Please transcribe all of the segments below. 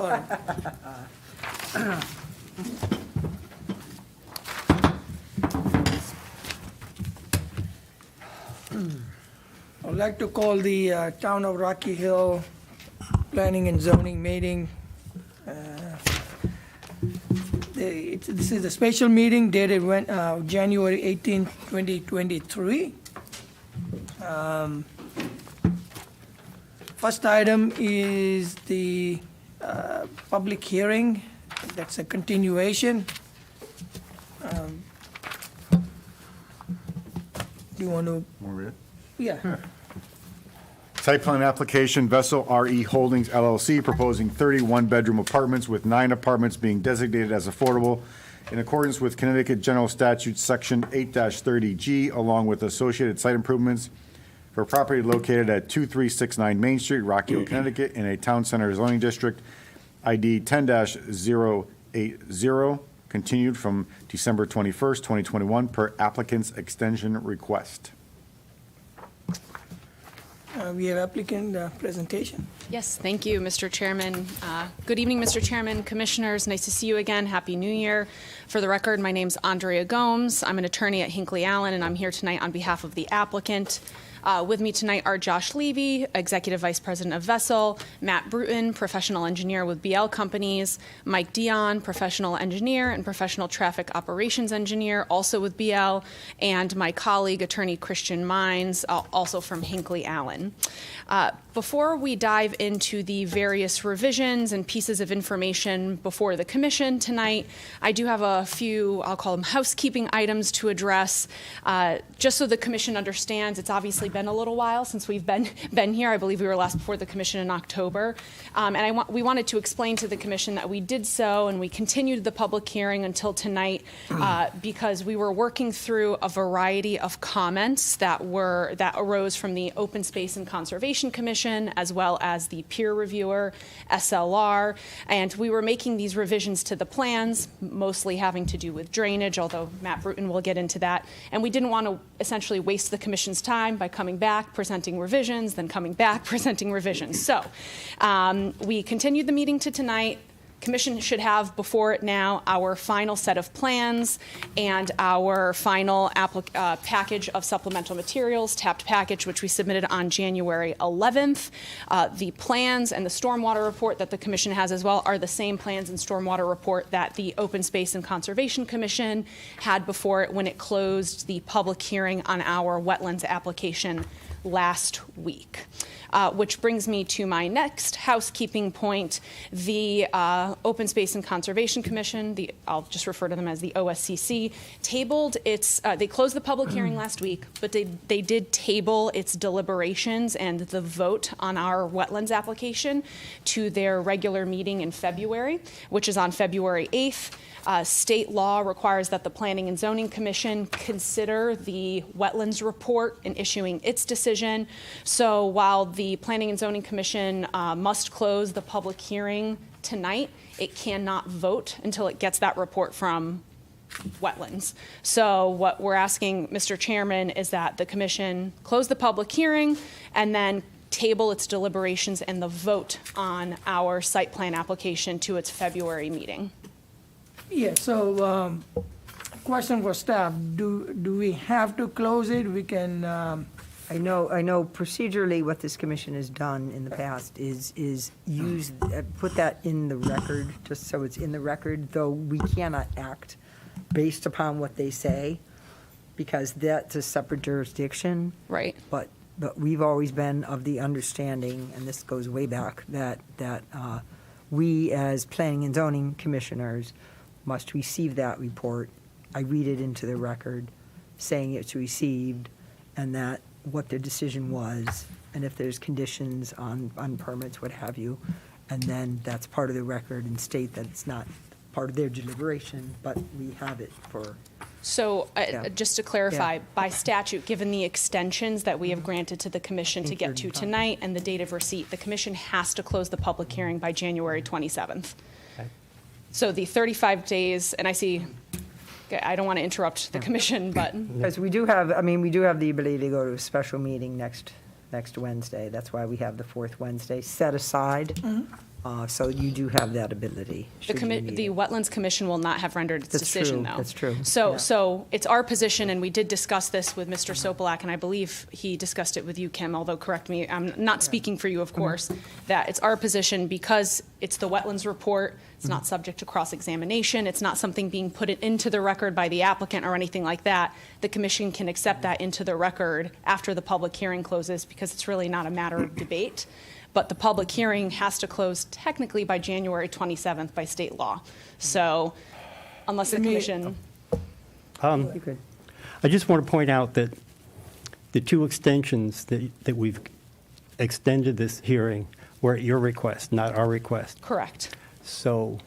I'd like to call the Town of Rocky Hill Planning and Zoning meeting. This is a special meeting dated January 18, 2023. First item is the public hearing. That's a continuation. Do you want to? Yeah. Site plan application, Vessel RE Holdings LLC, proposing 31-bedroom apartments with 9 apartments being designated as affordable in accordance with Connecticut General Statute, Section 8-30G, along with associated site improvements for property located at 2369 Main Street, Rocky Hill, Connecticut, in a town center zoning district, ID 10-080, continued from December 21st, 2021, per applicant's extension request. We have applicant presentation. Yes, thank you, Mr. Chairman. Good evening, Mr. Chairman, Commissioners. Nice to see you again. Happy New Year. For the record, my name's Andrea Gomes. I'm an attorney at Hinckley Allen, and I'm here tonight on behalf of the applicant. With me tonight are Josh Levy, Executive Vice President of Vessel, Matt Bruton, Professional Engineer with BL Companies, Mike Dion, Professional Engineer and Professional Traffic Operations Engineer, also with BL, and my colleague, Attorney Christian Mines, also from Hinckley Allen. Before we dive into the various revisions and pieces of information before the Commission tonight, I do have a few, I'll call them housekeeping items to address. Just so the Commission understands, it's obviously been a little while since we've been here. I believe we were last before the Commission in October. And we wanted to explain to the Commission that we did so, and we continued the public hearing until tonight because we were working through a variety of comments that arose from the Open Space and Conservation Commission, as well as the peer reviewer, SLR, and we were making these revisions to the plans, mostly having to do with drainage, although Matt Bruton will get into that. And we didn't want to essentially waste the Commission's time by coming back, presenting revisions, then coming back, presenting revisions. So we continued the meeting to tonight. Commission should have before it now our final set of plans and our final package of supplemental materials, tapped package, which we submitted on January 11th. The plans and the stormwater report that the Commission has as well are the same plans and stormwater report that the Open Space and Conservation Commission had before it when it closed the public hearing on our wetlands application last week. Which brings me to my next housekeeping point. The Open Space and Conservation Commission, I'll just refer to them as the OSCC, tabled its, they closed the public hearing last week, but they did table its deliberations and the vote on our wetlands application to their regular meeting in February, which is on February 8th. State law requires that the Planning and Zoning Commission consider the wetlands report in issuing its decision. So while the Planning and Zoning Commission must close the public hearing tonight, it cannot vote until it gets that report from wetlands. So what we're asking, Mr. Chairman, is that the Commission close the public hearing and then table its deliberations and the vote on our site plan application to its February meeting. Yeah, so question for staff, do we have to close it? We can, I know procedurally what this commission has done in the past is use, put that in the record, just so it's in the record, though we cannot act based upon what they say, because that's a separate jurisdiction. Right. But we've always been of the understanding, and this goes way back, that we as planning and zoning commissioners must receive that report. I read it into the record saying it's received and that what their decision was, and if there's conditions on permits, what have you, and then that's part of the record and state that it's not part of their deliberation, but we have it for. So just to clarify, by statute, given the extensions that we have granted to the Commission to get to tonight and the date of receipt, the Commission has to close the public hearing by January 27th. So the 35 days, and I see, I don't want to interrupt the Commission, but. Because we do have the ability to go to a special meeting next Wednesday. That's why we have the fourth Wednesday set aside So you do have that ability. The should you need the it. Wetlands Commission will not have rendered its That's decision, true, though. that's true, So, yeah. so it's our position, and we did discuss this with Mr. Sopelak, and I believe he discussed it with you, Kim, although correct me, I'm not speaking for you, of course, that it's our position because it's the wetlands report, it's not subject to cross-examination, it's not something being put into the record by the applicant or anything like that, the commission can accept that into the record after the public hearing closes, because it's really not a matter of debate. But the public hearing has to close technically by January 27th by state law. So unless the commission, You could- I just want to point out that the two extensions that we've extended this hearing were at your request, not our request. correct. So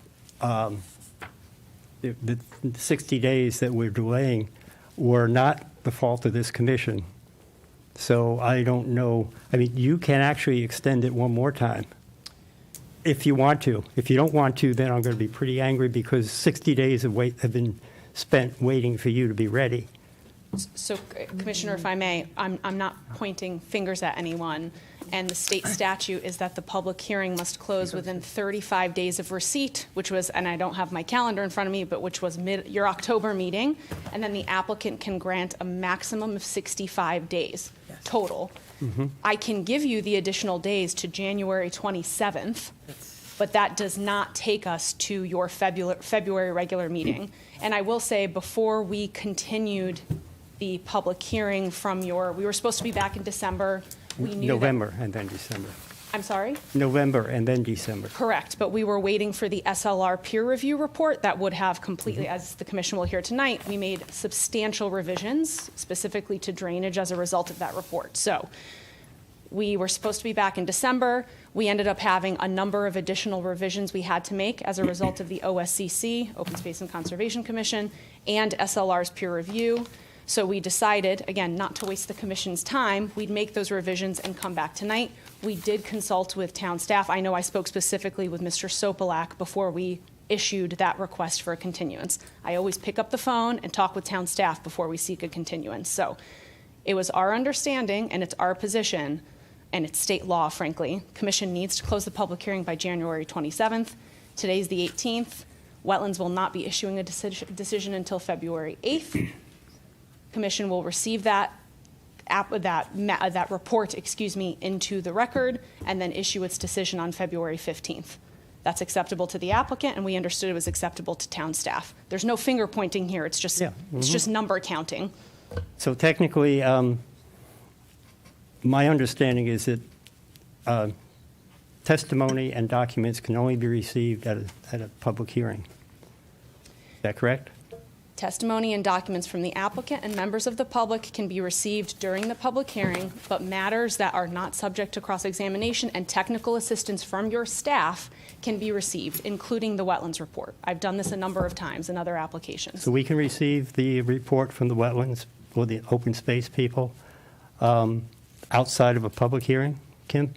the 60 days that we're delaying were not the fault of this commission. So I don't know, I mean, you can actually extend it one more time if you want to. If you don't want to, then I'm going to be pretty angry because 60 days of wait have been spent waiting for you to be ready. So Commissioner, if I may, I'm not pointing fingers at anyone. And the state statute is that the public hearing must close within 35 days of receipt, which was, and I don't have my calendar in front of me, but which was your October meeting. And then the applicant can grant a maximum of 65 days total. I can give you the additional days to January 27th, but that does not take us to your February regular meeting. And I will say, before we continued the public hearing from we were supposed to be back in December. We knew that- November and then December. I'm sorry? November and then December. Correct, but we were waiting for the SLR peer review report that would have completely, as the commission will hear tonight, we made substantial revisions specifically to drainage as a result of that report. So we were supposed to be back in December. We ended up having a number of additional revisions we had to make as a result of the OSCC, Open Space and Conservation Commission, and SLR's peer review. So we decided, again, not to waste the commission's time, we'd make those revisions and come back tonight. We did consult with town staff. I know I spoke specifically with Mr. Sopelak before we issued that request for a continuance. I always pick up the phone and talk with town staff before we seek a continuance. So it was our understanding, and it's our position, and it's state law, frankly, commission needs to close the public hearing by January 27th. Today's the 18th. Wetlands will not be issuing a decision until February 8th. Commission will receive that report, into the record, and then issue its decision on February 15th. That's acceptable to the applicant, and we understood it was acceptable to town staff. There's no finger pointing here. It's just, it's just number counting. So technically, my understanding is that testimony and documents can only be received at a public hearing. Is that correct? Testimony and documents from the applicant and members of the public can be received during the public hearing, but matters that are not subject to cross-examination and technical assistance from your staff can be received, including the wetlands report. I've done this a number of times in other applications. So we can receive the report from the wetlands or the open space people outside of a public hearing, Kim?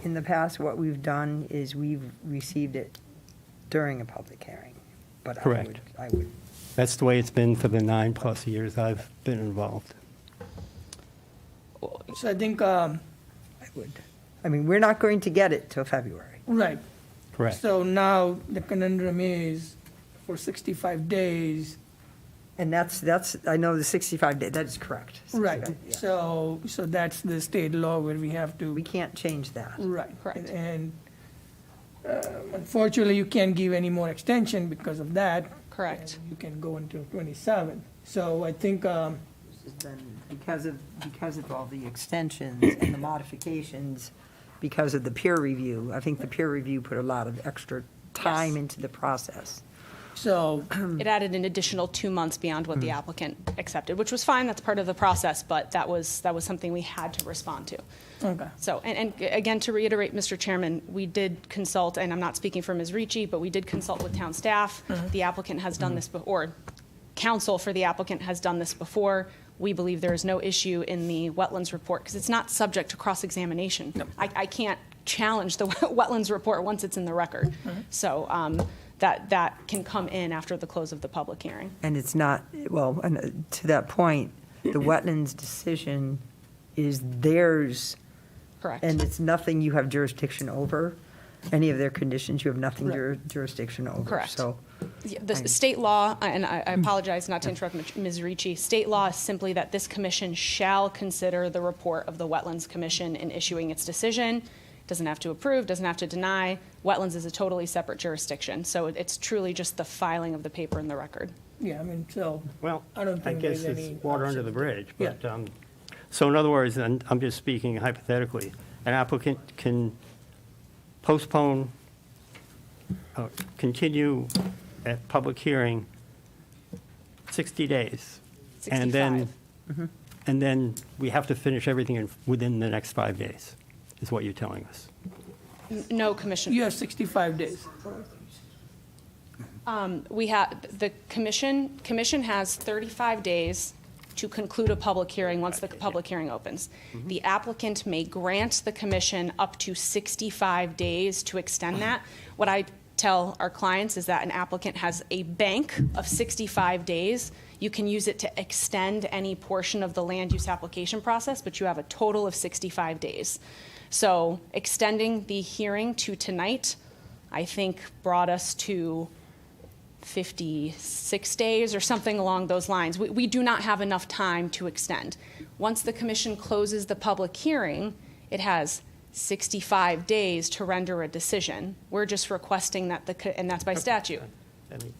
In the past, what we've done is we've received it during a public hearing. But Correct. I would, That's the way it's been for the 9+ years I've been involved. So I think, I would. I mean, we're not going to get it till February. right. Correct. So now the conundrum is for 65 days, And that's, I know the 65 day, that is correct. right. 65, yeah. So that's the state law where we have to. We can't change that. Right. Correct. And unfortunately, you can't give any more extension because of that. Correct. And you can go until 27. So I think, Because of all the extensions and the modifications, because of the peer review, I think the peer review put a lot of extra time Yes. into the process. so, It added an additional 2 months beyond what the applicant accepted, which was fine, that's part of the process, but that was something we had to respond to. okay. So, and again, to reiterate, Mr. Chairman, we did consult, and I'm not speaking for Ms. Ricci, but we did consult with town staff. The applicant has done this before, counsel for the applicant has done this before. We believe there is no issue in the wetlands report, because it's not subject to cross-examination. I can't challenge the wetlands report once it's in the record. So that can come in after the close of the public hearing. And it's not, well, and to that point, the wetlands decision is theirs, Correct. and it's nothing you have jurisdiction over. any of their conditions, you have nothing Correct. jurisdiction over. Correct. So, Yeah, the state law, and I apologize not to interrupt Ms. Ricci, state law is simply that this commission shall consider the report of the Wetlands Commission in issuing its decision. Doesn't have to approve, doesn't have to deny. Wetlands is a totally separate jurisdiction, so it's truly just the filing of the paper in the record. Yeah, I mean, so, Well, I don't I think guess there's it's any water under option. the bridge. Yeah. But, so in other words, and I'm just speaking hypothetically, an applicant can postpone, continue at public hearing 60 days. And then, 65. and then we have to finish everything within the next 5 days, is what you're telling us. No, Commissioner. you have 65 days. We have, the commission has 35 days to conclude a public hearing once the public hearing opens. The applicant may grant the commission up to 65 days to extend that. What I tell our clients is that an applicant has a bank of 65 days. You can use it to extend any portion of the land use application process, but you have a total of 65 days. So extending the hearing to tonight, I think, brought us to 56 days or something along those lines. We do not have enough time to extend. Once the commission closes the public hearing, it has 65 days to render a decision. We're just requesting that and that's by statute. I mean,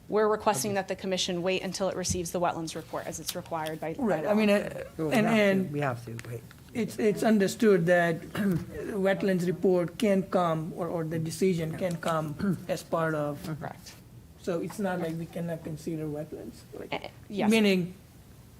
We're requesting that the commission wait until it receives the wetlands report as it's required by Right, law. I mean, we have to, wait. it's understood that wetlands report can come, or the decision can come as part of, Correct. so it's not like we cannot consider wetlands. like, Yes. Meaning,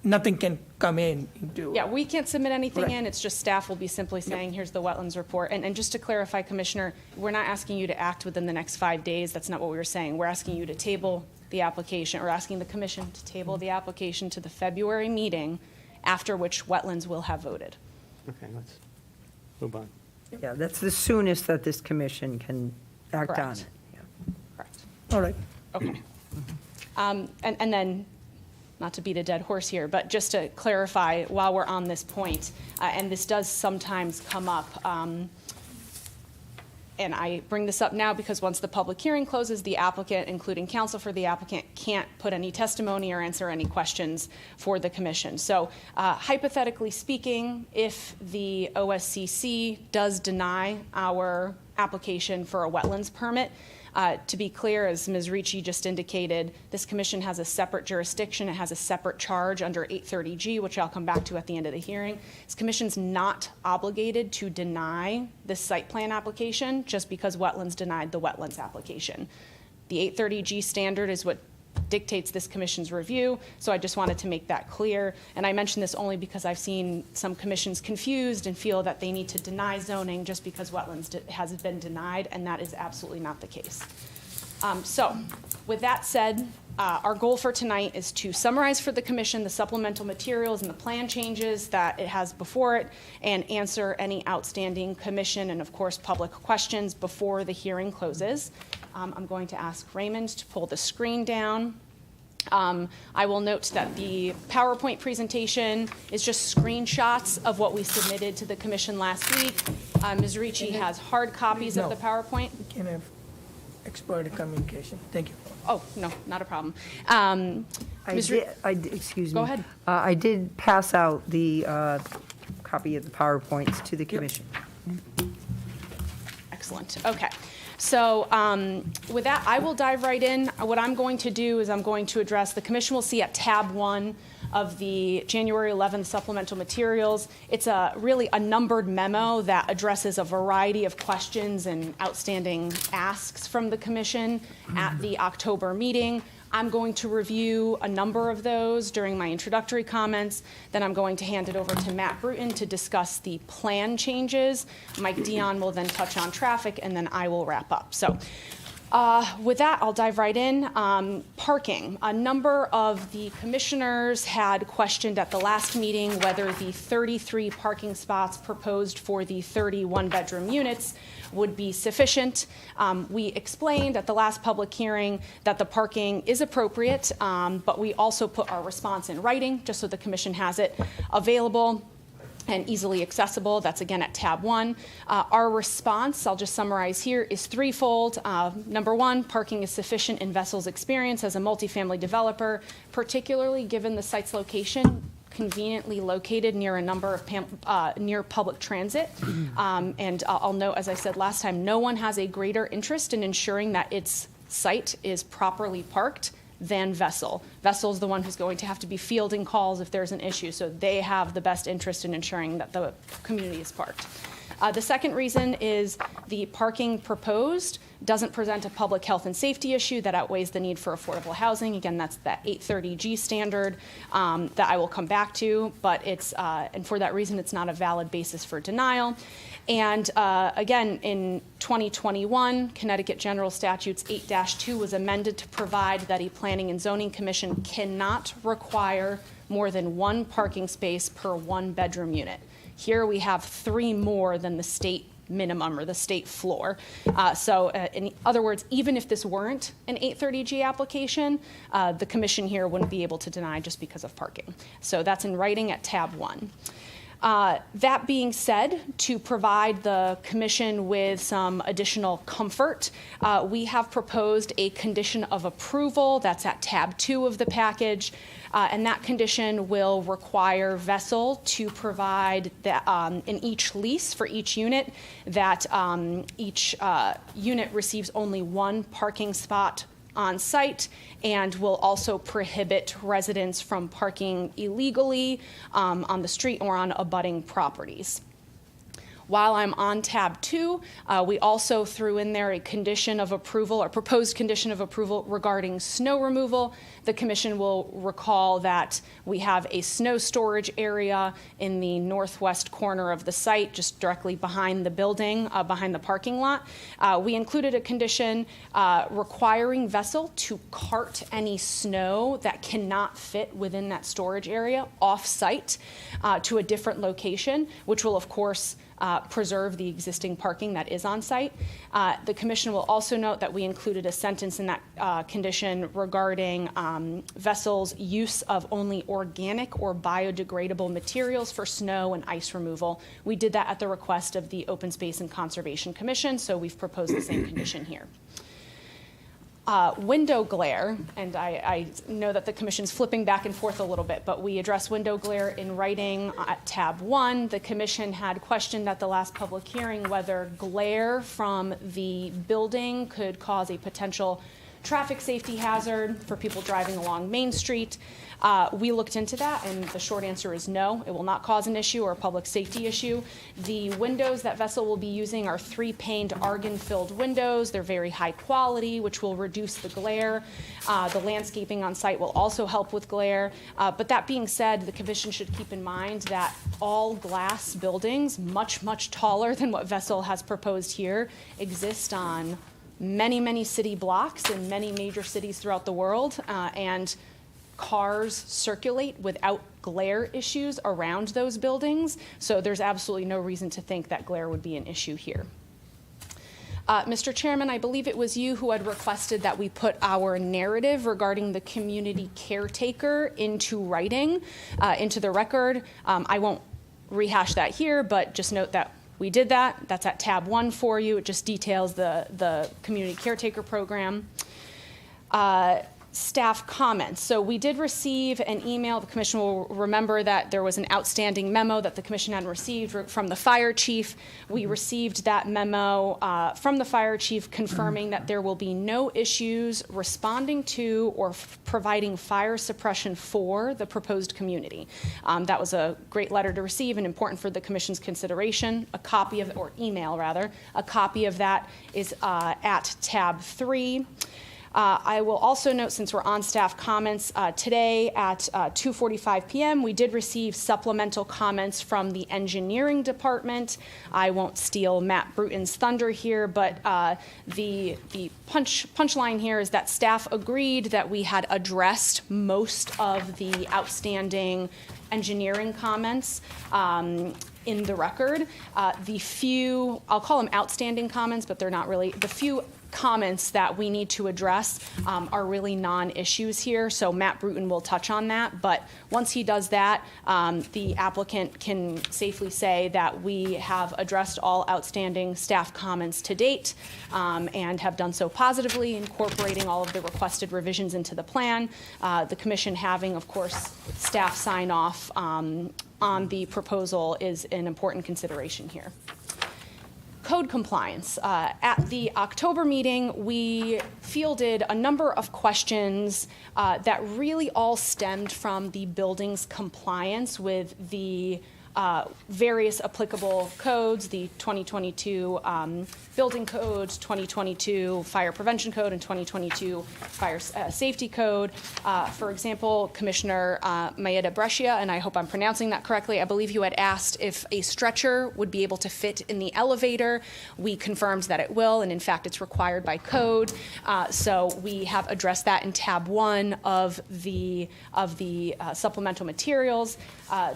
nothing can come into. Yeah, we can't submit anything Right. in, it's just staff will be simply saying, here's the wetlands report. And just to clarify, Commissioner, we're not asking you to act within the next 5 days, that's not what we were saying. We're asking you to table the application, or asking the commission to table the application to the February meeting, after which wetlands will have voted. Okay, let's move on. Yeah, that's the soonest that this commission can act on Correct. it. Yeah. Correct. All right, Okay. And then, not to beat a dead horse here, but just to clarify while we're on this point, and this does sometimes come up, and I bring this up now because once the public hearing closes, the applicant, including counsel for the applicant, can't put any testimony or answer any questions for the commission. So hypothetically speaking, if the OSCC does deny our application for a wetlands permit, to be clear, as Ms. Ricci just indicated, this commission has a separate jurisdiction. It has a separate charge under 830G, which I'll come back to at the end of the hearing. This commission's not obligated to deny this site plan application just because wetlands denied the wetlands application. The 830G standard is what dictates this commission's review, so I just wanted to make that clear. And I mention this only because I've seen some commissions confused and feel that they need to deny zoning just because wetlands has been denied, and that is absolutely not the case. So, with that said, our goal for tonight is to summarize for the commission the supplemental materials and the plan changes that it has before it, and answer any outstanding commission and, of course, public questions before the hearing closes. I'm going to ask Raymond to pull the screen down. I will note that the PowerPoint presentation is just screenshots of what we submitted to the commission last week. Ms. Ricci has hard copies of the PowerPoint. we can have expert communication. Thank you. Oh, no, not a problem. Ms. Excuse me. Go ahead. I did pass out the copy of the PowerPoints to the commission. Excellent. Okay. So with that, I will dive right in. What I'm going to do is I'm going to address, the commission will see at tab 1 of the January 11th supplemental materials. It's really a numbered memo that addresses a variety of questions and outstanding asks from the commission at the October meeting. I'm going to review a number of those during my introductory comments. Then I'm going to hand it over to Matt Bruton to discuss the plan changes. Mike Dion will then touch on traffic, and then I will wrap up. So with that, I'll dive right in. Parking. A number of the commissioners had questioned at the last meeting whether the 33 parking spots proposed for the 31 bedroom units would be sufficient. We explained at the last public hearing that the parking is appropriate, but we also put our response in writing just so the commission has it available. and easily accessible. That's again at tab 1. Our response, I'll just summarize here, is threefold. Number 1, parking is sufficient in Vessel's experience as a multifamily developer, particularly given the site's location, conveniently located near a number of near public transit. And I'll note, as I said last time, no one has a greater interest in ensuring that its site is properly parked than Vessel. Vessel's the one who's going to have to be fielding calls if there's an issue, so they have the best interest in ensuring that the community is parked. The second reason is the parking proposed doesn't present a public health and safety issue that outweighs the need for affordable housing. Again, that's that 830G standard that I will come back to, but it's, and for that reason, it's not a valid basis for denial. And again, in 2021, Connecticut General Statutes 8-2 was amended to provide that a Planning and Zoning Commission cannot require more than 1 parking space per 1-bedroom unit. Here we have 3 more than the state minimum or the state floor. So in other words, even if this weren't an 830G application, the commission here wouldn't be able to deny just because of parking. So that's in writing at tab 1. That being said, to provide the commission with some additional comfort, we have proposed a condition of approval that's at tab 2 of the package, and that condition will require Vessel to provide that in each lease for each unit that each unit receives only 1 parking spot on site, and will also prohibit residents from parking illegally on the street or on abutting properties. While I'm on tab 2, we also threw in there a condition of approval, or proposed condition of approval regarding snow removal. The commission will recall that we have a snow storage area in the northwest corner of the site, just directly behind the building, behind the parking lot. We included a condition requiring Vessel to cart any snow that cannot fit within that storage area off-site to a different location, which will, of course, preserve the existing parking that is on site. The commission will also note that we included a sentence in that condition regarding Vessel's use of only organic or biodegradable materials for snow and ice removal. We did that at the request of the Open Space and Conservation Commission, so we've proposed the same condition here. Window glare, and I know that the commission's flipping back and forth a little bit, but we address window glare in writing at tab 1. The commission had questioned at the last public hearing whether glare from the building could cause a potential traffic safety hazard for people driving along Main Street. We looked into that, and the short answer is no. It will not cause an issue or a public safety issue. The windows that Vessel will be using are 3-paned argon-filled windows. They're very high quality, which will reduce the glare. The landscaping on site will also help with glare. But that being said, the commission should keep in mind that all glass buildings, much, much taller than what Vessel has proposed here, exist on many, many city blocks in many major cities throughout the world, and cars circulate without glare issues around those buildings, so there's absolutely no reason to think that glare would be an issue here. Mr. Chairman, I believe it was you who had requested that we put our narrative regarding the community caretaker into writing, into the record. I won't rehash that here, but just note that we did that. That's at tab 1 for you. It just details the community caretaker program. Staff comments. So we did receive an email. The commission will remember that there was an outstanding memo that the commission had received from the fire chief. We received that memo from the fire chief confirming that there will be no issues responding to or providing fire suppression for the proposed community. That was a great letter to receive and important for the commission's consideration. A copy of, or email rather, a copy of that is at tab 3. I will also note, since we're on staff comments, today at 2:45 p.m., we did receive supplemental comments from the engineering department. I won't steal Matt Bruton's thunder here, but the punchline here is that staff agreed that we had addressed most of the outstanding engineering comments. in the record. The few, I'll call them outstanding comments, but they're not really, the few comments that we need to address are really non-issues here, so Matt Bruton will touch on that, but once he does that, the applicant can safely say that we have addressed all outstanding staff comments to date and have done so positively, incorporating all of the requested revisions into the plan. The commission having, of course, staff sign off on the proposal is an important consideration here. Code compliance. At the October meeting, we fielded a number of questions that really all stemmed from the building's compliance with the various applicable codes, the 2022 building code, 2022 fire prevention code, and 2022 fire safety code. For example, Commissioner Maeda Brescia, and I hope I'm pronouncing that correctly, I believe you had asked if a stretcher would be able to fit in the elevator. We confirmed that it will, and in fact, it's required by code. So we have addressed that in tab 1 of the supplemental materials.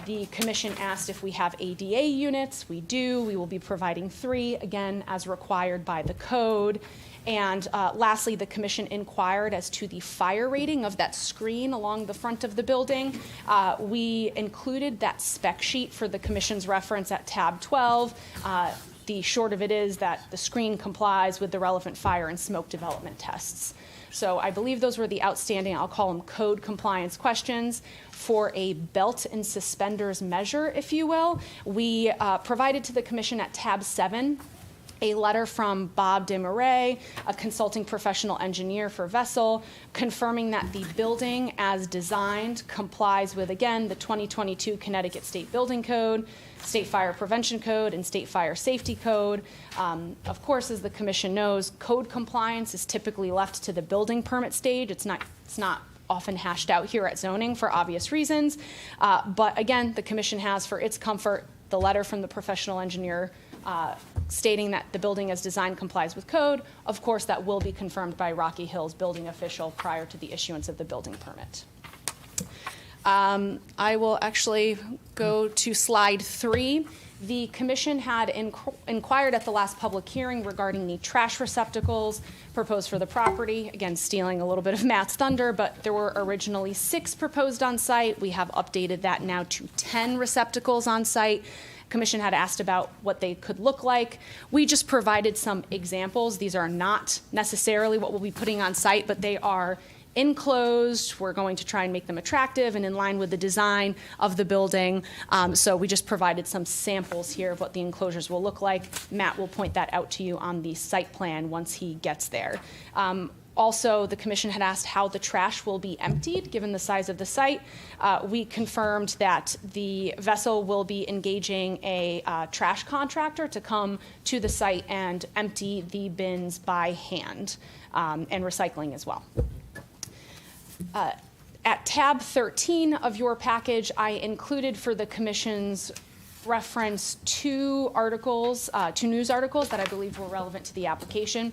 The commission asked if we have ADA units. We do. We will be providing 3, again, as required by the code. And lastly, the commission inquired as to the fire rating of that screen along the front of the building. We included that spec sheet for the commission's reference at tab 12. The short of it is that the screen complies with the relevant fire and smoke development tests. So I believe those were the outstanding, I'll call them code compliance questions. For a belt and suspenders measure, if you will, we provided to the commission at tab 7 a letter from Bob Desmarais, a consulting professional engineer for Vessel, confirming that the building as designed complies with, again, the 2022 Connecticut State Building Code, State Fire Prevention Code, and State Fire Safety Code. Of course, as the commission knows, code compliance is typically left to the building permit stage. It's not often hashed out here at zoning for obvious reasons. But again, the commission has, for its comfort, the letter from the professional engineer stating that the building as designed complies with code. Of course, that will be confirmed by Rocky Hill's building official prior to the issuance of the building permit. I will actually go to slide 3. The commission had inquired at the last public hearing regarding the trash receptacles proposed for the property. Again, stealing a little bit of Matt's thunder, but there were originally 6 proposed on site. We have updated that now to 10 receptacles on site. Commission had asked about what they could look like. We just provided some examples. These are not necessarily what we'll be putting on site, but they are enclosed. We're going to try and make them attractive and in line with the design of the building. So we just provided some samples here of what the enclosures will look like. Matt will point that out to you on the site plan once he gets there. Also, the commission had asked how the trash will be emptied, given the size of the site. We confirmed that the vessel will be engaging a trash contractor to come to the site and empty the bins by hand, and recycling as well. At tab 13 of your package, I included for the commission's reference 2 articles, 2 news articles that I believe were relevant to the application.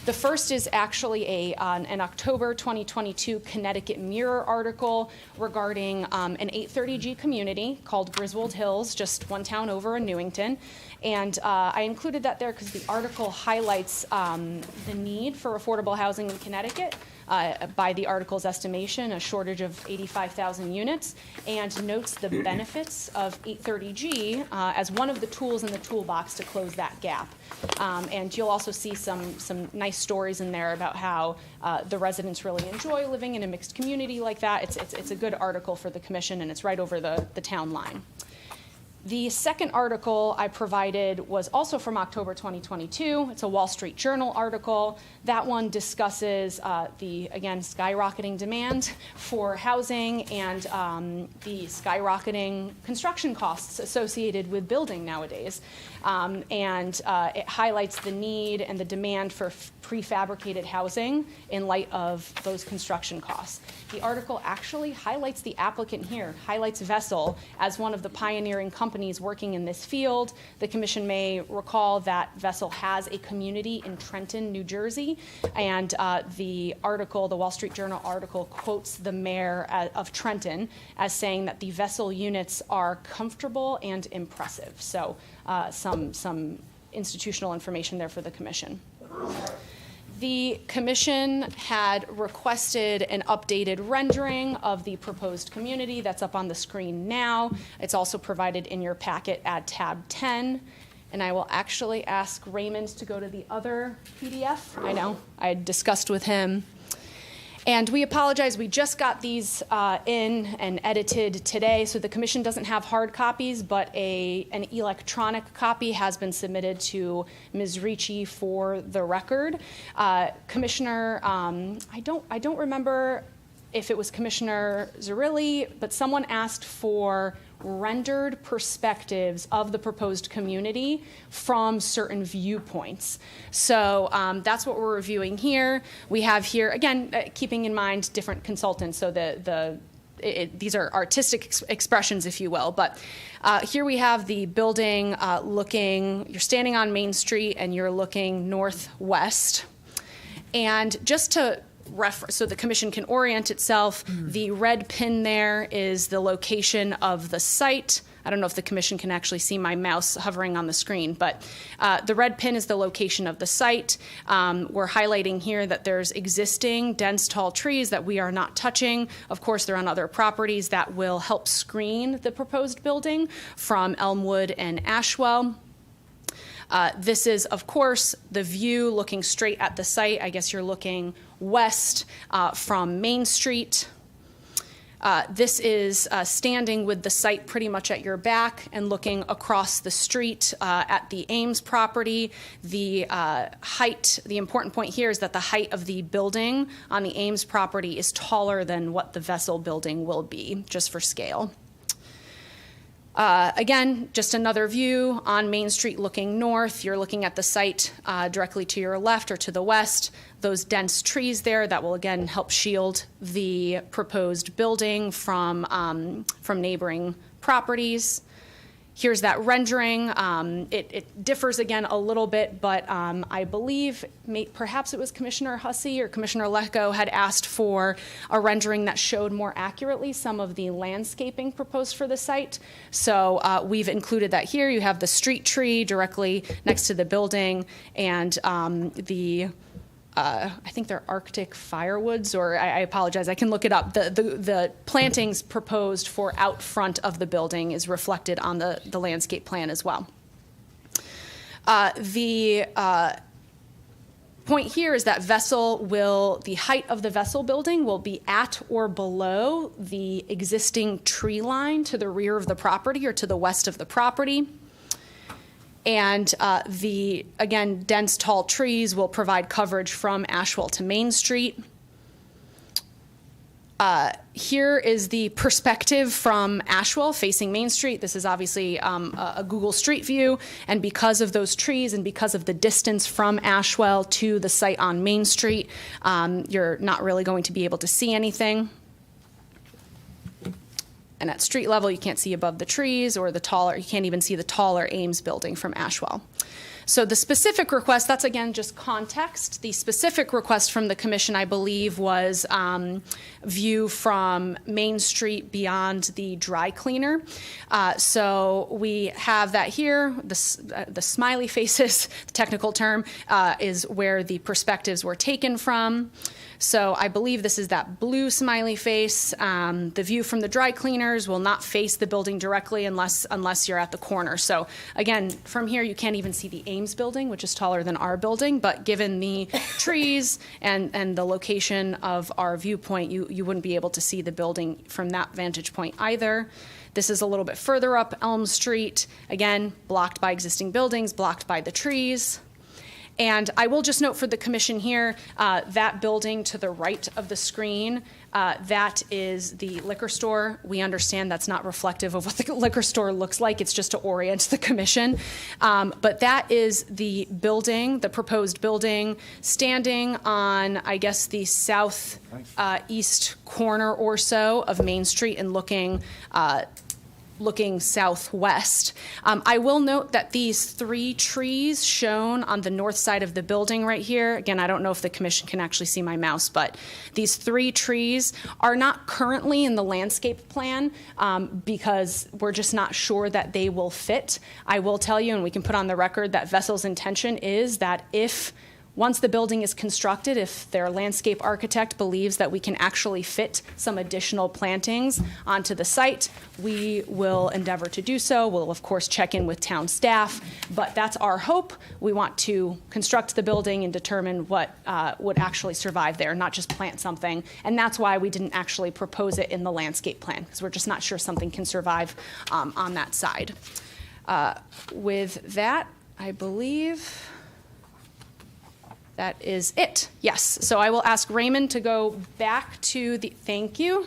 The first is actually an October 2022 Connecticut Mirror article regarding an 830G community called Griswold Hills, just one town over in Newington. And I included that there because the article highlights the need for affordable housing in Connecticut. By the article's estimation, a shortage of 85,000 units, and notes the benefits of 830G as one of the tools in the toolbox to close that gap. And you'll also see some nice stories in there about how the residents really enjoy living in a mixed community like that. It's a good article for the commission, and it's right over the town line. The second article I provided was also from October 2022. It's a Wall Street Journal article. That one discusses the, again, skyrocketing demand for housing and the skyrocketing construction costs associated with building nowadays. And it highlights the need and the demand for prefabricated housing in light of those construction costs. The article actually highlights the applicant here, highlights Vessel as one of the pioneering companies working in this field. The commission may recall that Vessel has a community in Trenton, New Jersey, and the article, the Wall Street Journal article, quotes the mayor of Trenton as saying that the Vessel units are comfortable and impressive. So some institutional information there for the commission. The commission had requested an updated rendering of the proposed community that's up on the screen now. It's also provided in your packet at tab 10. And I will actually ask Raymond to go to the other PDF. I know, I had discussed with him. And we apologize, we just got these in and edited today, so the commission doesn't have hard copies, but an electronic copy has been submitted to Ms. Ricci for the record. Commissioner, I don't remember if it was Commissioner Zerilli, but someone asked for rendered perspectives of the proposed community from certain viewpoints. So that's what we're reviewing here. We have here, again, keeping in mind different consultants, so these are artistic expressions, if you will, but here we have the building you're standing on Main Street and you're looking northwest. And just to so the commission can orient itself, the red pin there is the location of the site. I don't know if the commission can actually see my mouse hovering on the screen, but the red pin is the location of the site. We're highlighting here that there's existing dense tall trees that we are not touching. Of course, they're on other properties that will help screen the proposed building from Elmwood and Ashwell. This is, of course, the view looking straight at the site. I guess you're looking west from Main Street. This is standing with the site pretty much at your back and looking across the street at the Ames property. The height, the important point here is that the height of the building on the Ames property is taller than what the Vessel building will be, just for scale. Again, just another view on Main Street looking north. You're looking at the site directly to your left or to the west. Those dense trees there that will again help shield the proposed building from neighboring properties. Here's that rendering. It differs again a little bit, but I believe perhaps it was Commissioner Hussey or Commissioner Lecco had asked for a rendering that showed more accurately some of the landscaping proposed for the site. So we've included that here. You have the street tree directly next to the building and I think they're Arctic firewoods, or I apologize, I can look it up. The plantings proposed for out front of the building is reflected on the landscape plan as well. The point here is that the height of the Vessel building will be at or below the existing tree line to the rear of the property or to the west of the property. And again, dense tall trees will provide coverage from Ashwell to Main Street. Here is the perspective from Ashwell facing Main Street. This is obviously a Google Street View, and because of those trees and because of the distance from Ashwell to the site on Main Street, you're not really going to be able to see anything. And at street level, you can't see above the trees or you can't even see the taller Ames building from Ashwell. So the specific request, that's again just context. The specific request from the commission, I believe, was view from Main Street beyond the dry cleaner. So we have that here. The smiley faces, the technical term, is where the perspectives were taken from. So I believe this is that blue smiley face. The view from the dry cleaners will not face the building directly unless you're at the corner. So again, from here you can't even see the Ames building, which is taller than our building, but given the trees and the location of our viewpoint, you wouldn't be able to see the building from that vantage point either. This is a little bit further up Elm Street, again, blocked by existing buildings, blocked by the trees. And I will just note for the commission here, that building to the right of the screen, that is the liquor store. We understand that's not reflective of what the liquor store looks like. It's just to orient the commission. But that is the building, the proposed building, standing on, I guess, the south east corner or so of Main Street and looking southwest. I will note that these 3 trees shown on the north side of the building right here, again, I don't know if the commission can actually see my mouse, but these 3 trees are not currently in the landscape plan because we're just not sure that they will fit. I will tell you, and we can put on the record, that Vessel's intention is that once the building is constructed, if their landscape architect believes that we can actually fit some additional plantings onto the site, we will endeavor to do so. We'll, of course, check in with town staff, but that's our hope. We want to construct the building and determine what would actually survive there, not just plant something. And that's why we didn't actually propose it in the landscape plan, because we're just not sure something can survive on that side. With that, I believe that is it. Yes. So I will ask Raymond to go back to the, thank you.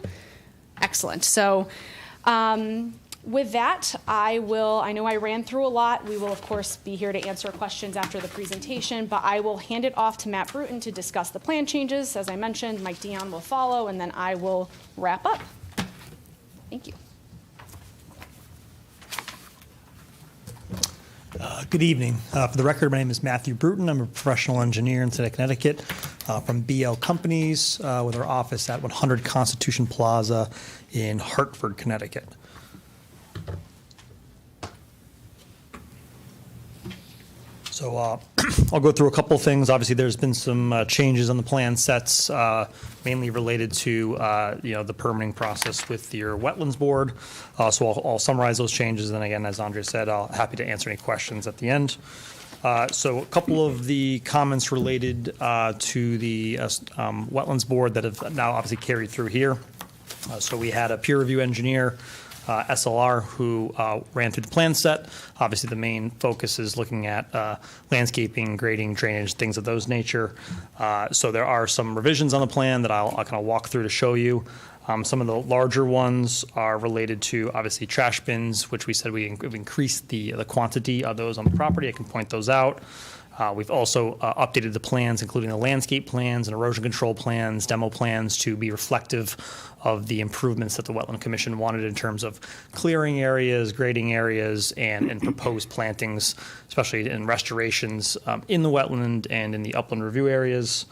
Excellent. So with that, I know I ran through a lot. We will, of course, be here to answer questions after the presentation, but I will hand it off to Matt Bruton to discuss the plan changes. As I mentioned, Mike Dion will follow, and then I will wrap up. Thank you. Good evening. For the record, my name is Matthew Bruton. I'm a professional engineer in the state of Connecticut from BL Companies with our office at 100 Constitution Plaza in Hartford, Connecticut. So I'll go through a couple things. Obviously, there's been some changes on the plan sets, mainly related to the permitting process with your wetlands board. So I'll summarize those changes, and again, as Andrea said, I'll happy to answer any questions at the end. So a couple of the comments related to the wetlands board that have now obviously carried through here. So we had a peer review engineer, SLR, who ran through the plan set. Obviously, the main focus is looking at landscaping, grading, drainage, things of those nature. So there are some revisions on the plan that I'll kind of walk through to show you. Some of the larger ones are related to, obviously, trash bins, which we said we've increased the quantity of those on the property. I can point those out. We've also updated the plans, including the landscape plans and erosion control plans, demo plans, to be reflective of the improvements that the Wetland Commission wanted in terms of clearing areas, grading areas, and proposed plantings, especially in restorations in the wetland and in the upland review areas.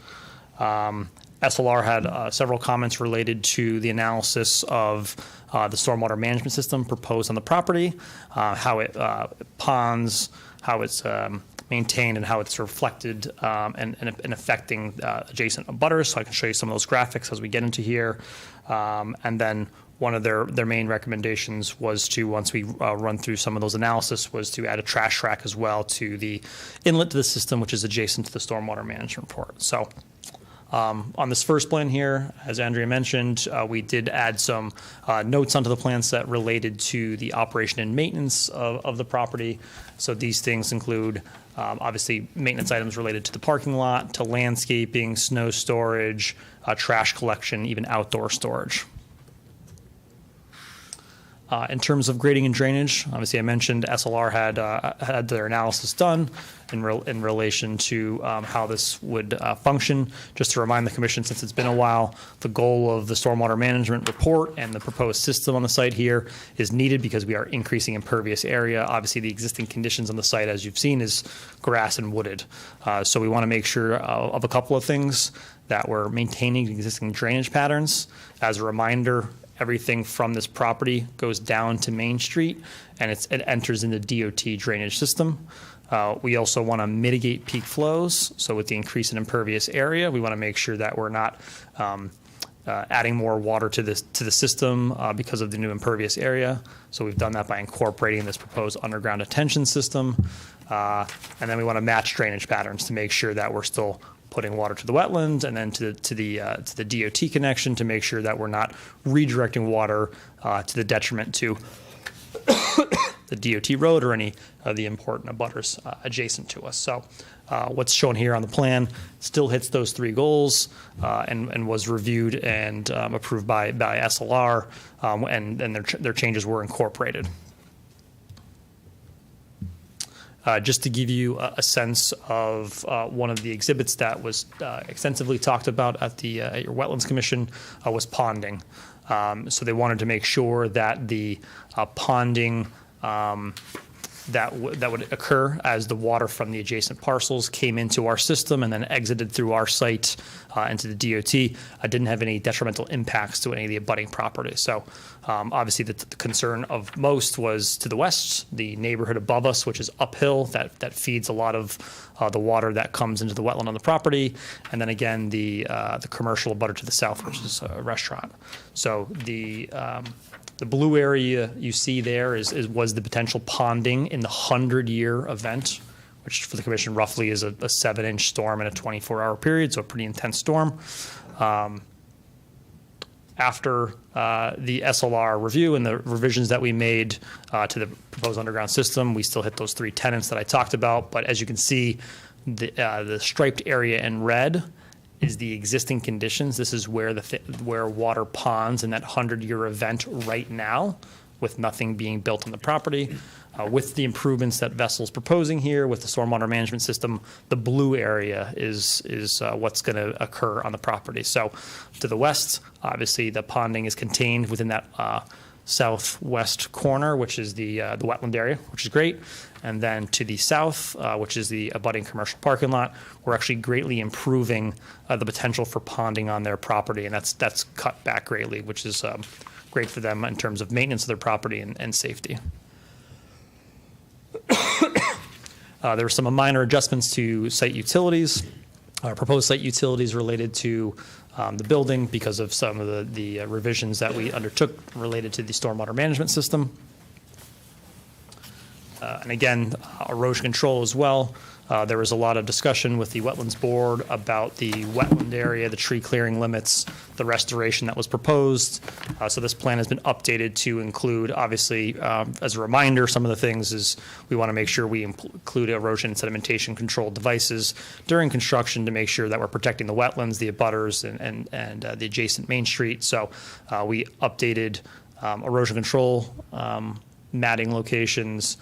SLR had several comments related to the analysis of the stormwater management system proposed on the property, how it ponds, how it's maintained, and how it's reflected and affecting adjacent abutters. So I can show you some of those graphics as we get into here. And then one of their main recommendations was to, once we run through some of those analysis, was to add a trash rack as well to the inlet to the system, which is adjacent to the stormwater management report. So on this first plan here, as Andrea mentioned, we did add some notes onto the plan set related to the operation and maintenance of the property. So these things include, obviously, maintenance items related to the parking lot, to landscaping, snow storage, trash collection, even outdoor storage. In terms of grading and drainage, obviously I mentioned SLR had their analysis done in relation to how this would function. Just to remind the commission, since it's been a while, the goal of the stormwater management report and the proposed system on the site here is needed because we are increasing impervious area. Obviously, the existing conditions on the site, as you've seen, is grass and wooded. So we want to make sure of a couple of things, that we're maintaining existing drainage patterns. As a reminder, everything from this property goes down to Main Street, and it enters in the DOT drainage system. We also want to mitigate peak flows. So with the increase in impervious area, we want to make sure that we're not adding more water to the system because of the new impervious area. So we've done that by incorporating this proposed underground detention system. And then we want to match drainage patterns to make sure that we're still putting water to the wetlands, and then to the DOT connection to make sure that we're not redirecting water to the detriment to the DOT road or any of the important abutters adjacent to us. So what's shown here on the plan still hits those three goals and was reviewed and approved by SLR, and their changes were incorporated. Just to give you a sense of one of the exhibits that was extensively talked about at your Wetlands Commission was ponding. So they wanted to make sure that the ponding that would occur as the water from the adjacent parcels came into our system and then exited through our site into the DOT didn't have any detrimental impacts to any of the abutting properties. So obviously the concern of most was to the west, the neighborhood above us, which is uphill, that feeds a lot of the water that comes into the wetland on the property, and then again the commercial abutter to the south, which is a restaurant. So the blue area you see there was the potential ponding in the 100-year event, which for the commission roughly is a 7-inch storm in a 24-hour period, so a pretty intense storm. After the SLR review and the revisions that we made to the proposed underground system, we still hit those three tenets that I talked about. But as you can see, the striped area in red is the existing conditions. This is where where water ponds in that 100-year event right now, with nothing being built on the property. With the improvements that Vessel's proposing here, with the stormwater management system, the blue area is what's going to occur on the property. So to the west, obviously the ponding is contained within that southwest corner, which is the wetland area, which is great. And then to the south, which is the abutting commercial parking lot, we're actually greatly improving the potential for ponding on their property, and that's cut back greatly, which is great for them in terms of maintenance of their property and safety. There were some minor adjustments to site utilities, proposed site utilities related to the building because of some of the revisions that we undertook related to the stormwater management system. And again, erosion control as well. There was a lot of discussion with the Wetlands Board about the wetland area, the tree clearing limits, the restoration that was proposed. So this plan has been updated to include, obviously, as a reminder, some of the things is we want to make sure we include erosion and sedimentation control devices during construction to make sure that we're protecting the wetlands, the abutters, and the adjacent Main Street. So we updated erosion control matting locations,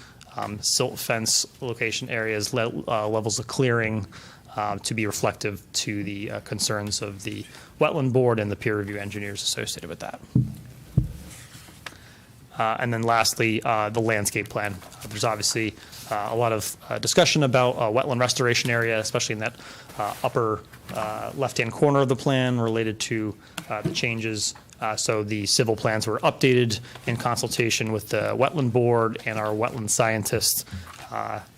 silt fence location areas, levels of clearing to be reflective to the concerns of the Wetland Board and the peer review engineers associated with that. And then lastly, the landscape plan. There's obviously a lot of discussion about wetland restoration area, especially in that upper left-hand corner of the plan related to the changes. So the civil plans were updated in consultation with the Wetland Board and our wetland scientists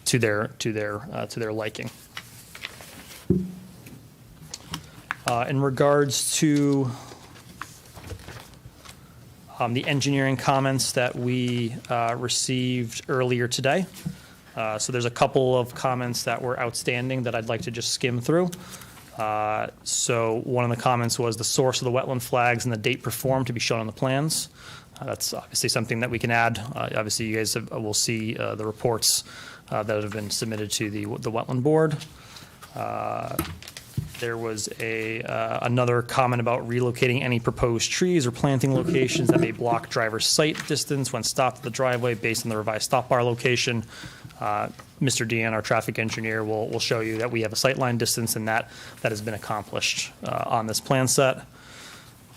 to their liking. In regards to the engineering comments that we received earlier today, so there's a couple of comments that were outstanding that I'd like to just skim through. So one of the comments was the source of the wetland flags and the date performed to be shown on the plans. That's obviously something that we can add. Obviously, you guys will see the reports that have been submitted to the Wetland Board. There was another comment about relocating any proposed trees or planting locations that may block driver's sight distance when stopped at the driveway based on the revised stop bar location. Mr. Dean, our traffic engineer, will show you that we have a sightline distance, and that has been accomplished on this plan set.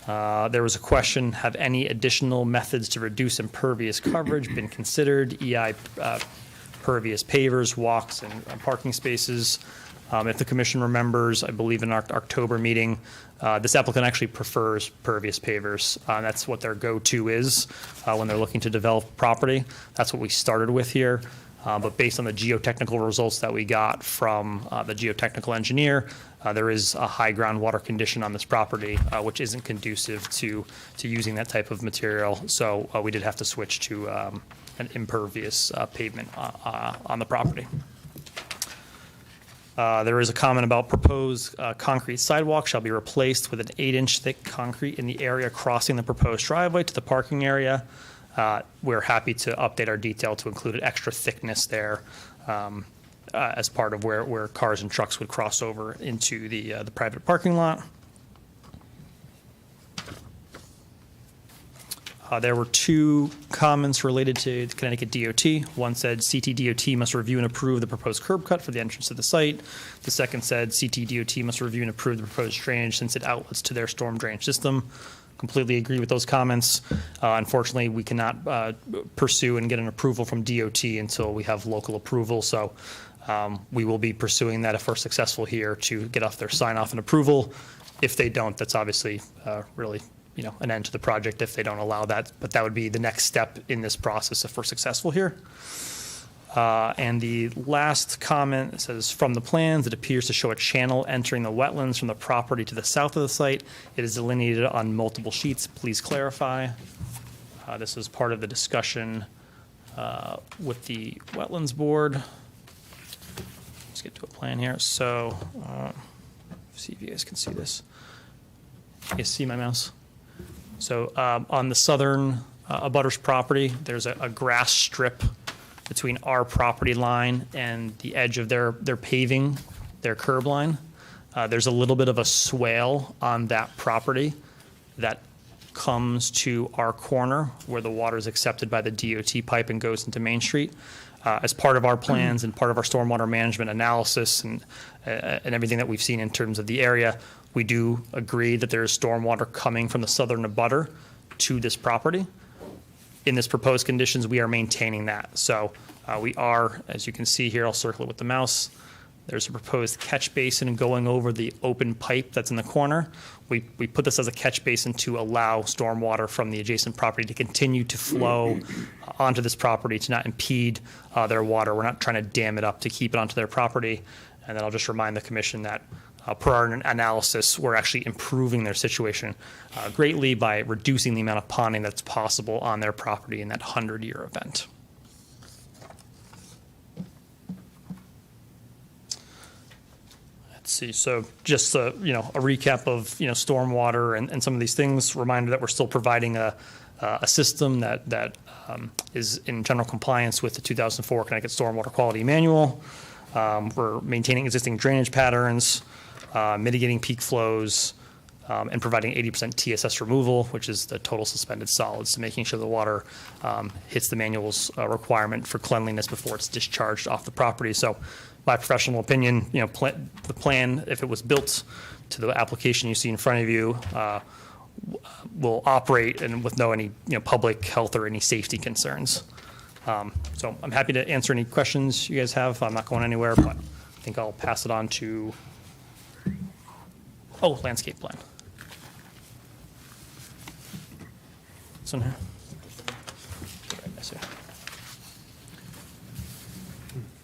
There was a question, have any additional methods to reduce impervious coverage been considered? EI pervious pavers, walks, and parking spaces. If the commission remembers, I believe in our October meeting, this applicant actually prefers pervious pavers. That's what their go-to is when they're looking to develop property. That's what we started with here. But based on the geotechnical results that we got from the geotechnical engineer, there is a high groundwater condition on this property, which isn't conducive to using that type of material. So we did have to switch to an impervious pavement on the property. There is a comment about proposed concrete sidewalk shall be replaced with an 8-inch thick concrete in the area crossing the proposed driveway to the parking area. we're happy to update our detail to include an extra thickness there as part of where cars and trucks would cross over into the private parking lot. There were two comments related to Connecticut DOT. One said CTDOT must review and approve the proposed curb cut for the entrance to the site. The second said CTDOT must review and approve the proposed drainage since it outlets to their storm drainage system. Completely agree with those comments. Unfortunately, we cannot pursue and get an approval from DOT until we have local approval. So we will be pursuing that if we're successful here to get off their sign off and approval. If they don't, that's obviously really an end to the project if they don't allow that. But that would be the next step in this process if we're successful here. And the last comment says, from the plans, it appears to show a channel entering the wetlands from the property to the south of the site. It is delineated on multiple sheets. Please clarify. This is part of the discussion with the Wetlands Board. Let's get to a plan here. So, see if you guys can see this. You see my mouse? So on the southern abutters property, there's a grass strip between our property line and the edge of their paving, their curb line. There's a little bit of a swale on that property that comes to our corner where the water is accepted by the DOT pipe and goes into Main Street. As part of our plans and part of our stormwater management analysis and everything that we've seen in terms of the area, we do agree that there is stormwater coming from the southern abutter to this property. In this proposed conditions, we are maintaining that. So we are, as you can see here, I'll circle it with the mouse. There's a proposed catch basin going over the open pipe that's in the corner. We put this as a catch basin to allow stormwater from the adjacent property to continue to flow onto this property to not impede their water. We're not trying to dam it up to keep it onto their property. And then I'll just remind the commission that per our analysis, we're actually improving their situation greatly by reducing the amount of ponding that's possible on their property in that 100-year event. Let's see. So just a recap of stormwater and some of these things. Reminder that we're still providing a system that is in general compliance with the 2004 Connecticut Stormwater Quality Manual. We're maintaining existing drainage patterns, mitigating peak flows, and providing 80% TSS removal, which is the total suspended solids, to making sure the water hits the manual's requirement for cleanliness before it's discharged off the property. So my professional opinion, the plan, if it was built to the application you see in front of you, will operate and with no any public health or any safety concerns. So I'm happy to answer any questions you guys have. I'm not going anywhere, but I think I'll pass it on to, landscape plan. This one here. Right, I see.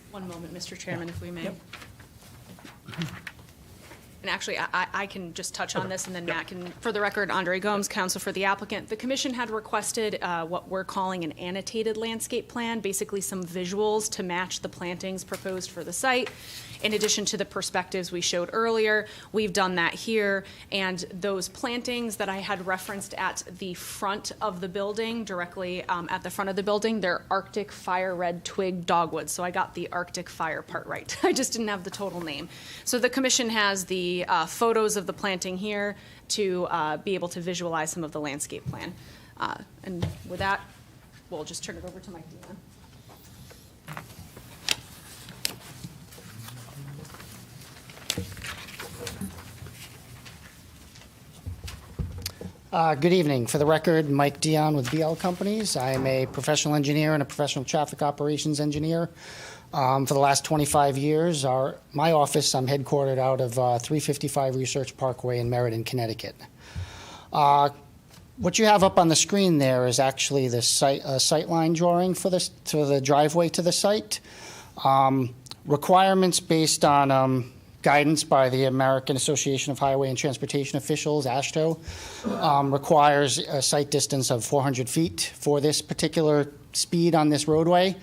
One moment, Mr. Chairman, if we may. And actually, I can just touch on this, and then Matt can, for the record, Andre Gomes, counsel for the applicant. The commission had requested what we're calling an annotated landscape plan, basically some visuals to match the plantings proposed for the site. In addition to the perspectives we showed earlier, we've done that here. And those plantings that I had referenced at the front of the building, directly at the front of the building, they're Arctic fire red twig dogwood. So I got the Arctic fire part right. I just didn't have the total name. So the commission has the photos of the planting here to be able to visualize some of the landscape plan. And with that, we'll just turn it over to Mike Dion. Good evening. For the record, Mike Dion with BL Companies. I am a professional engineer and a professional traffic operations engineer. For the last 25 years, my office, I'm headquartered out of 355 Research Parkway in Meriden, Connecticut. What you have up on the screen there is actually the sight line drawing for the driveway to the site. Requirements based on guidance by the American Association of Highway and Transportation Officials, AASHTO, requires a sight distance of 400 feet for this particular speed on this roadway.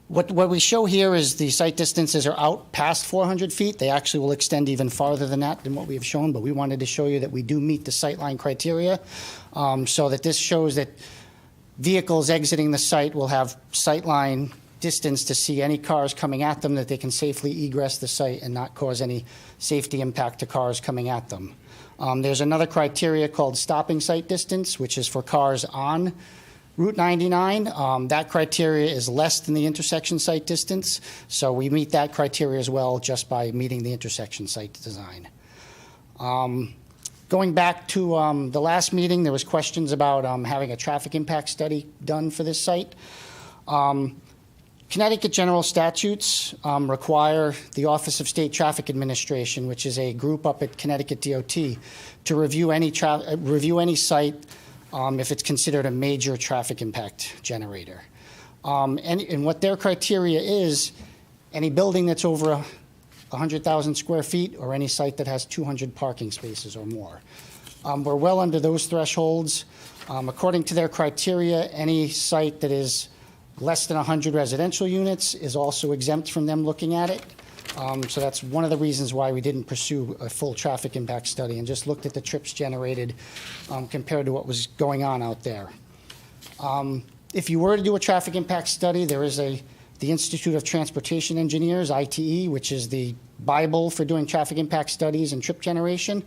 What we show here is the sight distances are out past 400 feet. They actually will extend even farther than that than what we have shown, but we wanted to show you that we do meet the sight line criteria, so that this shows that vehicles exiting the site will have sightline distance to see any cars coming at them, that they can safely egress the site and not cause any safety impact to cars coming at them. There's another criteria called stopping sight distance, which is for cars on Route 99. That criteria is less than the intersection site distance, so we meet that criteria as well just by meeting the intersection site design. Going back to the last meeting, there was questions about having a traffic impact study done for this site. Connecticut general statutes require the Office of State Traffic Administration, which is a group up at Connecticut DOT, to review any site if it's considered a major traffic impact generator. And what their criteria is, any building that's over 100,000 square feet or any site that has 200 parking spaces or more. We're well under those thresholds. According to their criteria, any site that is less than 100 residential units is also exempt from them looking at it. So that's one of the reasons why we didn't pursue a full traffic impact study and just looked at the trips generated compared to what was going on out there. If you were to do a traffic impact study, there is the Institute of Transportation Engineers, ITE, which is the Bible for doing traffic impact studies and trip generation.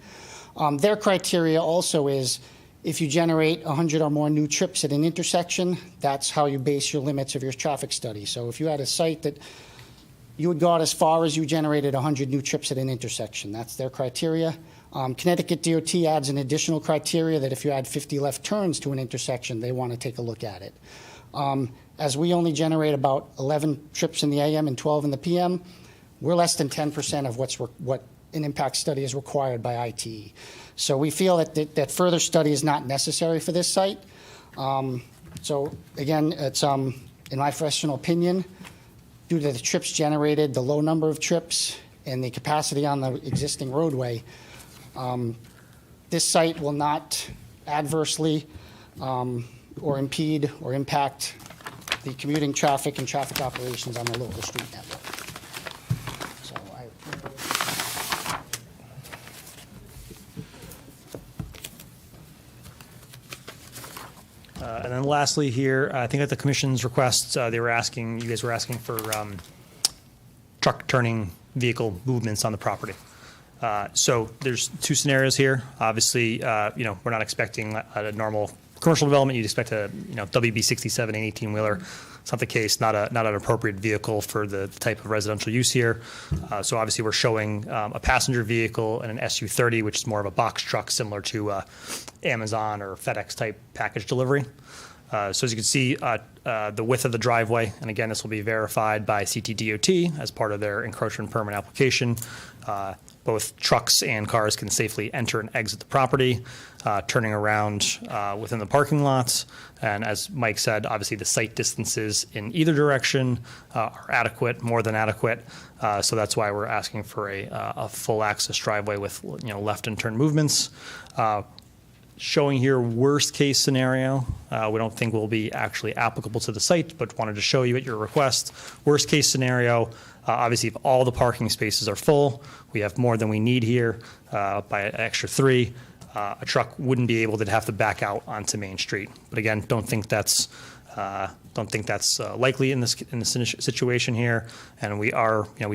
Their criteria also is if you generate 100 or more new trips at an intersection, that's how you base your limits of your traffic study. So if you had a site that you would go out as far as you generated 100 new trips at an intersection, that's their criteria. Connecticut DOT adds an additional criteria that if you add 50 left turns to an intersection, they want to take a look at it. As we only generate about 11 trips in the AM and 12 in the PM, we're less than 10% of what an impact study is required by ITE. So we feel that further study is not necessary for this site. So again, it's in my professional opinion, due to the trips generated, the low number of trips, and the capacity on the existing roadway, this site will not adversely or impede or impact the commuting traffic and traffic operations on the local street network. So And then lastly here, I think at the commission's request, you guys were asking for truck turning vehicle movements on the property. So there's two scenarios here. Obviously, we're not expecting a normal commercial development. You'd expect a WB 67 and 18-wheeler. It's not the case. Not an appropriate vehicle for the type of residential use here. So obviously, we're showing a passenger vehicle and an SU30, which is more of a box truck, similar to Amazon or FedEx type package delivery. So as you can see, the width of the driveway, and again, this will be verified by CTDOT as part of their encroachment permit application. Both trucks and cars can safely enter and exit the property, turning around within the parking lots. And as Mike said, obviously the site distances in either direction are adequate, more than adequate. So that's why we're asking for a full access driveway with left and turn movements. Showing here worst case scenario, we don't think will be actually applicable to the site, but wanted to show you at your request. Worst case scenario, obviously if all the parking spaces are full, we have more than we need here by an extra 3, a truck wouldn't be able to have to back out onto Main Street. But again, don't think that's likely in this situation here. And we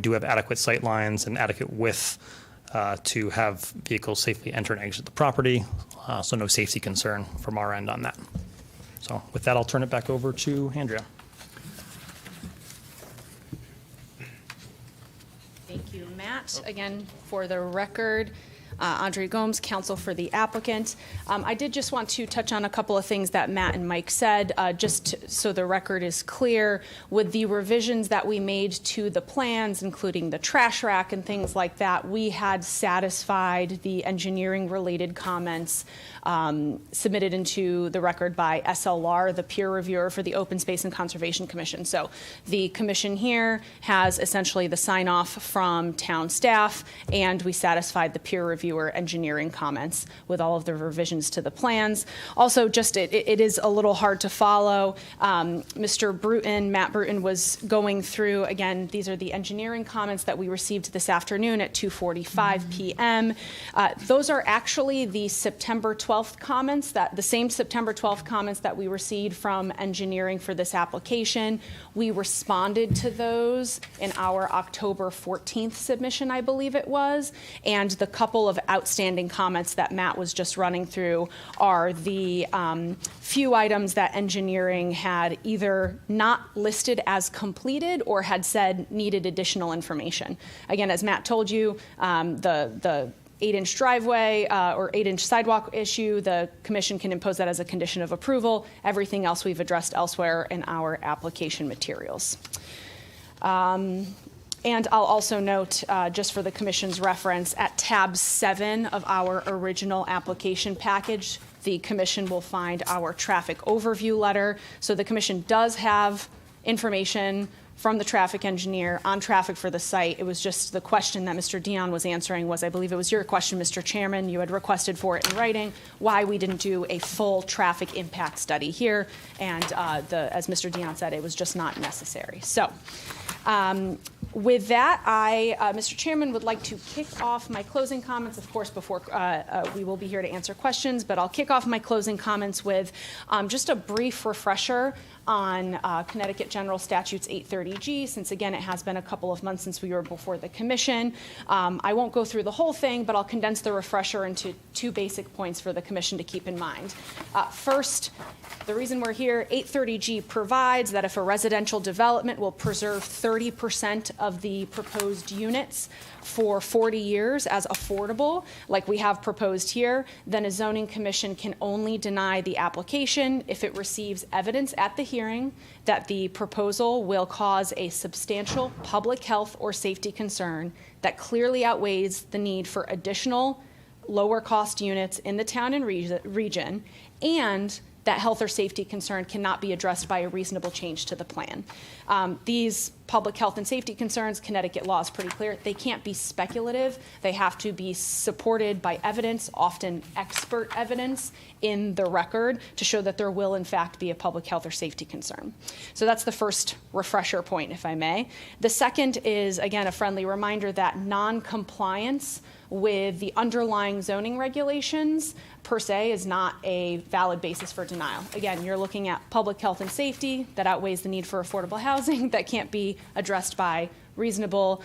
do have adequate sight lines and adequate width to have vehicles safely enter and exit the property. So no safety concern from our end on that. So with that, I'll turn it back over to Andrea. Thank you, Matt. Again, for the record, Andrea Gomes, counsel for the applicant. I did just want to touch on a couple of things that Matt and Mike said, just so the record is clear. With the revisions that we made to the plans, including the trash rack and things like that, we had satisfied the engineering-related comments submitted into the record by SLR, the peer reviewer for the Open Space and Conservation Commission. So the commission here has essentially the sign-off from town staff, and we satisfied the peer review reviewer engineering comments with all of the revisions to the plans. Also, just it is a little hard to follow. Mr. Bruton, Matt Bruton, was going through, again, these are the engineering comments that we received this afternoon at 2:45 p.m. Those are actually the September 12th comments, the same September 12th comments that we received from engineering for this application. We responded to those in our October 14th submission, I believe it was, and the couple of outstanding comments that Matt was just running through are the few items that engineering had either not listed as completed or had said needed additional information. Again, as Matt told you, the 8-inch driveway or 8-inch sidewalk issue, the commission can impose that as a condition of approval. Everything else we've addressed elsewhere in our application materials. And I'll also note, just for the commission's reference, at tab 7 of our original application package, the commission will find our traffic overview letter. So the commission does have information from the traffic engineer on traffic for the site. It was just the question that Mr. Dion was answering was, I believe it was your question, Mr. Chairman. You had requested for it in writing, why we didn't do a full traffic impact study here. And as Mr. Dion said, it was just not necessary. So with that, Mr. Chairman, would like to kick off my closing comments. Of course, before we will be here to answer questions, but I'll kick off my closing comments with just a brief refresher on Connecticut General Statutes 830G, since again, it has been a couple of months since we were before the commission. I won't go through the whole thing, but I'll condense the refresher into 2 basic points for the commission to keep in mind. First, the reason we're here, 830G provides that if a residential development will preserve 30% of the proposed units for 40 years as affordable, like we have proposed here, then a zoning commission can only deny the application if it receives evidence at the hearing that the proposal will cause a substantial public health or safety concern that clearly outweighs the need for additional lower cost units in the town and region, and that health or safety concern cannot be addressed by a reasonable change to the plan. These public health and safety concerns, Connecticut law is pretty clear, they can't be speculative. They have to be supported by evidence, often expert evidence in the record to show that there will in fact be a public health or safety concern. So that's the first refresher point, if I may. The second is, again, a friendly reminder that non-compliance with the underlying zoning regulations per se is not a valid basis for denial. Again, you're looking at public health and safety that outweighs the need for affordable housing that can't be addressed by reasonable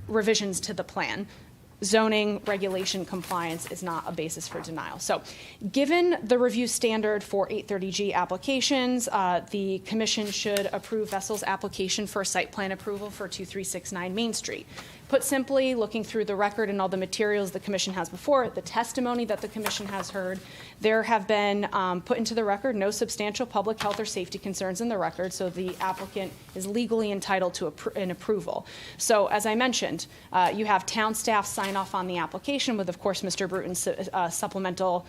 revisions to the plan. Zoning regulation compliance is not a basis for denial. So given the review standard for 830G applications, the commission should approve Vessel's application for site plan approval for 2369 Main Street. Put simply, looking through the record and all the materials the commission has before it, the testimony that the commission has heard, there have been put into the record no substantial public health or safety concerns in the record, so the applicant is legally entitled to an approval. So as I mentioned, you have town staff sign off on the application with, of course, Mr. Bruton's supplemental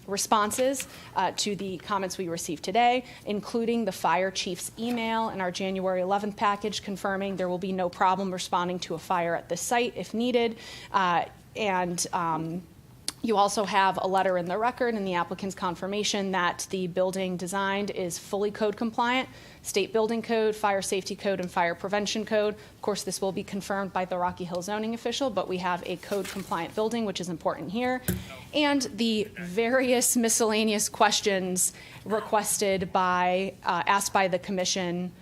responses to the comments we received today, including the fire chief's email in our January 11th package confirming there will be no problem responding to a fire at the site if needed. You also have a letter in the record in the applicant's confirmation that the building designed is fully code compliant, state building code, fire safety code, and fire prevention code. Of course, this will be confirmed by the Rocky Hill zoning official, but we have a code compliant building, which is important here. And the various miscellaneous questions requested by, asked by the commission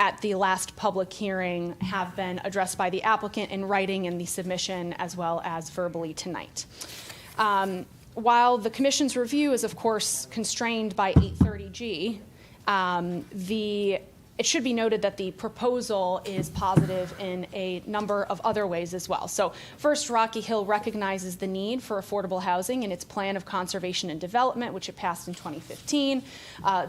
at the last public hearing have been addressed by the applicant in writing in the submission as well as verbally tonight. While the commission's review is, of course, constrained by 830G, it should be noted that the proposal is positive in a number of other ways as well. So first, Rocky Hill recognizes the need for affordable housing in its plan of conservation and development, which it passed in 2015.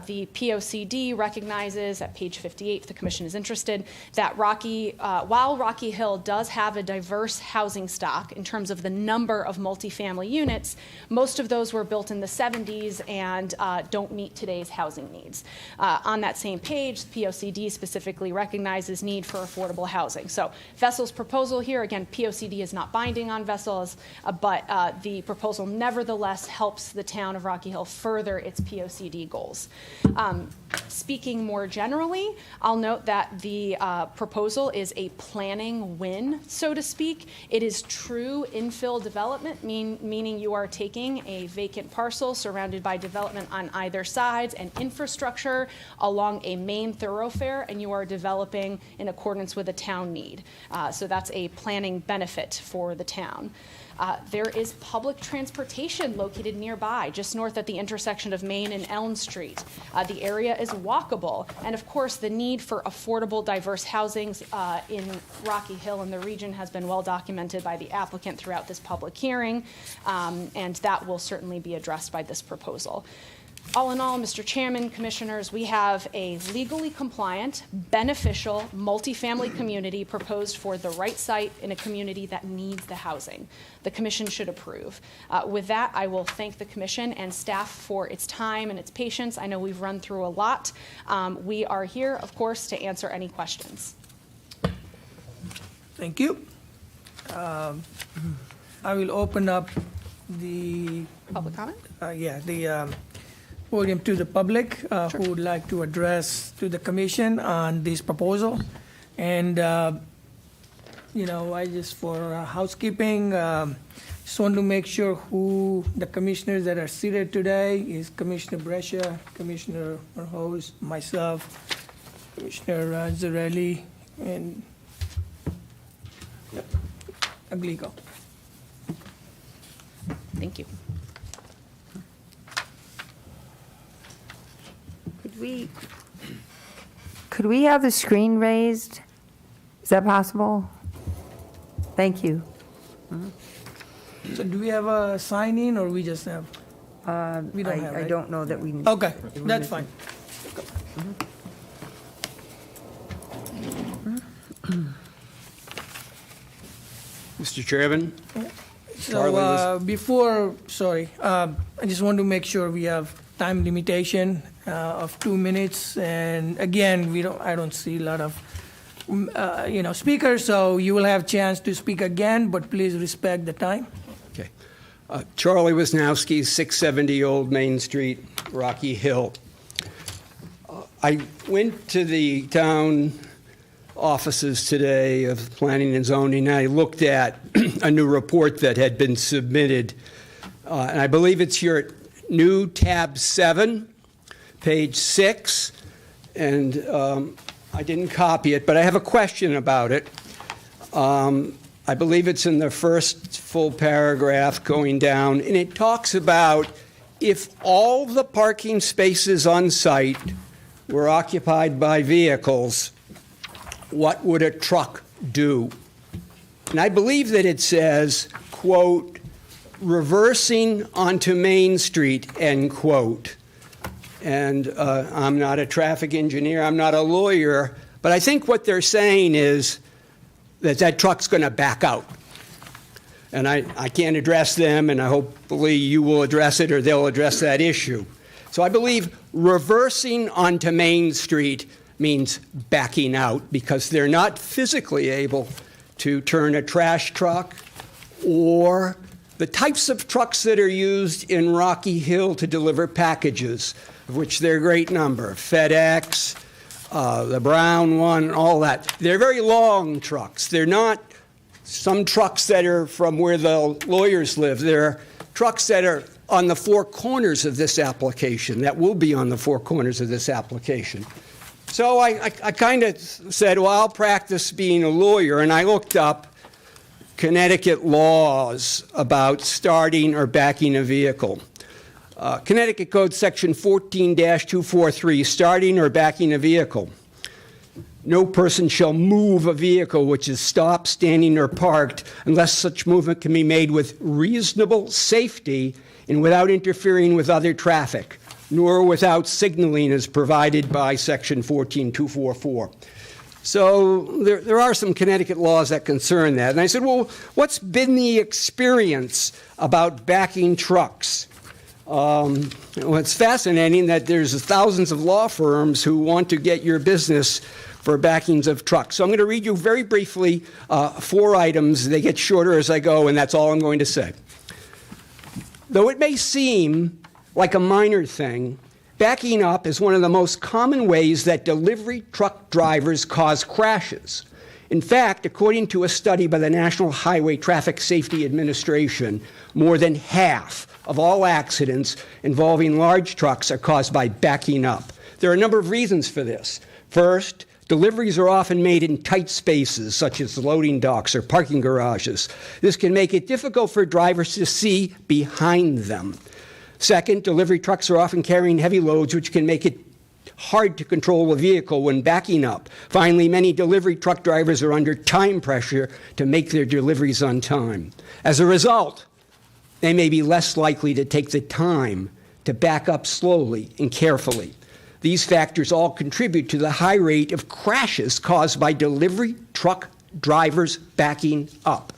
The POCD recognizes, at page 58, if the commission is interested, that while Rocky Hill does have a diverse housing stock in terms of the number of multifamily units, most of those were built in the 70s and don't meet today's housing needs. On that same page, POCD POCD specifically recognizes need for affordable housing. So Vessel's proposal here, again, POCD is not binding on Vessels, but the proposal nevertheless helps the town of Rocky Hill further its POCD goals. Speaking more generally, I'll note that the proposal is a planning win, so to speak. It is true infill development, meaning you are taking a vacant parcel surrounded by development on either sides and infrastructure along a main thoroughfare, and you are developing in accordance with a town need. So that's a planning benefit for the town. There is public transportation located nearby, just north at the intersection of Main and Elm Street. The area is walkable, and of course, the need for affordable, diverse housing in Rocky Hill and the region has been well documented by the applicant throughout this public hearing, and that will certainly be addressed by this proposal. All in all, Mr. Chairman, Commissioners, we have a legally compliant, beneficial, multifamily community proposed for the right site in a community that needs the housing. The Commission should approve. With that, I will thank the Commission and staff for its time and its patience. I know we've run through a lot. We are here, of course, to answer any questions. Thank you. I will open up the, Public comment? the podium to the public who would like to address to the commission on this proposal. And, I just, for housekeeping, just want to make sure who the commissioners that are seated today is Commissioner Brescia, Commissioner Hose, myself, Commissioner Zarelli, and Aglico. Thank you. Could we have the screen raised? Is that possible? Thank you. So do we have a sign-in, or we just have? We don't have, I right? don't know that we. Okay, that's fine. Mr. Chairman? So I just want to make sure we have time limitation of 2 minutes. And again, I don't see a lot of, speakers, so you will have chance to speak again, but please respect the time. Okay. Charlie Wisnowski, 670 Old Main Street, Rocky Hill. I went to the town offices today of Planning and Zoning, and I looked at a new report that had been submitted, and I believe it's your new tab 7, page 6, and I didn't copy it, but I have a question about it. I believe it's in the first full paragraph going down, and it talks about if all the parking spaces on site were occupied by vehicles, what would a truck do? And I believe that it says, quote, reversing onto Main Street, end quote. And I'm not a traffic engineer, I'm not a lawyer, but I think what they're saying is that that truck's going to back out. And I can't address them, and hopefully you will address it or they'll address that issue. So I believe reversing onto Main Street means backing out because they're not physically able to turn a trash truck or the types of trucks that are used in Rocky Hill to deliver packages, of which there are a great number, FedEx, the brown one, all that. They're very long trucks. They're not some trucks that are from where the lawyers live. They're trucks that are on the four corners of this application, that will be on the four corners of this application. So I kind of said, well, I'll practice being a lawyer, and I looked up Connecticut laws about starting or backing a vehicle. Connecticut Code Section 14-243, starting or backing a vehicle. No person shall move a vehicle which is stopped, standing, or parked unless such movement can be made with reasonable safety and without interfering with other traffic, nor without signaling as provided by Section 14-244. So there are some Connecticut laws that concern that. And I said, well, what's been the experience about backing trucks? Well, it's fascinating that there's thousands of law firms who want to get your business for backings of trucks. So I'm going to read you very briefly 4 items. They get shorter as I go, and that's all I'm going to say. Though it may seem like a minor thing, backing up is one of the most common ways that delivery truck drivers cause crashes. In fact, according to a study by the National Highway Traffic Safety Administration, more than half of all accidents involving large trucks are caused by backing up. There are a number of reasons for this. First, deliveries are often made in tight spaces, such as loading docks or parking garages. This can make it difficult for drivers to see behind them. Second, delivery trucks are often carrying heavy loads, which can make it hard to control a vehicle when backing up. Finally, many delivery truck drivers are under time pressure to make their deliveries on time. As a result, they may be less likely to take the time to back up slowly and carefully. These factors all contribute to the high rate of crashes caused by delivery truck drivers backing up.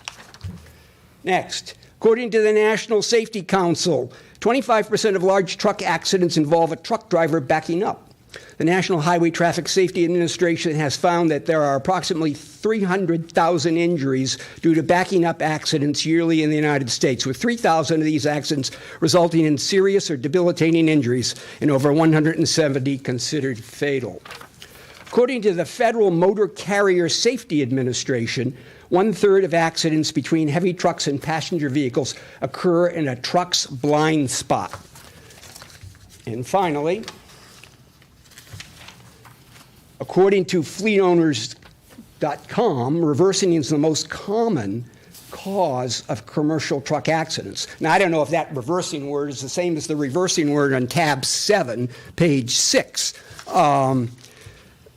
Next, according to the National Safety Council, 25% of large truck accidents involve a truck driver backing up. The National Highway Traffic Safety Administration has found that there are approximately 300,000 injuries due to backing up accidents yearly in the United States, with 3,000 of these accidents resulting in serious or debilitating injuries and over 170 considered fatal. According to the Federal Motor Carrier Safety Administration, 1/3 of accidents between heavy trucks and passenger vehicles occur in a truck's blind spot. And finally, according to fleetowners.com, reversing is the most common cause of commercial truck accidents. Now, I don't know if that reversing word is the same as the reversing word on tab 7, page 6.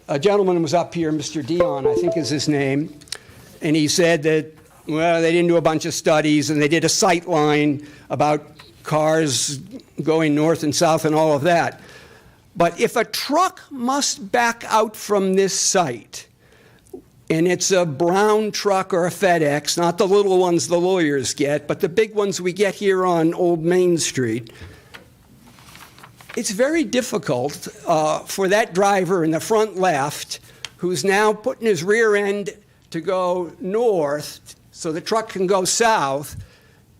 A gentleman was up here, Mr. Dion, I think is his name, and he said that, well, they didn't do a bunch of studies, and they did a sight line about cars going north and south and all of that. But if a truck must back out from this site, and it's a brown truck or a FedEx, not the little ones the lawyers get, but the big ones we get here on Old Main Street, it's very difficult for that driver in the front left, who's now putting his rear end to go north so the truck can go south,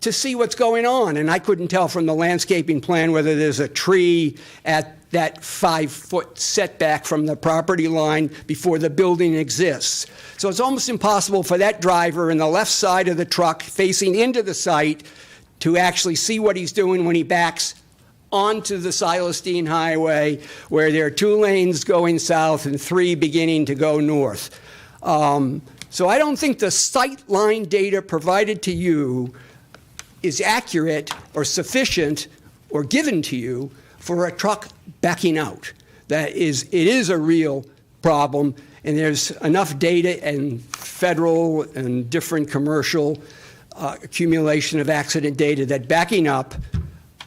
to see what's going on. And I couldn't tell from the landscaping plan whether there's a tree at that 5-foot setback from the property line before the building exists. So it's almost impossible for that driver in the left side of the truck facing into the site to actually see what he's doing when he backs onto the Silas Deane Highway, where there are 2 lanes going south and 3 beginning to go north. So I don't think the sight line data provided to you is accurate or sufficient or given to you for a truck backing out. It is a real problem, and there's enough data and federal and different commercial accumulation of accident data that backing up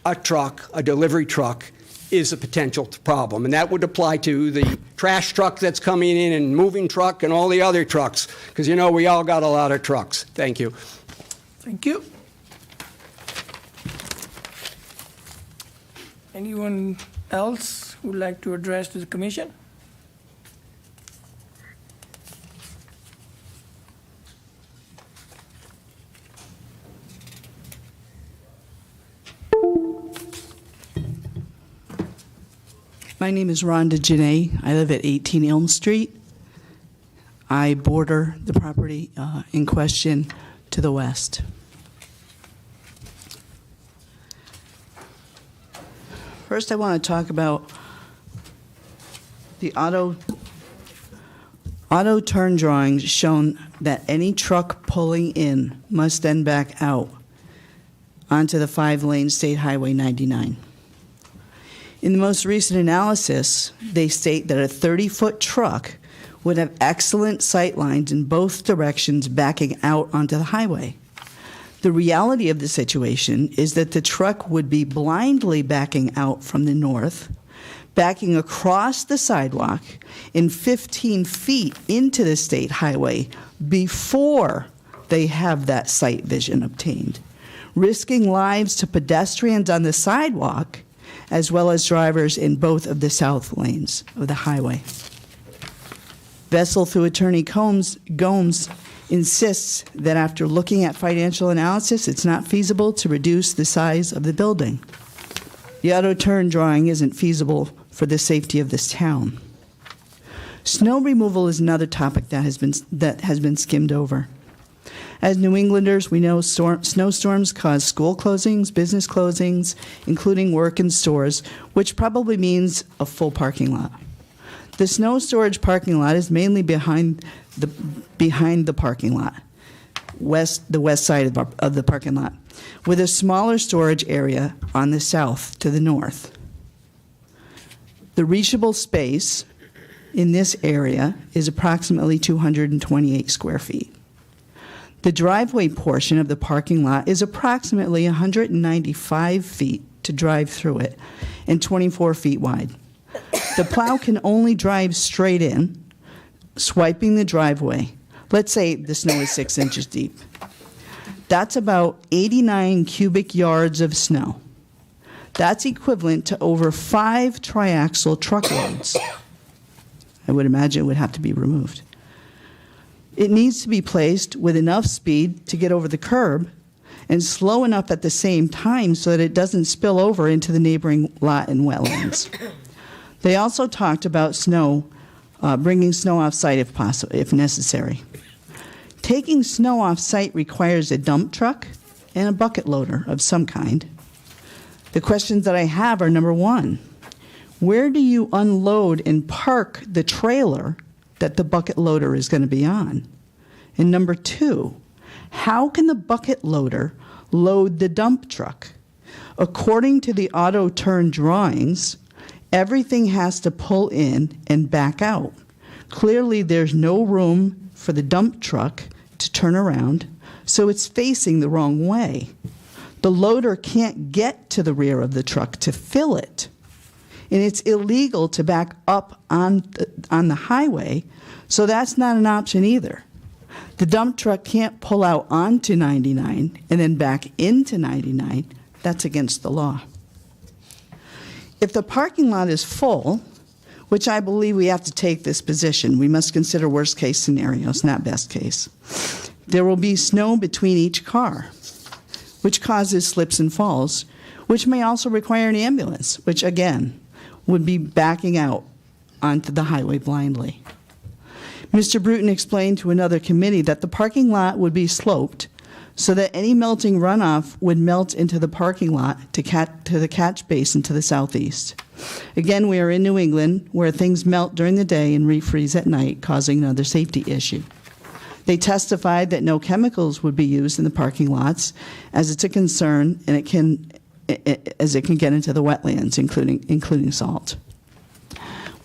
a truck, a delivery truck, is a potential problem. And that would apply to the trash truck that's coming in and moving truck and all the other trucks, because, you know, we all got a lot of trucks. Thank you. Thank you. Anyone else who would like to address to the commission? My name is Rhonda Janae. I live at 18 Elm Street. I border the property in question to the west. First, I want to talk about the auto turn drawings shown that any truck pulling in must then back out onto the 5-lane State Highway 99. In the most recent analysis, they state that a 30-foot truck would have excellent sight lines in both directions backing out onto the highway. The reality of the situation is that the truck would be blindly backing out from the north, backing across the sidewalk in 15 feet into the state highway before they have that sight vision obtained. risking lives to pedestrians on the sidewalk, as well as drivers in both of the south lanes of the highway. Vessel, through Attorney Gomes, insists that after looking at financial analysis, it's not feasible to reduce the size of the building. The auto turn drawing isn't feasible for the safety of this town. Snow removal is another topic that has been skimmed over. As New Englanders, we know snowstorms cause school closings, business closings, including work and stores, which probably means a full parking lot. The snow storage parking lot is mainly behind the parking lot, the west side of the parking lot, with a smaller storage area on the south to the north. The reachable space in this area is approximately 228 square feet. The driveway portion of the parking lot is approximately 195 feet to drive through it and 24 feet wide. The plow can only drive straight in, swiping the driveway. Let's say the snow is 6 inches deep. That's about 89 cubic yards of snow. That's equivalent to over 5 triaxle truckloads. I would imagine it would have to be removed. It needs to be placed with enough speed to get over the curb and slow enough at the same time so that it doesn't spill over into the neighboring lot and wetlands. They also talked about bringing snow off-site if possible, if necessary. Taking snow off-site requires a dump truck and a bucket loader of some kind. The questions that I have are, number one, where do you unload and park the trailer that the bucket loader is going to be on? And number two, how can the bucket loader load the dump truck? According to the auto turn drawings, everything has to pull in and back out. Clearly, there's no room for the dump truck to turn around, so it's facing the wrong way. The loader can't get to the rear of the truck to fill it. And it's illegal to back up on the highway, so that's not an option either. The dump truck can't pull out onto 99 and then back into 99. That's against the law. If the parking lot is full, which I believe we have to take this position, we must consider worst-case scenarios, not best case. There will be snow between each car, which causes slips and falls, which may also require an ambulance, which, again, would be backing out onto the highway blindly. Mr. Bruton explained to another committee that the parking lot would be sloped so that any melting runoff would melt into the parking lot to the catch basin to the southeast. Again, we are in New England, where things melt during the day and refreeze at night, causing another safety issue. They testified that no chemicals would be used in the parking lots, as it's a concern, and as it can get into the wetlands, including salt.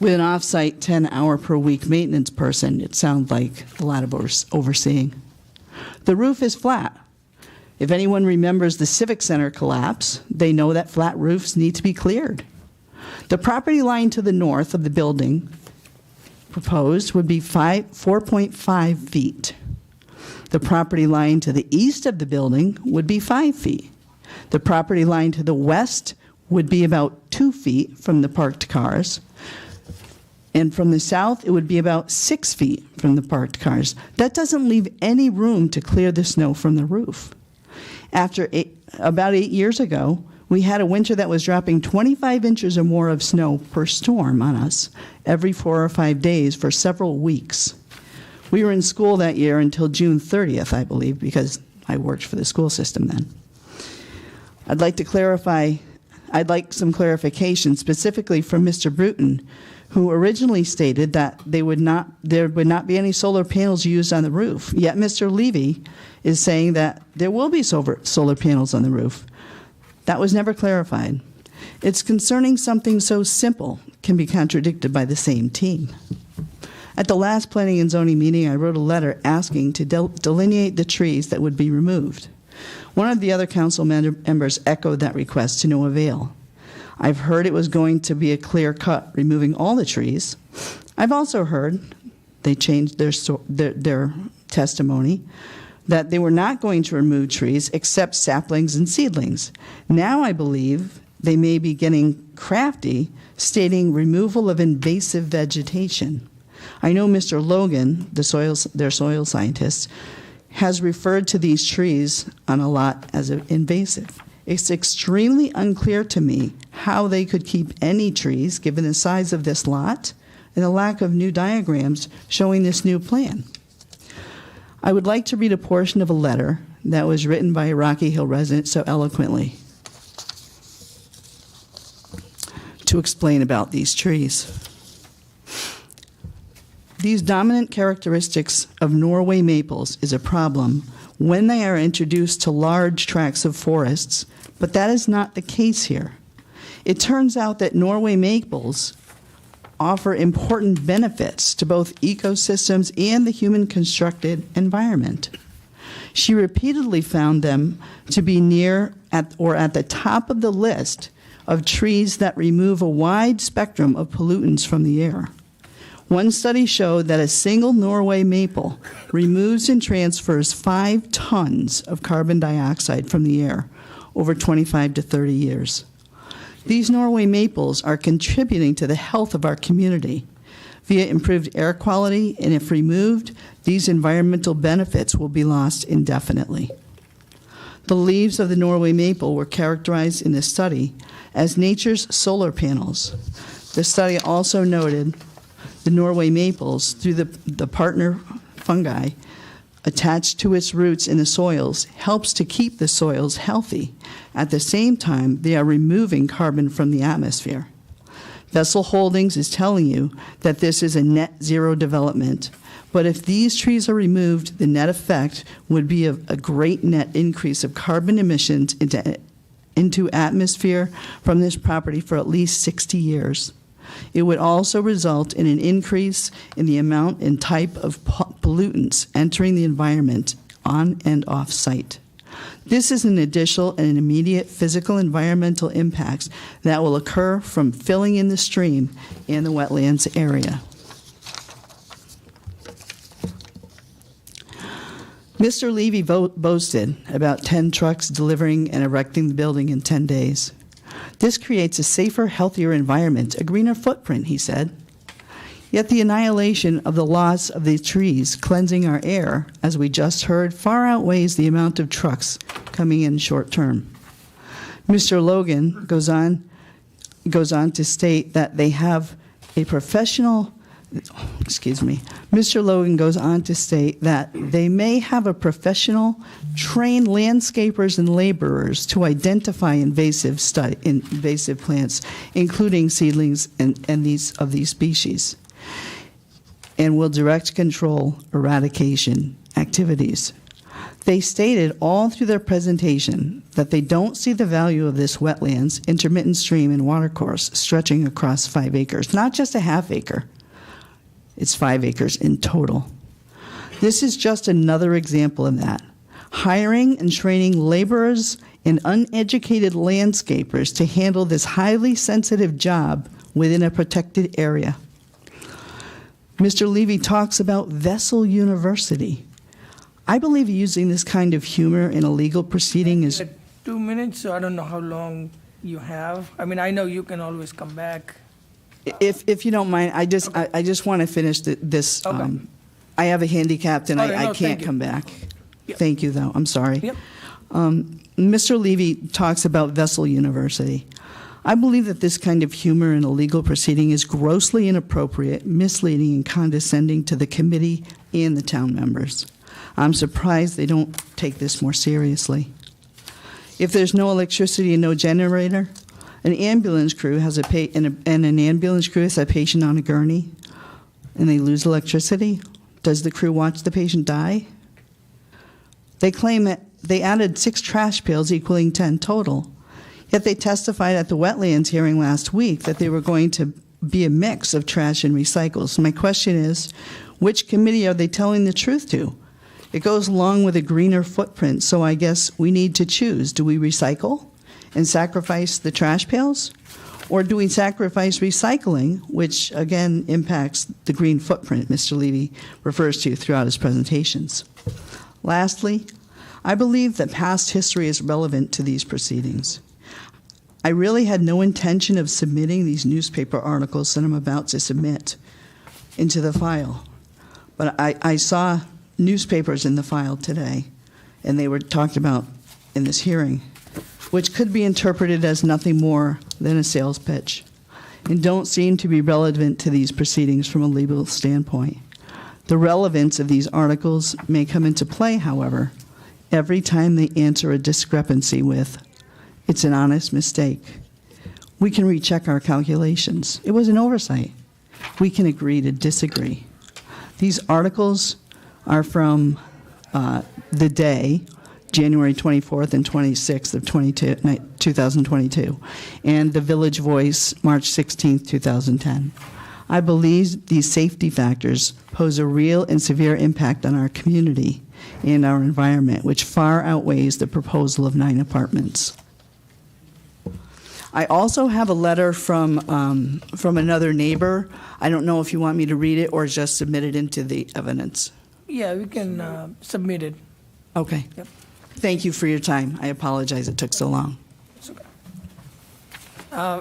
With an off-site 10-hour-per-week maintenance person, it sounds like a lot of overseeing. The roof is flat. If anyone remembers the Civic Center collapse, they know that flat roofs need to be cleared. The property line to the north of the building proposed would be 4.5 feet. The property line to the east of the building would be 5 feet. The property line to the west would be about 2 feet from the parked cars. And from the south, it would be about 6 feet from the parked cars. That doesn't leave any room to clear the snow from the roof. About 8 years ago, we had a winter that was dropping 25 inches or more of snow per storm on us every 4 or 5 days for several weeks. We were in school that year until June 30th, I believe, because I worked for the school system then. I'd like some clarification specifically from Mr. Bruton, who originally stated that there would not be any solar panels used on the roof. Yet Mr. Levy is saying that there will be solar panels on the roof. That was never clarified. It's concerning something so simple can be contradicted by the same team. At the last Planning and Zoning meeting, I wrote a letter asking to delineate the trees that would be removed. One of the other council members echoed that request to no avail. I've heard it was going to be a clear cut, removing all the trees. I've also heard they changed their testimony that they were not going to remove trees except saplings and seedlings. Now I believe they may be getting crafty, stating removal of invasive vegetation. I know Mr. Logan, their soil scientist, has referred to these trees on a lot as invasive. It's extremely unclear to me how they could keep any trees, given the size of this lot and the lack of new diagrams showing this new plan. I would like to read a portion of a letter that was written by a Rocky Hill resident so eloquently to explain about these trees. These dominant characteristics of Norway maples is a problem when they are introduced to large tracts of forests, but that is not the case here. It turns out that Norway maples offer important benefits to both ecosystems and the human-constructed environment. She repeatedly found them to be near or at the top of the list of trees that remove a wide spectrum of pollutants from the air. One study showed that a single Norway maple removes and transfers 5 tons of carbon dioxide from the air over 25 to 30 years. These Norway maples are contributing to the health of our community via improved air quality, and if removed, these environmental benefits will be lost indefinitely. The leaves of the Norway maple were characterized in the study as nature's solar panels. The study also noted the Norway maples, through the partner fungi attached to its roots in the soils, helps to keep the soils healthy. At the same time, they are removing carbon from the atmosphere. Vessel Holdings is telling you that this is a net zero development, but if these trees are removed, the net effect would be a great net increase of carbon emissions into atmosphere from this property for at least 60 years. It would also result in an increase in the amount and type of pollutants entering the environment on and off site. This is an additional and an immediate physical environmental impacts that will occur from filling in the stream in the wetlands area. Mr. Levy boasted about 10 trucks delivering and erecting the building in 10 days. This creates a safer, healthier environment, a greener footprint, he said. Yet the annihilation of the loss of the trees cleansing our air, as we just heard, far outweighs the amount of trucks coming in short term. Mr. Logan goes on to state that they have a professional, Mr. Logan goes on to state that they may have a professional, trained landscapers and laborers to identify invasive plants, including seedlings and these species, and will direct control eradication activities. They stated all through their presentation that they don't see the value of this wetlands, intermittent stream, and watercourse stretching across 5 acres, not just a half acre. It's 5 acres in total. This is just another example of that. Hiring and training laborers and uneducated landscapers to handle this highly sensitive job within a protected area. Mr. Levy talks about Vessel University. I believe using this kind of humor in a legal proceeding is... 2 minutes, so I don't know how long you have. I mean, I know you can always come back. If you don't mind, I just want to finish this. Okay. I have a handicap and Okay, I no, can't thank you. come back. Yep. Thank you, though. I'm sorry. Yep. Mr. Levy talks about Vessel University. I believe that this kind of humor in a legal proceeding is grossly inappropriate, misleading, and condescending to the committee and the town members. I'm surprised they don't take this more seriously. If there's no electricity and no generator, an ambulance crew has an ambulance crew has a patient on a gurney, and they lose electricity, does the crew watch the patient die? They claim that they added 6 trash pails equaling 10 total. Yet they testified at the wetlands hearing last week that they were going to be a mix of trash and recycles. My question is, which committee are they telling the truth to? It goes along with a greener footprint, so I guess we need to choose. Do we recycle and sacrifice the trash pails? Or do we sacrifice recycling, which again impacts the green footprint Mr. Levy refers to throughout his presentations? Lastly, I believe that past history is relevant to these proceedings. I really had no intention of submitting these newspaper articles that I'm about to submit into the file. But I saw newspapers in the file today, and they were talked about in this hearing, which could be interpreted as nothing more than a sales pitch, and don't seem to be relevant to these proceedings from a legal standpoint. The relevance of these articles may come into play, however, every time they answer a discrepancy with, "It's an honest mistake." We can recheck our calculations. It was an oversight. We can agree to disagree. These articles are from the day, January 24th and 26th of 2022, and the Village Voice, March 16th, 2010. I believe these safety factors pose a real and severe impact on our community and our environment, which far outweighs the proposal of 9 apartments. I also have a letter from another neighbor. I don't know if you want me to read it or just submit it into the evidence. Yeah, we can submit it. Okay. Yep. Thank you for your time. I apologize it took so long. It's okay.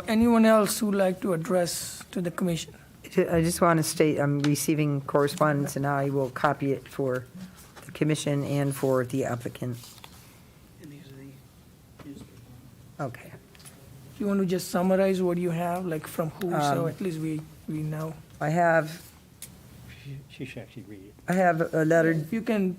Anyone else who would like to address to the commission? I just want to state, I'm receiving correspondence, and I will copy it for the commission and for the applicant. Okay. You want to just summarize what you have, like from who, so at least we know. I have She should actually read it. a letter. If you can,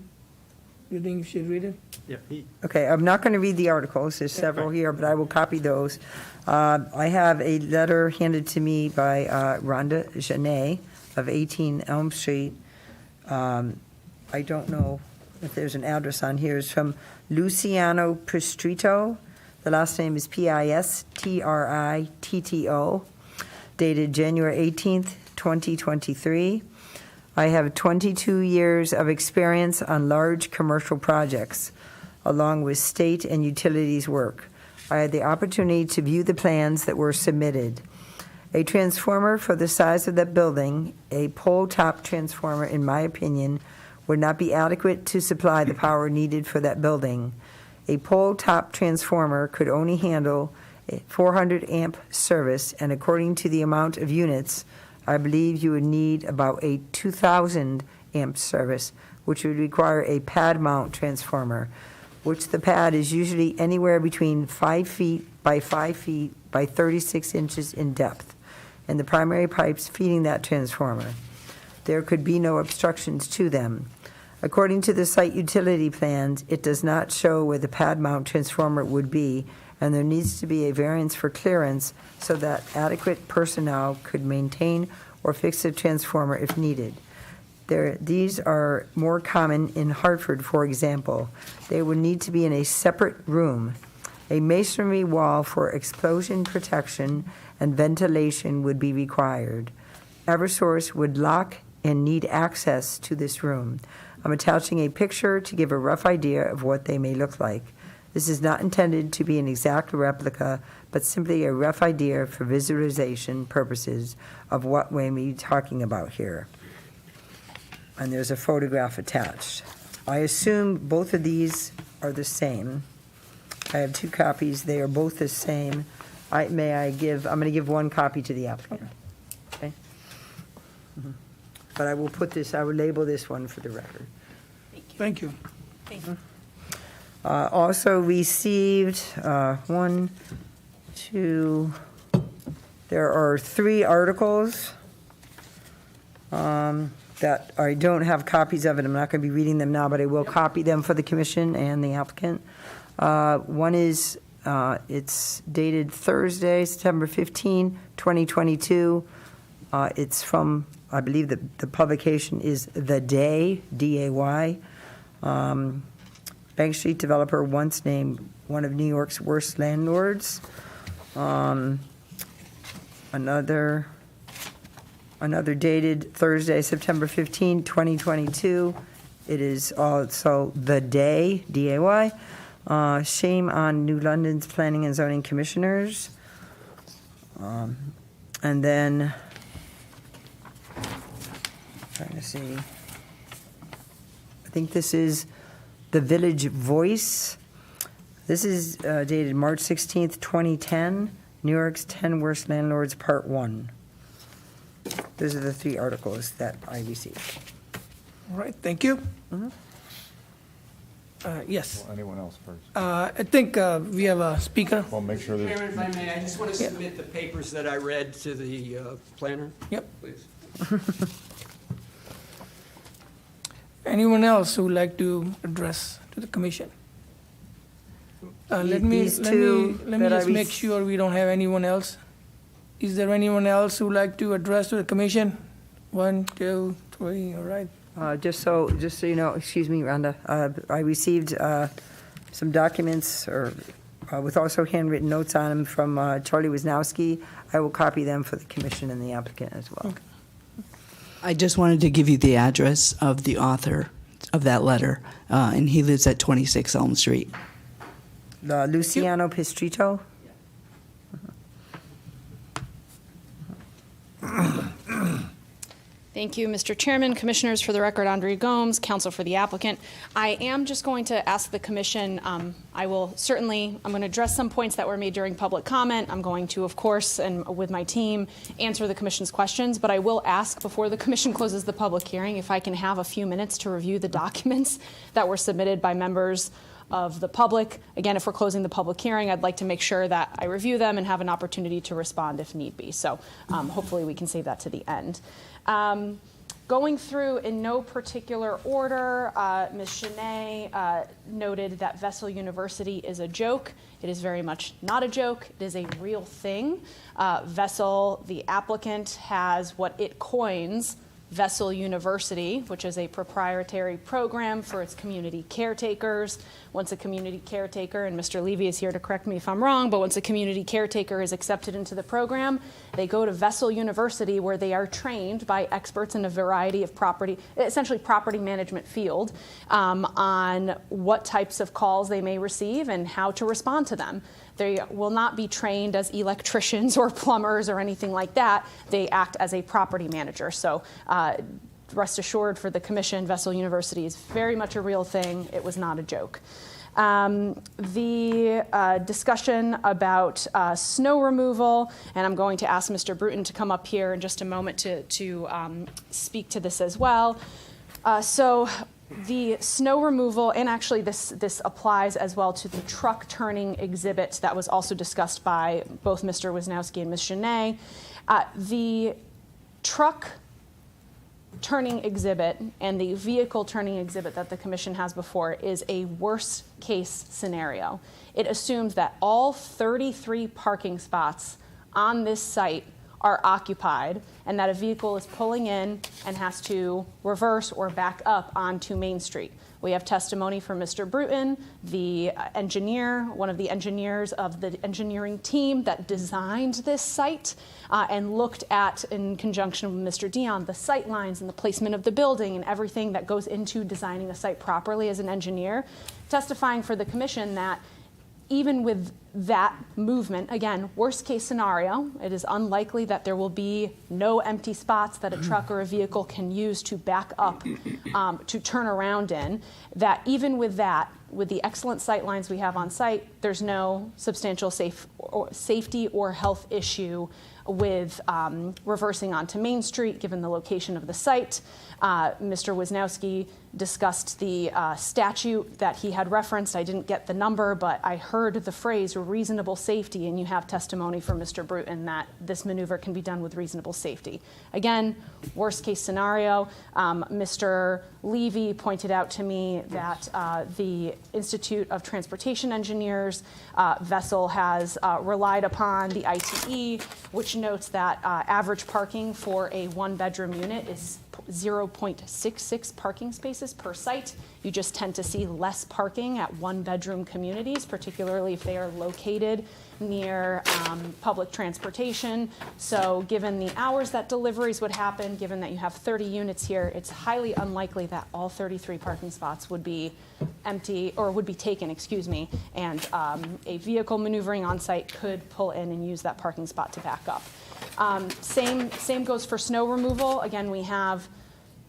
you think you should read it? Yeah. Okay, I'm not going to read the articles, there's several here, but I will copy those. I have a letter handed to me by Rhonda Genet of 18 Elm Street. I don't know if there's an address on here. It's from Luciano Pistrito. The last name is Pistritto, dated January 18th, 2023. I have 22 years of experience on large commercial projects, along with state and utilities work. I had the opportunity to view the plans that were submitted. A transformer for the size of that building, a pole-top transformer, in my opinion, would not be adequate to supply the power needed for that building. A pole-top transformer could only handle a 400 amp service, and according to the amount of units, I believe you would need about a 2,000 amp service, which would require a pad mount transformer, which the pad is usually anywhere between 5 feet by 5 feet by 36 inches in depth, and the primary pipes feeding that transformer. There could be no obstructions to them. According to the site utility plans, it does not show where the pad mount transformer would be, and there needs to be a variance for clearance so that adequate personnel could maintain or fix the transformer if needed. These are more common in Hartford, for example. They would need to be in a separate room. A masonry wall for explosion protection and ventilation would be required. Eversource would lock and need access to this room. I'm attaching a picture to give a rough idea of what they may look like. This is not intended to be an exact replica, but simply a rough idea for visualization purposes of what we may be talking about here. And there's a photograph attached. I assume both of these are the same. I have 2 copies. They are both the same. I'm going to give 1 copy to the applicant. Okay? But I will label this one for the record. Thank you. Thank you. Also received, 1, 2, there are 3 articles that I don't have copies of, and I'm not going to be reading them now, but I will copy them for the commission and the applicant. One is, it's dated Thursday, September 15, 2022. It's from, I believe the publication is The Day, D-A-Y. Bank Street developer once named one of New York's worst landlords. Another dated Thursday, September 15, 2022. It is also The Day, D-A-Y. Shame on New London's Planning and Zoning Commissioners. And then, trying to see, I think this is The Village Voice. This is dated March 16th, 2010. New York's 10 Worst Landlords, Part 1. Those are the 3 articles that I received. All right, thank you. Yes, Anyone else first? I think we have a speaker. Well, make sure there's. Chairman, if I may, I just want to submit the papers that I read to the planner, Yep. please. Anyone else who would like to address to the commission? Let me These two that I just make rec- sure we don't have anyone else. Is there anyone else who would like to address to the commission? 1, 2, 3, all right. Just so you know, excuse me, Rhonda, I received some documents with also handwritten notes on them from Charlie Wisnowski. I will copy them for the commission and the applicant as well. I just wanted to give you the address of the author of that letter, and he lives at 26 Elm Street. Luciano Pistrito? Thank you, Mr. Chairman, Commissioners. For the record, Andrea Gomes, counsel for the applicant. I am just going to ask the commission, I'm going to address some points that were made during public comment. I'm going to, of course, and with my team, answer the commission's questions, but I will ask before the commission closes the public hearing if I can have a few minutes to review the documents that were submitted by members of the public. Again, if we're closing the public hearing, I'd like to make sure that I review them and have an opportunity to respond if need be. So hopefully we can save that to the end. Going through in no particular order, Ms. Chenae noted that Vessel University is a joke. It is very much not a joke. It is a real thing. Vessel, the applicant, has what it coins Vessel University, which is a proprietary program for its community caretakers. Once a community caretaker, and Mr. Levy is here to correct me if I'm wrong, but once a community caretaker is accepted into the program, they go to Vessel University where they are trained by experts in a variety of essentially property management field, on what types of calls they may receive and how to respond to them. They will not be trained as electricians or plumbers or anything like that. They act as a property manager. So rest assured for the commission, Vessel University is very much a real thing. It was not a joke. The discussion about snow removal, and I'm going to ask Mr. Bruton to come up here in just a moment to speak to this as well. So the snow removal, and actually this applies as well to the truck turning exhibit that was also discussed by both Mr. Wisnowski and Ms. Chenae. The truck turning exhibit and the vehicle turning exhibit that the commission has before is a worst case scenario. It assumes that all 33 parking spots on this site are occupied and that a vehicle is pulling in and has to reverse or back up onto Main Street. We have testimony from Mr. Bruton, the engineer, one of the engineers of the engineering team that designed this site and looked at, in conjunction with Mr. Dion, the sight lines and the placement of the building and everything that goes into designing a site properly as an engineer, testifying for the commission that even with that movement, again, worst case scenario, it is unlikely that there will be no empty spots that a truck or a vehicle can use to back up, to turn around in, that even with that, with the excellent sight lines we have on site, there's no substantial safety or health issue with reversing onto Main Street, given the location of the site. Mr. Wisnowski discussed the statute that he had referenced. I didn't get the number, but I heard the phrase reasonable safety, and you have testimony from Mr. Bruton that this maneuver can be done with reasonable safety. Again, worst case scenario. Mr. Levy pointed out to me that the Institute of Transportation Engineers, Vessel, has relied upon the ITE, which notes that average parking for a one-bedroom unit is 0.66 parking spaces per site. You just tend to see less parking at one-bedroom communities, particularly if they are located near public transportation. So given the hours that deliveries would happen, given that you have 30 units here, it's highly unlikely that all 33 parking spots would be empty, or would be taken, excuse me, and a vehicle maneuvering on site could pull in and use that parking spot to back up. Same goes for snow removal. Again, we have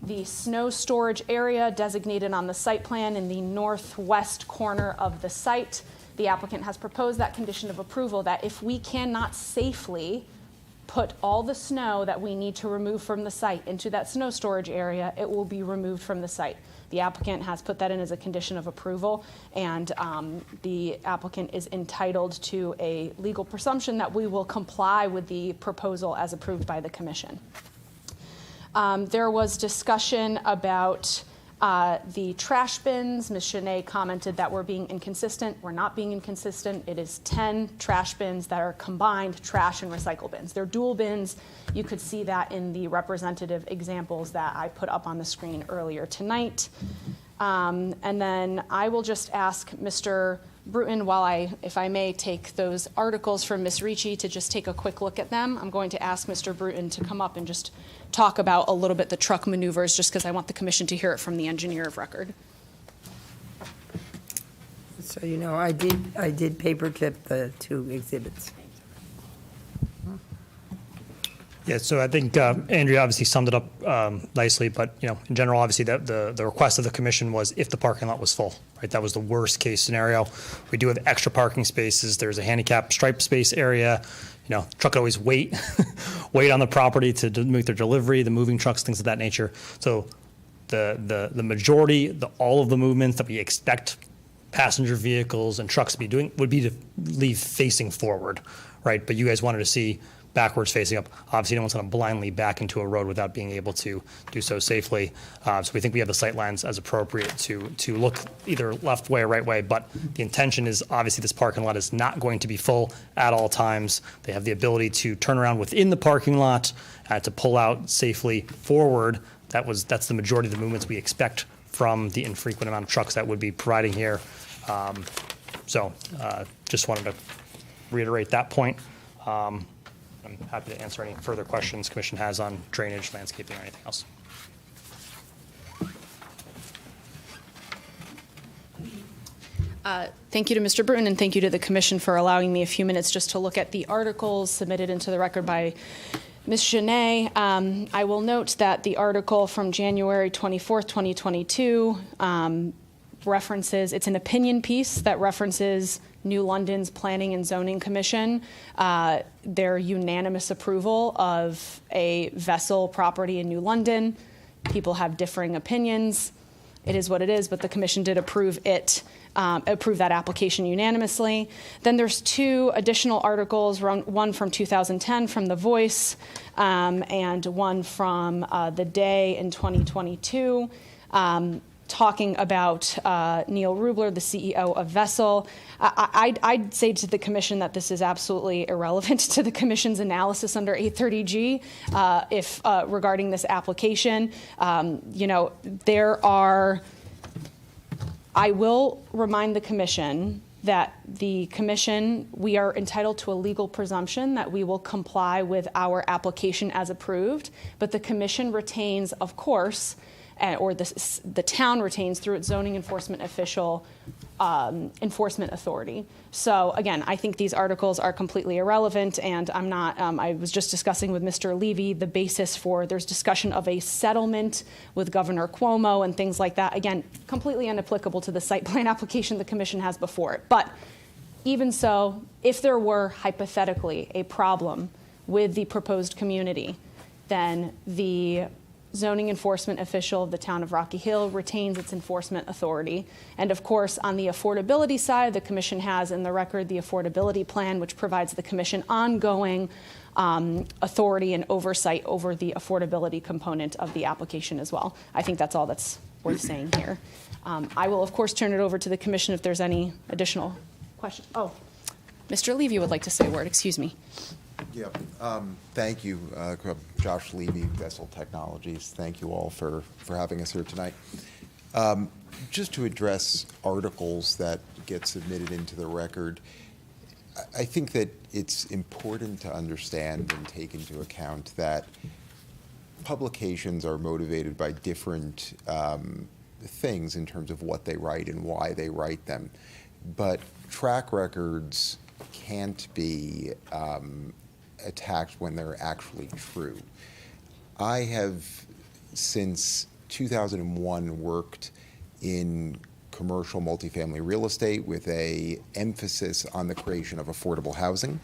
the snow storage area designated on the site plan in the northwest corner of the site. The applicant has proposed that condition of approval, that if we cannot safely put all the snow that we need to remove from the site into that snow storage area, it will be removed from the site. The applicant has put that in as a condition of approval, and the applicant is entitled to a legal presumption that we will comply with the proposal as approved by the commission. There was discussion about the trash bins. Ms. Shanae commented that we're being inconsistent. We're not being inconsistent. It is 10 trash bins that are combined trash and recycle bins. They're dual bins. You could see that in the representative examples that I put up on the screen earlier tonight. And then I will just ask Mr. Bruton, while if I may, take those articles from Ms. Ricci to just take a quick look at them. I'm going to ask Mr. Bruton to come up and just talk about a little bit the truck maneuvers, just because I want the commission to hear it from the engineer of record. So, you know, I did paperclip the 2 exhibits. Yeah, so I think Andrea obviously summed it up nicely, but you know, in general, obviously the request of the commission was if the parking lot was full, right? That was the worst case scenario. We do have extra parking spaces. There's a handicap stripe space area. You know, truck could always wait on the property to make their delivery, the moving trucks, things of that nature. So the majority, all of the movements that we expect passenger vehicles and trucks to be doing would be to leave facing forward, right? But you guys wanted to see backwards facing up. Obviously, no one's going to blindly back into a road without being able to do so safely. So we think we have the sight lines as appropriate to look either left way or right way. But the intention is obviously this parking lot is not going to be full at all times. They have the ability to turn around within the parking lot to pull out safely forward. That's the majority of the movements we expect from the infrequent amount of trucks that would be providing here. Just wanted to reiterate that point. I'm happy to answer any further questions Commission has on drainage, landscaping, or anything else. Thank you to Mr. Bruton, and thank you to the Commission for allowing me a few minutes just to look at the articles submitted into the record by Ms. Shanae. I will note that the article from January 24th, 2022 references, it's an opinion piece that references New London's Planning and Zoning Commission, their unanimous approval of a vessel property in New London. People have differing opinions. It is what it is, but the commission did approve that application unanimously. Then there's 2 additional articles, one from 2010 from The Voice, and one from The Day in 2022. Talking about Neil Rubler, the CEO of Vessel. I'd say to the commission that this is absolutely irrelevant to the commission's analysis under 830G regarding this application. I will remind the commission that we are entitled to a legal presumption that we will comply with our application as approved, but the commission retains, of course, or the town retains through its zoning enforcement official enforcement authority. So again, I think these articles are completely irrelevant, and I'm not, I was just discussing with Mr. Levy the basis for, there's discussion of a settlement with Governor Cuomo and things like that. Again, completely inapplicable to the site plan application the commission has before it. But even so, if there were hypothetically a problem with the proposed community, then the zoning enforcement official of the town of Rocky Hill retains its enforcement authority. And of course, on the affordability side, the commission has in the record the affordability plan, which provides the commission ongoing authority and oversight over the affordability component of the application as well. I think that's all that's worth saying here. I will, of course, turn it over to the commission if there's any additional questions. Oh, Mr. Levy would like to say a word, excuse me. Yeah, thank you, Josh Levy, Vessel Technologies. Thank you all for having us here tonight. Just to address articles that get submitted into the record, I think that it's important to understand and take into account that publications are motivated by different things in terms of what they write and why they write them. But track records can't be attacked when they're actually true. I have since 2001, worked in commercial multifamily real estate with a emphasis on the creation of affordable housing.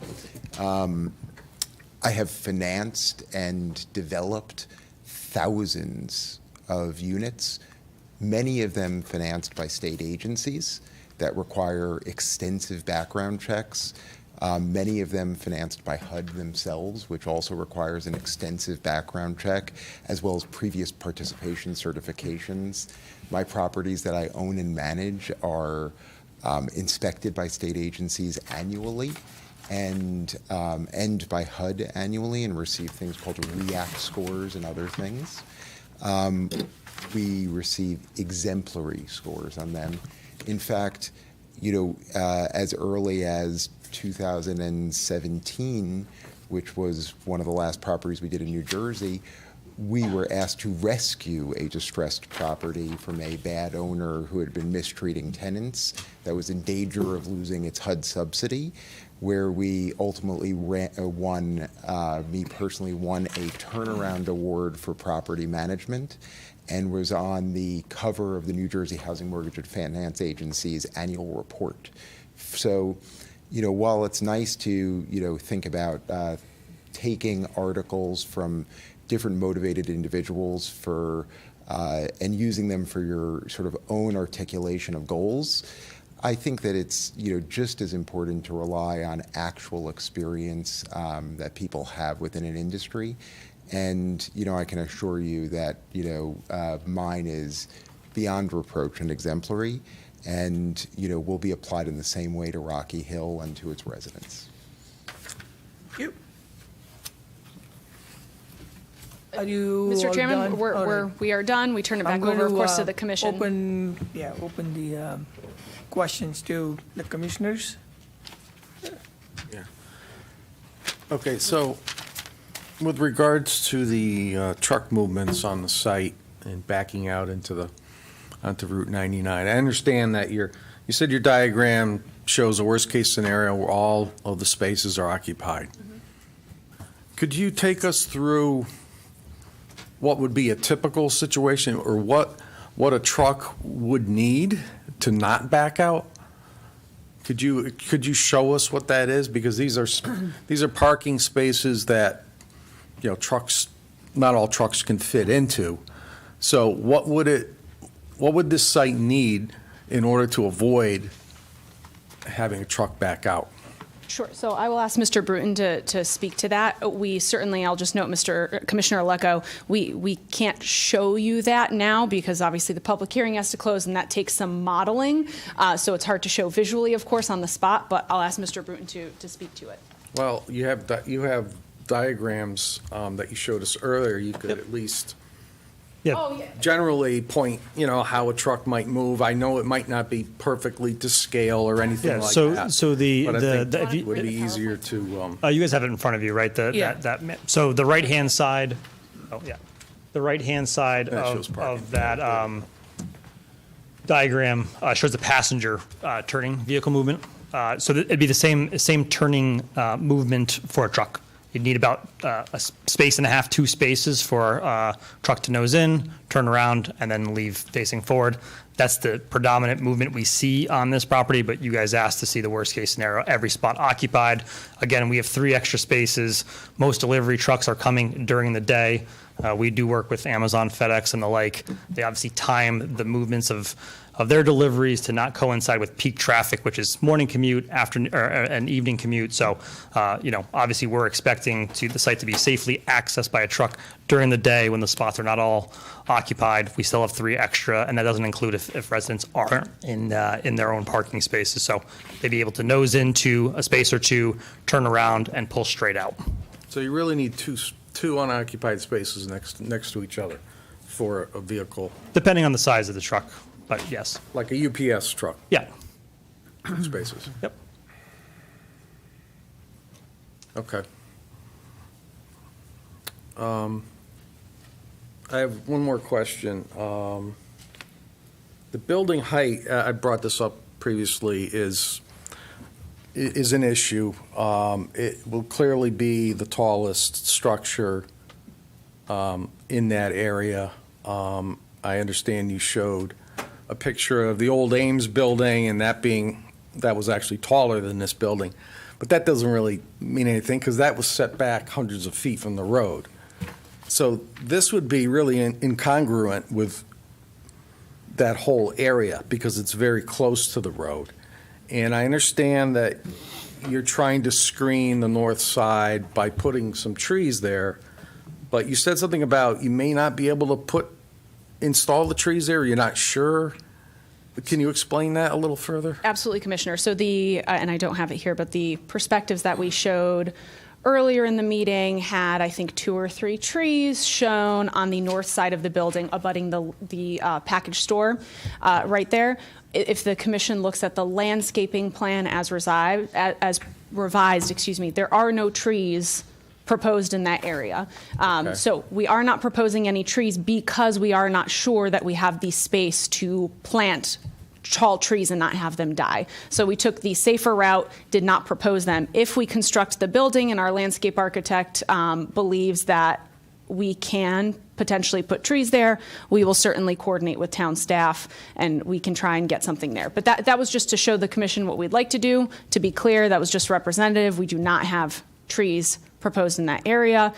I have financed and developed thousands of units, many of them financed by state agencies that require extensive background checks, many of them financed by HUD themselves, which also requires an extensive background check, as well as previous participation certifications. My properties that I own and manage are inspected by state agencies annually and by HUD annually, and receive things called REACT scores and other things. We receive exemplary scores on them. In fact, as early as 2017, which was one of the last properties we did in New Jersey, we were asked to rescue a distressed property from a bad owner who had been mistreating tenants that was in danger of losing its HUD subsidy, where we ultimately won, me personally won a turnaround award for property management, and was on the cover of the New Jersey Housing Mortgage and Finance Agency's annual report. So, while it's nice to, think about taking articles from different motivated individuals for and using them for your sort of own articulation of goals, I think that it's just as important to rely on actual experience that people have within an industry. And I can assure you that mine is beyond reproach and exemplary, and will be applied in the same way to Rocky Hill and to its residents. Thank you. Are you Mr. all Chairman, done? All right. we are done. We turn it I'm back over, going of course, to to the commission. open the questions to the commissioners. Okay, so with regards to the truck movements on the site and backing out onto Route 99, I understand that you said your diagram shows a worst-case scenario where all of the spaces are occupied. Mm-hmm. Could you take us through what would be a typical situation, or what a truck would need to not back out? Could you show us what that is? Because these are parking spaces that trucks, not all trucks can fit into. So what would this site need in order to avoid having a truck back out? Sure. So I will ask Mr. Bruton to speak to that. We certainly, I'll just note, Commissioner Alecco, we can't show you that now because obviously the public hearing has to close and that takes some modeling. So it's hard to show visually, of course, on the spot, but I'll ask Mr. Bruton to speak to it. Well, you have diagrams that you showed us earlier. You could at least generally point, how a truck might move. I know it might not be perfectly to scale or anything like that. So But I think it would be easier to. You guys have it in front of you, right? So the right-hand side, the right-hand side of that diagram shows the passenger turning vehicle movement. So it'd be the same turning movement for a truck. You'd need about a space and a half, 2 spaces for a truck to nose in, turn around, and then leave facing forward. That's the predominant movement we see on this property, but you guys asked to see the worst-case scenario, every spot occupied. Again, we have 3 extra spaces. Most delivery trucks are coming during the day. We do work with Amazon, FedEx, and the like. They obviously time the movements of their deliveries to not coincide with peak traffic, which is morning commute, afternoon, or an evening commute. So, obviously we're expecting the site to be safely accessed by a truck during the day when the spots are not all occupied. We still have 3 extra, and that doesn't include if residents aren't in their own parking spaces. So they'd be able to nose into a space or 2, turn around, and pull straight out. So you really need two unoccupied spaces next to each other for a vehicle. Depending on the size of the truck, but yes. Like a UPS truck. Yeah. Spaces. Yep. Okay. I have one more question. The building height, I brought this up previously, is an issue. It will clearly be the tallest structure in that area. I understand you showed a picture of the old Ames building, and that was actually taller than this building. But that doesn't really mean anything, because that was set back hundreds of feet from the road. So this would be really incongruent with that whole area, because it's very close to the road. And I understand that you're trying to screen the north side by putting some trees there, but you said something about you may not be able to install the trees there, you're not sure. Can you explain that a little further? Absolutely, Commissioner. So and I don't have it here, but the perspectives that we showed earlier in the meeting had, I think, 2 or 3 trees shown on the north side of the building abutting the package store right there. If the commission looks at the landscaping plan as revised, there are no trees proposed in that area. Okay. So we are not proposing any trees because we are not sure that we have the space to plant tall trees and not have them die. So we took the safer route, did not propose them. If we construct the building and our landscape architect believes that we can potentially put trees there, we will certainly coordinate with town staff and we can try and get something there. But that was just to show the commission what we'd like to do. To be clear, that was just representative. We do not have trees proposed in that area.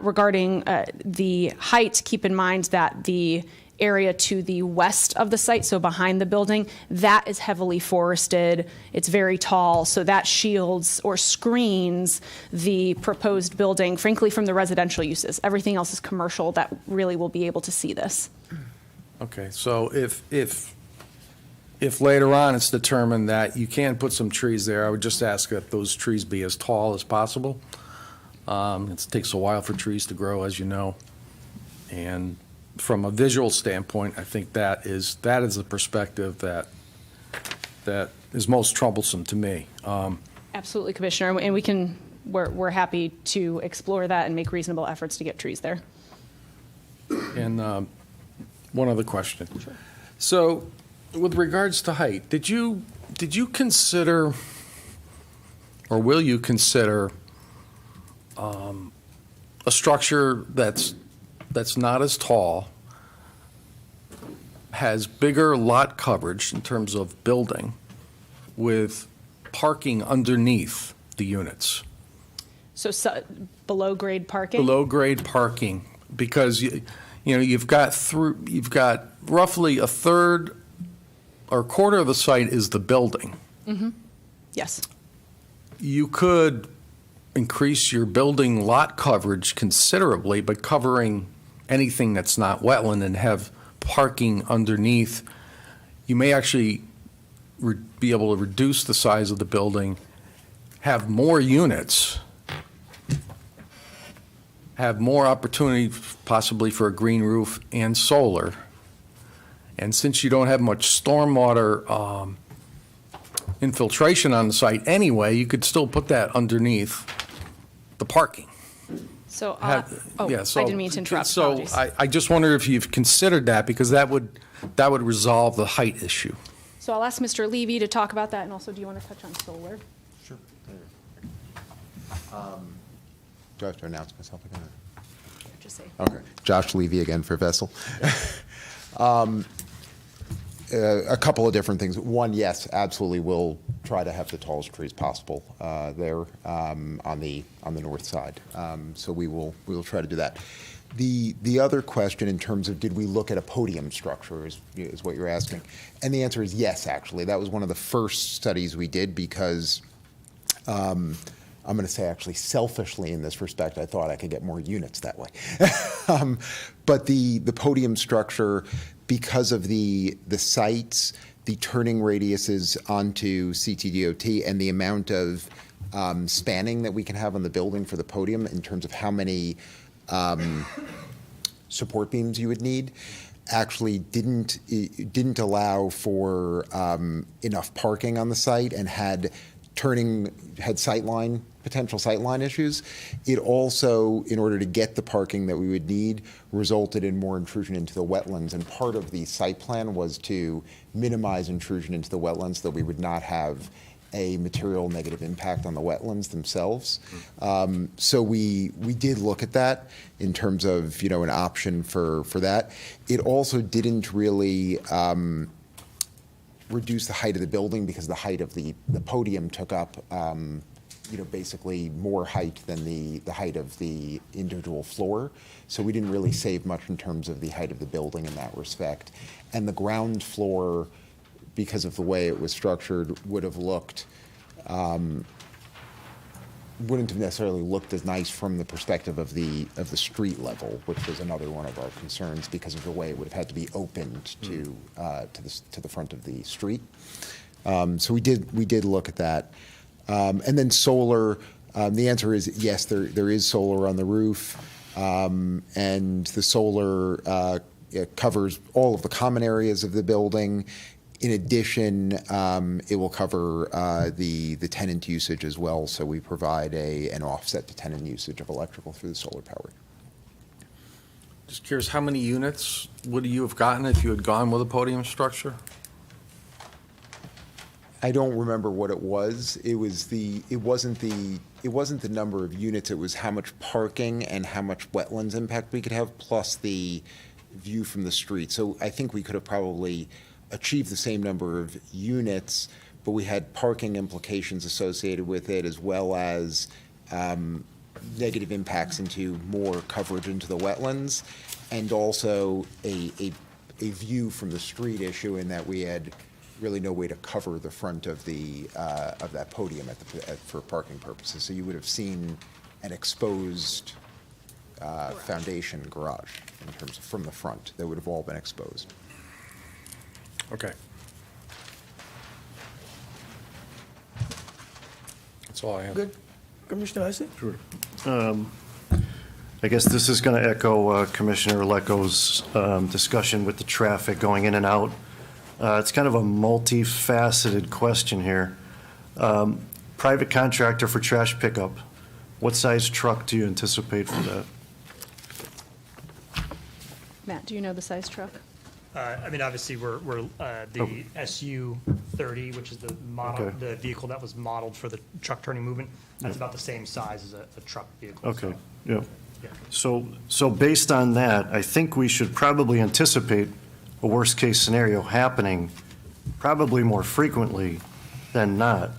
Regarding the height, keep in mind that the area to the west of the site, so behind the building, that is heavily forested. It's very tall, so that shields or screens the proposed building, frankly, from the residential uses. Everything else is commercial that really will be able to see this. Okay, so if later on it's determined that you can put some trees there, I would just ask that those trees be as tall as possible. It takes a while for trees to grow, as you know. And from a visual standpoint, I think that is the perspective that is most troublesome to me. Absolutely, Commissioner, and we're happy to explore that and make reasonable efforts to get trees there. And one other question. Sure. So, with regards to height, did you consider, or will you consider, a structure that's not as tall, has bigger lot coverage in terms of building, with parking underneath the units? So below grade parking? Below grade parking, because you've got roughly a third or a quarter of the site is the building. Mm-hmm. Yes. You could increase your building lot coverage considerably by covering anything that's not wetland and have parking underneath. You may actually be able to reduce the size of the building, have more units, have more opportunity possibly for a green roof and solar. And since you don't have much stormwater infiltration on the site anyway, you could still put that underneath the parking. So, I didn't mean to interrupt. So Apologies. I just wonder if you've considered that, because that would resolve the height issue. So I'll ask Mr. Levy to talk about that, and also, do you want to touch on solar? Sure. Do I have to announce myself again? Just say. Okay. Josh Levy again for Vessel. A couple of different things. One, yes, absolutely, we'll try to have the tallest trees possible there on the north side. So we will try to do that. The other question in terms of did we look at a podium structure is what you're asking. And the answer is yes, actually. That was one of the first studies we did because I'm going to say actually selfishly in this respect, I thought I could get more units that way. But the podium structure, because of the sites, the turning radiuses onto CTDOT, and the amount of spanning that we can have on the building for the podium in terms of how many support beams you would need, actually didn't allow for enough parking on the site and had potential sightline issues. It also, in order to get the parking that we would need, resulted in more intrusion into the wetlands. And part of the site plan was to minimize intrusion into the wetlands so that we would not have a material negative impact on the wetlands themselves. So we did look at that in terms of, an option for that. It also didn't really reduce the height of the building because the height of the podium took up, basically more height than the height of the individual floor. So we didn't really save much in terms of the height of the building in that respect. And the ground floor, because of the way it was structured, would have looked, wouldn't have necessarily looked as nice from the perspective of the street level, which was another one of our concerns because of the way it would have had to be opened to the front of the street. So we did look at that. And then solar, the answer is yes, there is solar on the roof, and the solar it covers all of the common areas of the building. In addition, it will cover the tenant usage as well, so we provide an offset to tenant usage of electrical through the solar power. Just curious, how many units would you have gotten if you had gone with a podium structure? I don't remember what it was. It wasn't the number of units. It was how much parking and how much wetlands impact we could have, plus the view from the street. So I think we could have probably achieved the same number of units, but we had parking implications associated with it, as well as negative impacts into more coverage into the wetlands, and also a view from the street issue in that we had really no way to cover the front of that podium for parking purposes. So you would have seen an exposed foundation garage in terms of from the front. That would have all been exposed. Okay. That's all I have. Good. Commissioner Isaac? Sure. I guess this is going to echo Commissioner Lecko's discussion with the traffic going in and out. It's kind of a multifaceted question here. Private contractor for trash pickup, what size truck do you anticipate for that? Matt, do you know the size truck? Obviously, we're the SU-30, which is the model, Okay. the vehicle that was modeled for the truck turning movement. That's about the same size as a truck vehicle. Okay, so, yeah. yeah. So based on that, I think we should probably anticipate a worst-case scenario happening probably more frequently than not.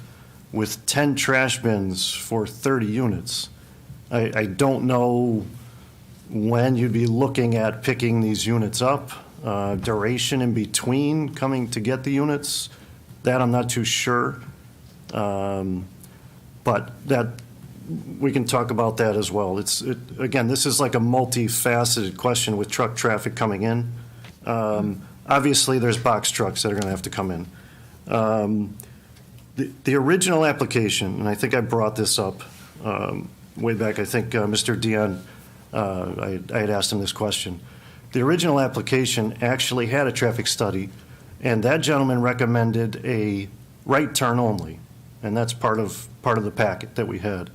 With 10 trash bins for 30 units, I don't know when you'd be looking at picking these units up, duration in between coming to get the units, that I'm not too sure. But that, we can talk about that as well. Again, this is like a multifaceted question with truck traffic coming in. Obviously, there's box trucks that are going to have to come in. The original application, and I think I brought this up way back, I think Mr. Dion, I had asked him this question. The original application actually had a traffic study, and that gentleman recommended a right turn only, and that's part of the packet that we had.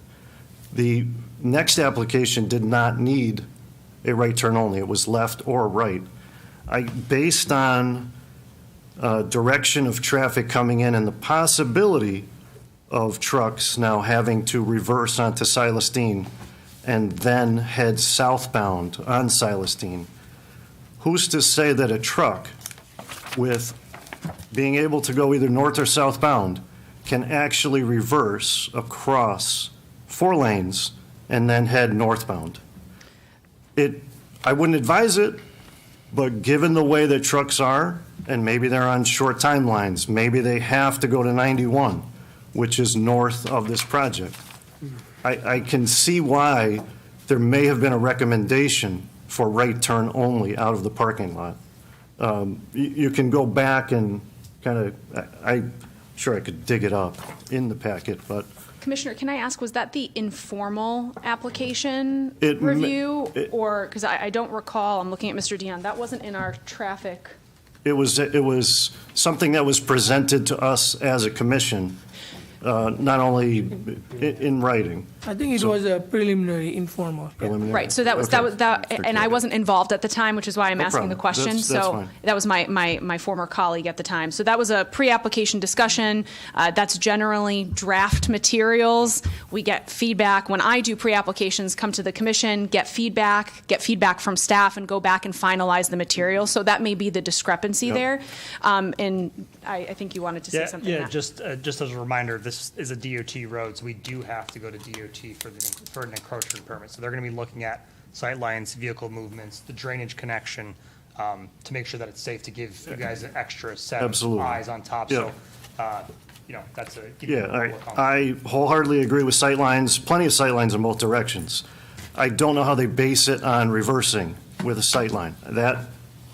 The next application did not need a right turn only. It was left or right. Based on direction of traffic coming in and the possibility of trucks now having to reverse onto Silas Dean and then head southbound on Silas Dean, who's to say that a truck with being able to go either north or southbound can actually reverse across 4 lanes and then head northbound? I wouldn't advise it, but given the way that trucks are, and maybe they're on short timelines, maybe they have to go to 91, which is north of this project. I can see why there may have been a recommendation for right turn only out of the parking lot. You can go back and kind of, I'm sure I could dig it up in the packet, but. Commissioner, can I ask, was that the informal application It review? Or, because I don't recall, I'm looking at Mr. Dion, that wasn't in our traffic. It was something that was presented to us as a commission. not only in writing. I think it was a preliminary, informal. Preliminary. Right, so that was, and I wasn't involved at the time, which is why I'm No asking the problem. question. That's So fine. that was my former colleague at the time. So that was a pre-application discussion. That's generally draft materials. We get feedback. When I do pre-applications, come to the commission, get feedback from staff, and go back and finalize the material. So that may be the discrepancy Yep. there. And I think you wanted to say something. Yeah, Matt. just as a reminder, this is a DOT road, so we do have to go to DOT for an encroachment permit. So they're going to be looking at sight lines, vehicle movements, the drainage connection, to make sure that it's safe to give you guys an extra set Absolutely. of eyes on top. Yeah. So, that's a. give you a Yeah, little more confidence. I wholeheartedly agree with sightlines, plenty of sightlines in both directions. I don't know how they base it on reversing with a sightline. That,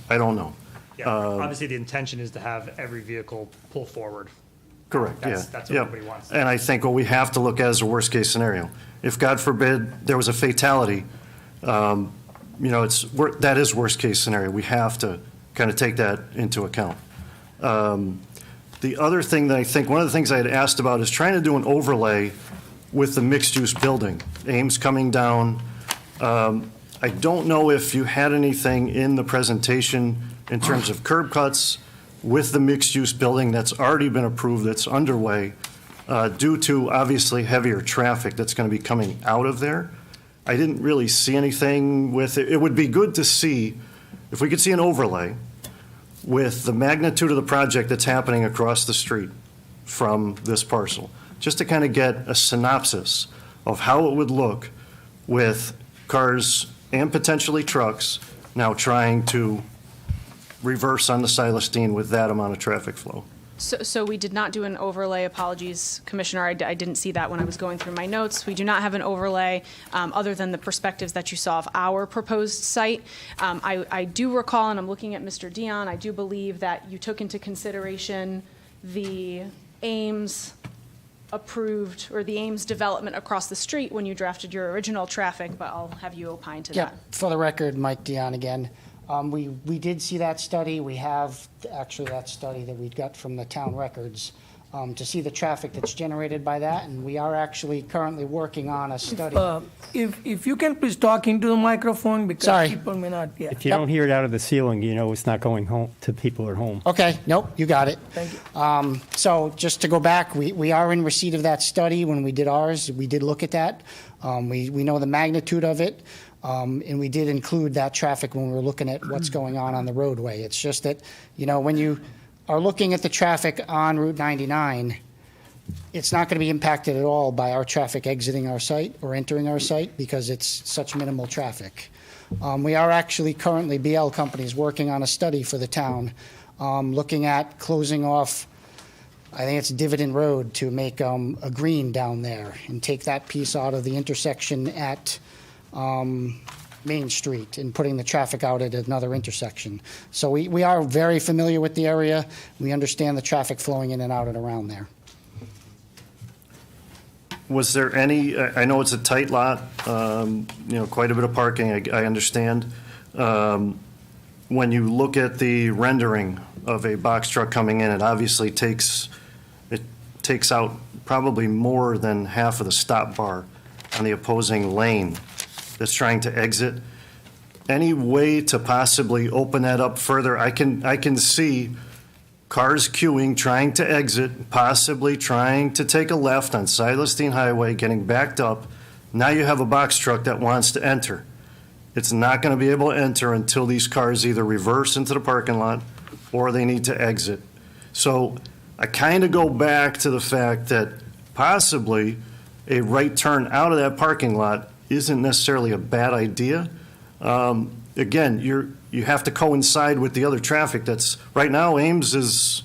I don't know. Yeah, obviously, the intention is to have every vehicle pull forward. Correct, yeah. That's what yeah. everybody wants. And I think what we have to look at is a worst-case scenario. If, God forbid, there was a fatality, that is worst-case scenario. We have to kind of take that into account. The other thing that I think, one of the things I had asked about is trying to do an overlay with the mixed-use building, Ames coming down. I don't know if you had anything in the presentation in terms of curb cuts with the mixed-use building that's already been approved, that's underway, due to obviously heavier traffic that's going to be coming out of there. I didn't really see anything with it. It would be good to see, if we could see an overlay with the magnitude of the project that's happening across the street from this parcel, just to kind of get a synopsis of how it would look with cars and potentially trucks now trying to reverse on the Silas Dean with that amount of traffic flow. So we did not do an overlay. Apologies, Commissioner. I didn't see that when I was going through my notes. We do not have an overlay other than the perspectives that you saw of our proposed site. I do recall, and I'm looking at Mr. Dion, I do believe that you took into consideration the Ames approved, or the Ames development across the street when you drafted your original traffic, but I'll have you opine to Yeah, that. for the record, Mike Dion again. We did see that study. We have actually that study that we got from the town records to see the traffic that's generated by that, and we are actually currently working on a study. If you can please talk into the microphone, because Sorry. people may not, yeah. If you don't hear it out of the ceiling, you know it's not going home to people at home. Okay, nope, you got it. Thank you. So just to go back, we are in receipt of that study. When we did ours, we did look at that. We know the magnitude of it. And we did include that traffic when we were looking at what's going on the roadway. It's just that, when you are looking at the traffic on Route 99, it's not going to be impacted at all by our traffic exiting our site or entering our site because it's such minimal traffic. We are actually currently, BL Companies, working on a study for the town, looking at closing off, I think it's Dividend Road, to make a green down there and take that piece out of the intersection at Main Street and putting the traffic out at another intersection. So we are very familiar with the area. We understand the traffic flowing in and out and around there. Was there any, I know it's a tight lot, quite a bit of parking, I understand. When you look at the rendering of a box truck coming in, it obviously takes out probably more than half of the stop bar on the opposing lane that's trying to exit. Any way to possibly open that up further? I can see cars queuing, trying to exit, possibly trying to take a left on Silas Dean Highway, getting backed up. Now you have a box truck that wants to enter. It's not going to be able to enter until these cars either reverse into the parking lot or they need to exit. So I kind of go back to the fact that possibly a right turn out of that parking lot isn't necessarily a bad idea. Again, you have to coincide with the other traffic that's, right now, Ames is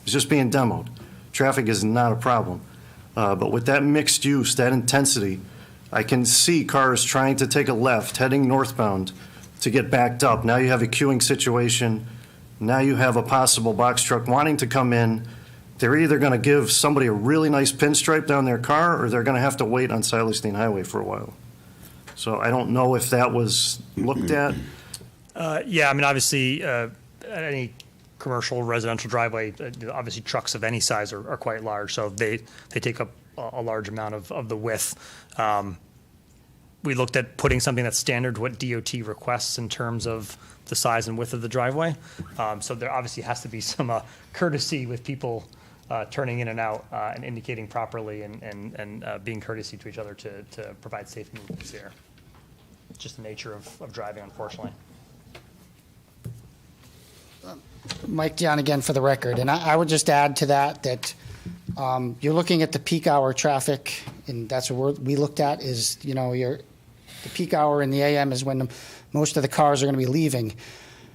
just being demoed. Traffic is not a problem. But with that mixed use, that intensity, I can see cars trying to take a left, heading northbound to get backed up. Now you have a queuing situation. Now you have a possible box truck wanting to come in. They're either going to give somebody a really nice pinstripe down their car, or they're going to have to wait on Silas Dean Highway for a while. So I don't know if that was looked at. Yeah, I mean, obviously, any commercial residential driveway, obviously trucks of any size are quite large, so they take up a large amount of the width. We looked at putting something that's standard to what DOT requests in terms of the size and width of the driveway. So there obviously has to be some courtesy with people turning in and out and indicating properly and being courtesy to each other to provide safe movements here. It's just the nature of driving, unfortunately. Mike Dion again for the record, and I would just add to that you're looking at the peak hour traffic, and that's what we looked at is, the peak hour in the AM is when most of the cars are going to be leaving.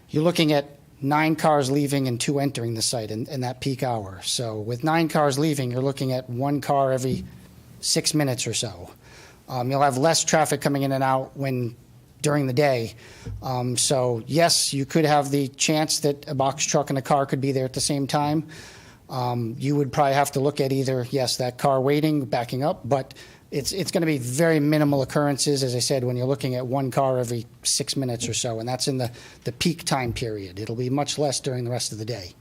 You're looking at 9 cars leaving and 2 entering the site in that peak hour. So with 9 cars leaving, you're looking at 1 car every 6 minutes or so. You'll have less traffic coming in and out during the day. So yes, you could have the chance that a box truck and a car could be there at the same time. You would probably have to look at either, yes, that car waiting, backing up, but it's going to be very minimal occurrences, as I said, when you're looking at 1 car every 6 minutes or so, and that's in the peak time period. It'll be much less during the rest of the day.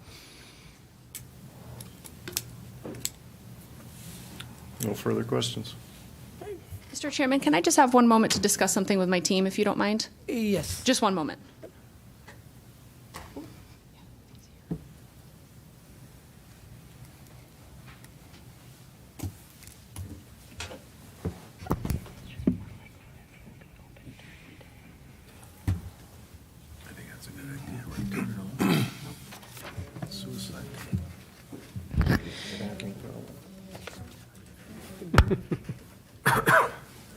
No further questions? Mr. Chairman, can I just have one moment to discuss something with my team, if you don't mind? Yes. Just one moment. I think that's a good idea. We're turning it on. Suicide.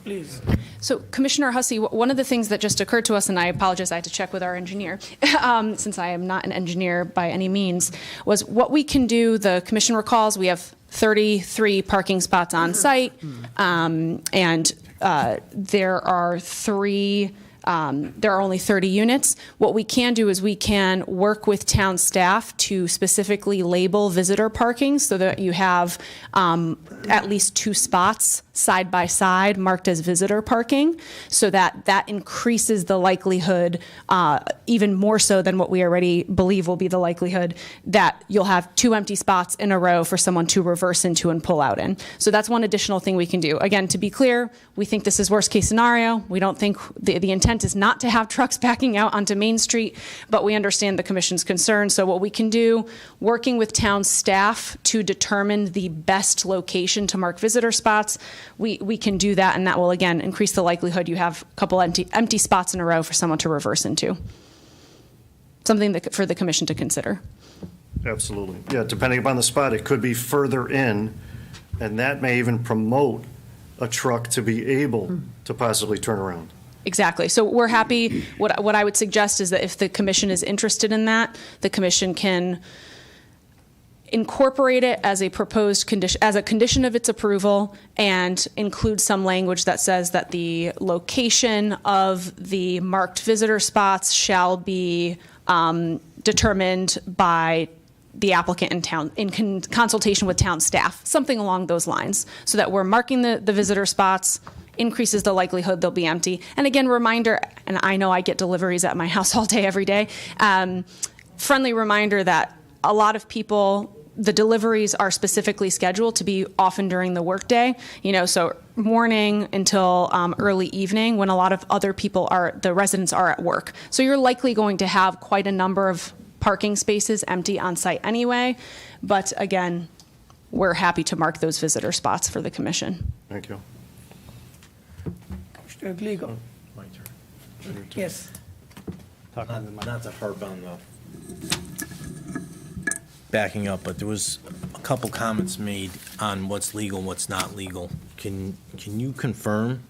Please. So Commissioner Hussey, one of the things that just occurred to us, and I apologize, I had to check with our engineer, since I am not an engineer by any means, was what we can do, the commission recalls, we have 33 parking spots on site, and there are only 30 units. What we can do is we can work with town staff to specifically label visitor parking so that you have at least 2 spots side by side marked as visitor parking, so that increases the likelihood, even more so than what we already believe will be the likelihood, that you'll have 2 empty spots in a row for someone to reverse into and pull out in. So that's one additional thing we can do. Again, to be clear, we think this is worst case scenario. We don't think the intent is not to have trucks backing out onto Main Street, but we understand the commission's concern. So what we can do, working with town staff to determine the best location to mark visitor spots, we can do that, and that will, again, increase the likelihood you have a couple empty spots in a row for someone to reverse into. Something for the commission to consider. Absolutely. Yeah, depending upon the spot, it could be further in, and that may even promote a truck to be able to possibly turn around. Exactly. So we're happy. What I would suggest is that if the commission is interested in that, the commission can incorporate it as a proposed condition, as a condition of its approval, and include some language that says that the location of the marked visitor spots shall be determined by the applicant in town, in consultation with town staff, something along those lines, so that we're marking the visitor spots, increases the likelihood they'll be empty. And again, reminder, and I know I get deliveries at my house all day, every day, friendly reminder that a lot of people, the deliveries are specifically scheduled to be often during the workday, so morning until early evening, when a lot of other people the residents are at work. So you're likely going to have quite a number of parking spaces empty on site anyway. But again, we're happy to mark those visitor spots for the commission. Thank you. Commissioner Gligo. My turn. Yes. Not to harp on the backing up, but there was a couple comments made on what's legal and what's not legal. Can you confirm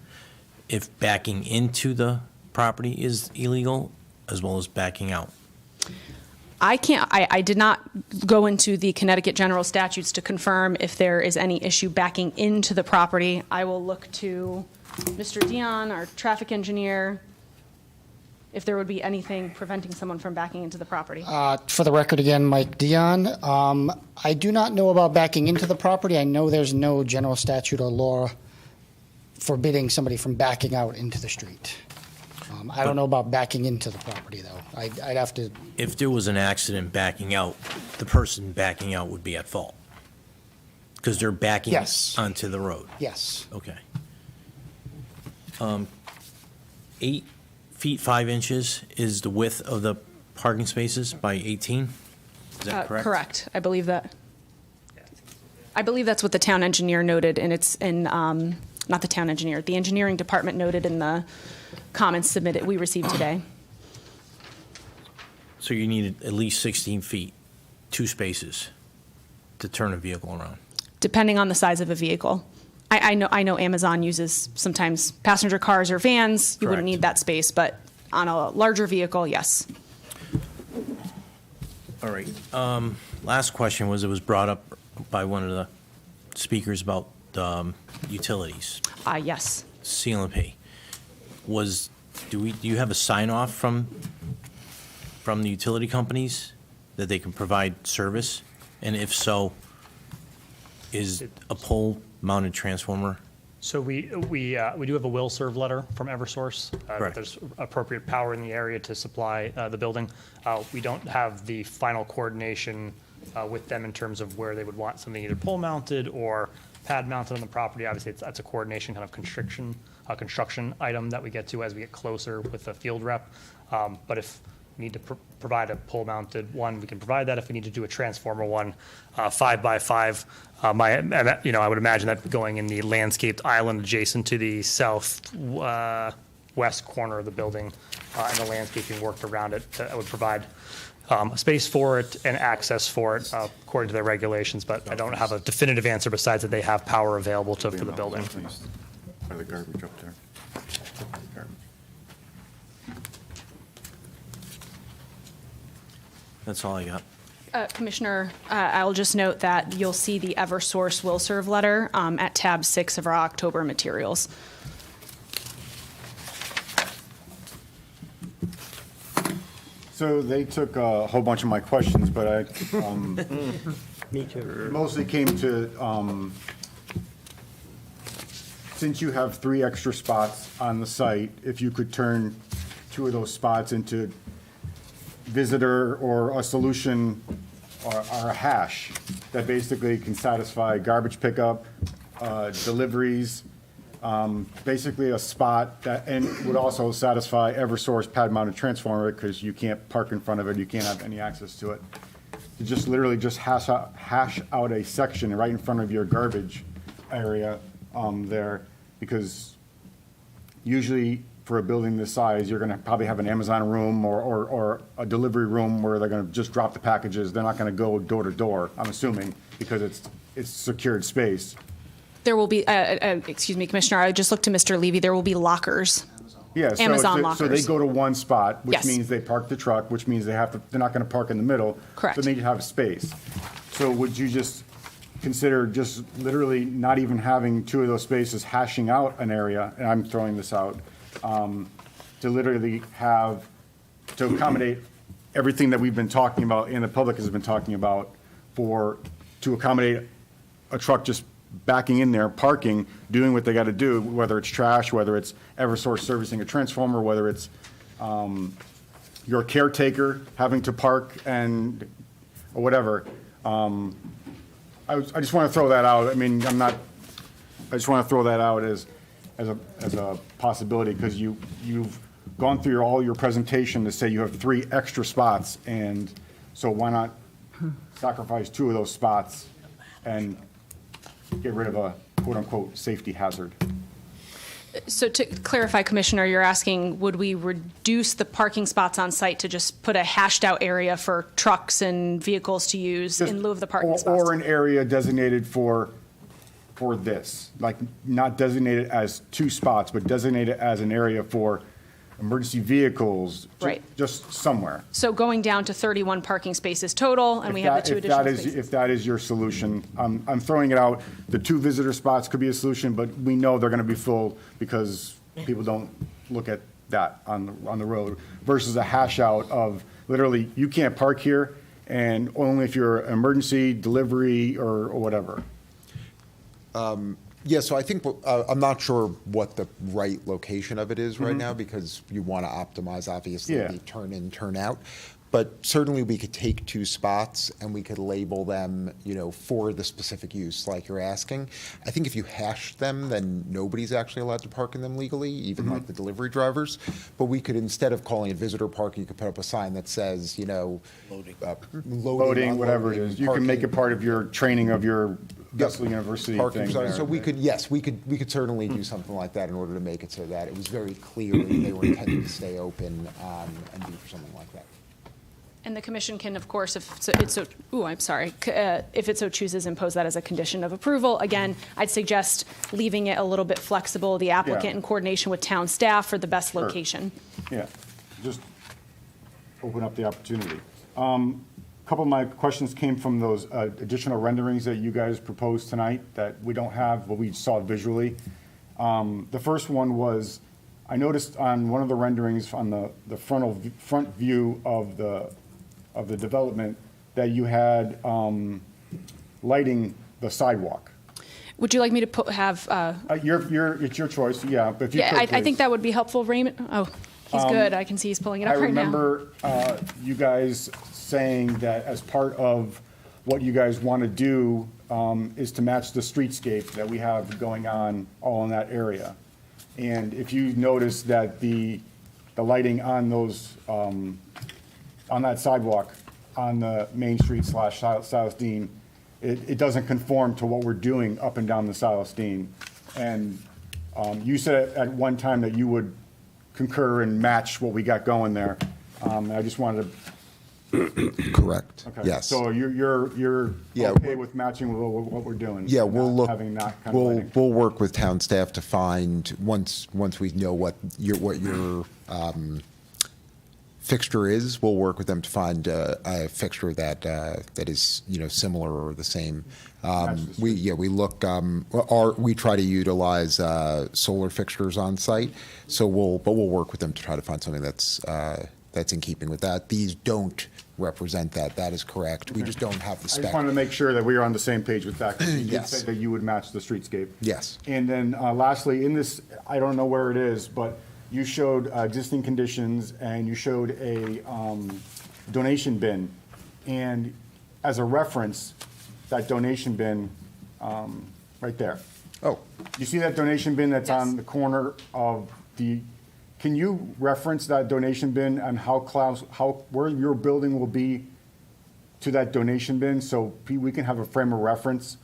if backing into the property is illegal as well as backing out? I can't, I did not go into the Connecticut general statutes to confirm if there is any issue backing into the property. I will look to Mr. Dion, our traffic engineer, if there would be anything preventing someone from backing into the property. For the record again, Mike Dion. I do not know about backing into the property. I know there's no general statute or law forbidding somebody from backing out into the street. I don't know about backing into the property, though. I'd have to, If there was an accident backing out, the person backing out would be at fault? Because they're backing Yes. onto the road? yes. Okay. 8 feet 5 inches is the width of the parking spaces by 18? Is that correct? Correct. I believe that's what the town engineer noted, and it's in, not the town engineer, the engineering department noted in the comments submitted, we received today. So you need at least 16 feet, 2 spaces, to turn a vehicle around? Depending on the size of a vehicle. I know Amazon uses sometimes passenger cars or vans, you wouldn't Correct. need that space, but on a larger vehicle, yes. All right. Last question was, it was brought up by one of the speakers about utilities, Yes. CLMP. Do you have a sign-off from the utility companies that they can provide service? And if so, is a pole-mounted transformer? So we do have a will serve letter from Eversource. Correct. There's appropriate power in the area to supply the building. We don't have the final coordination with them in terms of where they would want something either pole mounted or pad mounted on the property. Obviously, that's a coordination kind of construction item that we get to as we get closer with the field rep. But if we need to provide a pole mounted one, we can provide that. If we need to do a transformer one, 5 by 5, I would imagine that going in the landscaped island adjacent to the south west corner of the building, and the landscaping work around it, that would provide a space for it and access for it according to their regulations. But I don't have a definitive answer besides that they have power available for the building. By the garbage up there. Garbage. That's all I got. Commissioner, I'll just note that you'll see the Eversource will serve letter at tab 6 of our October materials. So they took a whole bunch of my questions, but I Me too. mostly came to, since you have 3 extra spots on the site, if you could turn 2 of those spots into visitor or a solution or a hash that basically can satisfy garbage pickup, deliveries, basically a spot that, and would also satisfy Eversource pad-mounted transformer, because you can't park in front of it, you can't have any access to it. You just literally just hash out a section right in front of your garbage area there, because usually for a building this size, you're gonna probably have an Amazon room or a delivery room where they're gonna just drop the packages. They're not gonna go door to door, I'm assuming, because it's secured space. There will be, excuse me, Commissioner, I just looked to Mr. Levy, there will be lockers. Yeah, so- Amazon So they lockers. go to one spot, which Yes. means they park the truck, which means they're not gonna park in the middle. Correct. So they need to have space. So would you just consider just literally not even having 2 of those spaces, hashing out an area, and I'm throwing this out, to literally have, to accommodate everything that we've been talking about and the public has been talking about, to accommodate a truck just backing in there, parking, doing what they got to do, whether it's trash, whether it's Eversource servicing a transformer, whether it's your caretaker having to park and, or whatever. I just want to throw that out. I mean, I just want to throw that out as a possibility, because you've gone through all your presentation to say you have 3 extra spots, and so why not sacrifice 2 of those spots and get rid of a quote-unquote safety hazard? So to clarify, Commissioner, you're asking, would we reduce the parking spots on site to just put a hashed-out area for trucks and vehicles to use in lieu of the parking spots? Or an area designated for this, like not designated as 2 spots, but designated as an area for emergency vehicles. Right. Just somewhere. So going down to 31 parking spaces total, and we have the 2 additional spaces. If that is your solution, I'm throwing it out. The 2 visitor spots could be a solution, but we know they're going to be full because people don't look at that on the road, versus a hash out of literally, you can't park here, and only if you're emergency, delivery, or whatever. Yeah, so I think, I'm not sure what the right location of it is right Mhm. now, because you want to optimize, obviously, Yeah. the turn in, turn out. But certainly, we could take two spots and we could label them, for the specific use, like you're asking. I think if you hash them, then nobody's actually allowed to park in them legally, even like the delivery drivers. But we could, instead of calling it visitor parking, you could put up a sign that says, Loading. loading, whatever it is. You can make it part of your training of your Bethel University parking thing. sign. there. So we could, yes, we could certainly do something like that in order to make it so that it was very clear that they were intending to stay open and do something like that. And the commission can, of course, if it so chooses, impose that as a condition of approval. Again, I'd suggest leaving it a little bit flexible, the applicant Yeah. in coordination with town staff for the best Sure. location. Yeah, just open up the opportunity. A couple of my questions came from those additional renderings that you guys proposed tonight that we don't have, but we saw visually. The first one was, I noticed on one of the renderings on the front view of the development that you had lighting the sidewalk. Would you like me to have? It's your choice, yeah, but if you Yeah, could, I please. think that would be helpful. Raymond. Oh, he's good. I can see he's pulling it up right now. I remember you guys saying that as part of what you guys want to do is to match the streetscape that we have going on all in that area. And if you notice that the lighting on those, on that sidewalk on the Main Street / Silas Dean, it doesn't conform to what we're doing up and down the Silas Dean. And you said at one time that you would concur and match what we got going there. I just wanted to. Correct. Okay. Yes. So you're Yeah, okay with matching what we're doing? Yeah, we'll not look, having that kind of we'll, lighting? we'll work with town staff to find, once we know what your fixture is, we'll work with them to find a fixture that is, similar or the same. We look, we try to utilize solar fixtures on site, but we'll work with them to try to find something that's in keeping with that. These don't represent that. That is correct. We just don't have the I spec. just wanted to make sure that we were on the same page with that, 'cause you did Yes. say that you would match the streetscape. Yes. And then lastly, in this, I don't know where it is, but you showed existing conditions and you showed a donation bin. And as a reference, that donation bin, right there. Oh. You see that donation bin that's on the corner of can you reference that donation bin and where your building will be to that donation bin, so we can have a frame of reference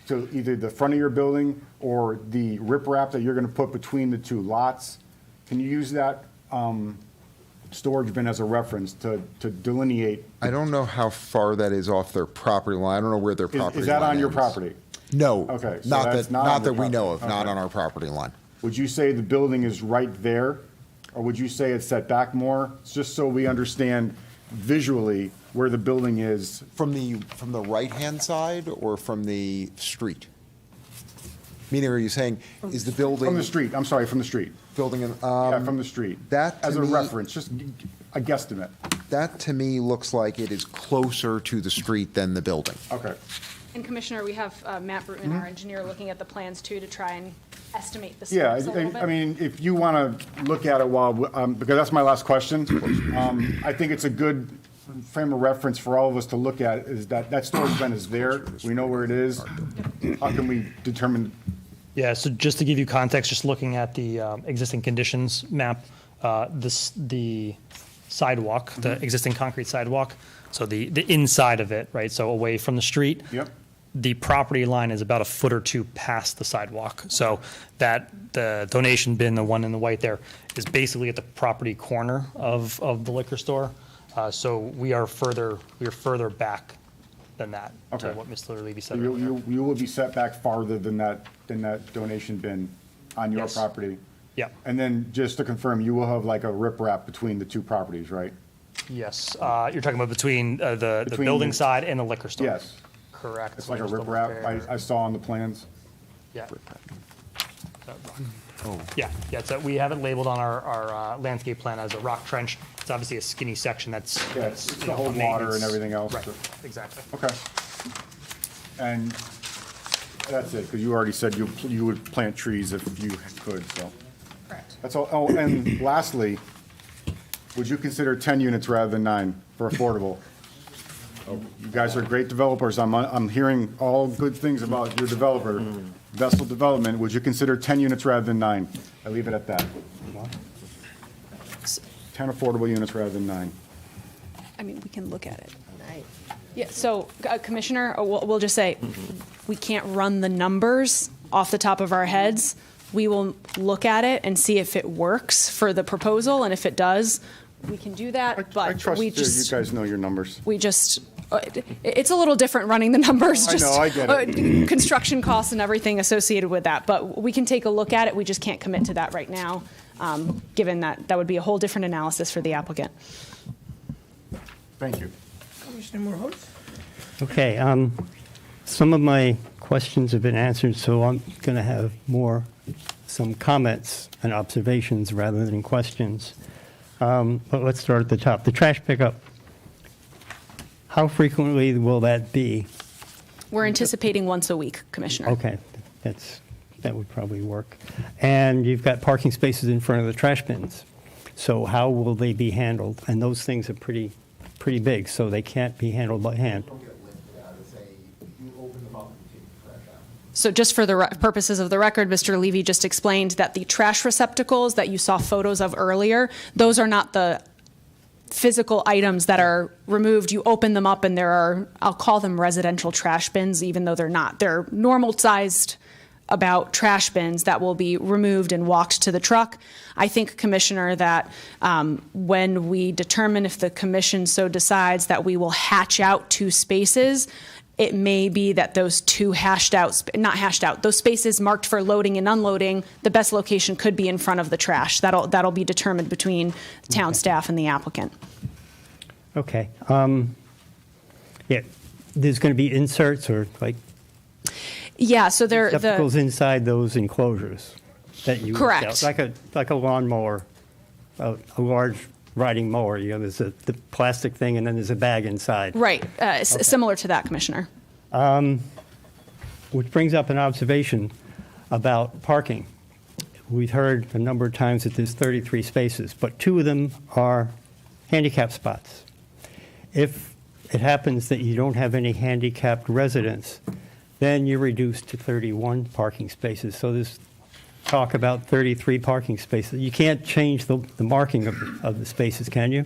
to either the front of your building or the riprap that you're gonna put between the two lots? Can you use that storage bin as a reference to delineate? I don't know how far that is off their property line. I don't know where their property line is. Is that on your property? No. Okay, so Not that's that, not not on your that we know of, property. not Okay. on our property line. Would you say the building is right there? Or would you say it's set back more? Just so we understand visually where the building is. From the right-hand side or from the street? Meaning, are you saying, is the building? From the street, I'm sorry, from the street. Building, Yeah, from the street. that to As a me- reference, just a guesstimate. That to me looks like it is closer to the street than the building. Okay. And Commissioner, we have Matt Bruton, our engineer, looking at the plans too to try and estimate the Yeah, slopes a little bit. I mean, if you want to look at it while, because that's my last question, I think it's a good frame of reference for all of us to look at, is that storage bin is there, we know where it is. How can we determine? Yeah, so just to give you context, just looking at the existing conditions map, the sidewalk, the existing concrete sidewalk, so the inside of it, right, so away from the street. Yep. The property line is about a foot or two past the sidewalk. So that, the donation bin, the one in the white there, is basically at the property corner of the liquor store. So we are further back than that, to Okay. what Mr. Levy So said earlier. you will be set back farther than that donation bin on your Yes. property? Yeah. And then, just to confirm, you will have like a riprap between the two properties, right? Yes, you're talking about between the Between building the- side and the liquor store? Yes. Correct. It's like a Let me just double riprap, check. I saw on the plans. Yeah. Yeah, so we have it labeled on our landscape plan as a rock trench. It's obviously a skinny section that's. Yeah, that's, it's you to know, hold a water and maintenance- everything else. Right, exactly. Okay. And That's it, because you already said you would plant trees if you could, so. Correct. That's all. Oh, and lastly, would you consider 10 units rather than 9 for affordable? Oh, you guys are great developers. I'm hearing all good things about your developer, Vessel Development. Would you consider 10 units rather than 9? I leave it at that. 10 affordable units rather than 9. I mean, we can look at it. Yeah, so Commissioner, we'll just say, we can't run the numbers off the top of our heads. We will look at it and see if it works for the proposal, and if it does, we can do that, I but trust we you just, guys know your numbers. we just, it's a little different running the numbers. I know, just, I get it. Construction costs and everything associated with that, but we can take a look at it. We just can't commit to that right now, given that that would be a whole different analysis for the applicant. Thank you. Commissioner Morales? Okay, some of my questions have been answered, so I'm going to have some comments and observations rather than questions. But let's start at the top. The trash pickup, how frequently will that be? We're anticipating once a week, Commissioner. Okay, that would probably work. And you've got parking spaces in front of the trash bins. So how will they be handled? And those things are pretty big, so they can't be handled by hand. So just for the purposes of the record, Mr. Levy just explained that the trash receptacles that you saw photos of earlier, those are not the physical items that are removed. You open them up and there are, I'll call them residential trash bins, even though they're not. They're normal sized about trash bins that will be removed and walked to the truck. I think, Commissioner, that when we determine, if the commission so decides, that we will hatch out 2 spaces, it may be that those 2 those spaces marked for loading and unloading, the best location could be in front of the trash. That'll be determined between the town staff and the applicant. Okay. Yeah, there's going to be inserts or like Yeah, so they're receptacles inside those enclosures that you Correct. like a lawnmower, a large riding mower. You know, there's the plastic thing, and then there's a bag inside. right, similar to that, Commissioner. Which brings up an observation about parking. We've heard a number of times that there's 33 spaces, but 2 of them are handicap spots. If it happens that you don't have any handicapped residents, then you're reduced to 31 parking spaces. So there's talk about 33 parking spaces. You can't change the marking of the spaces, can you?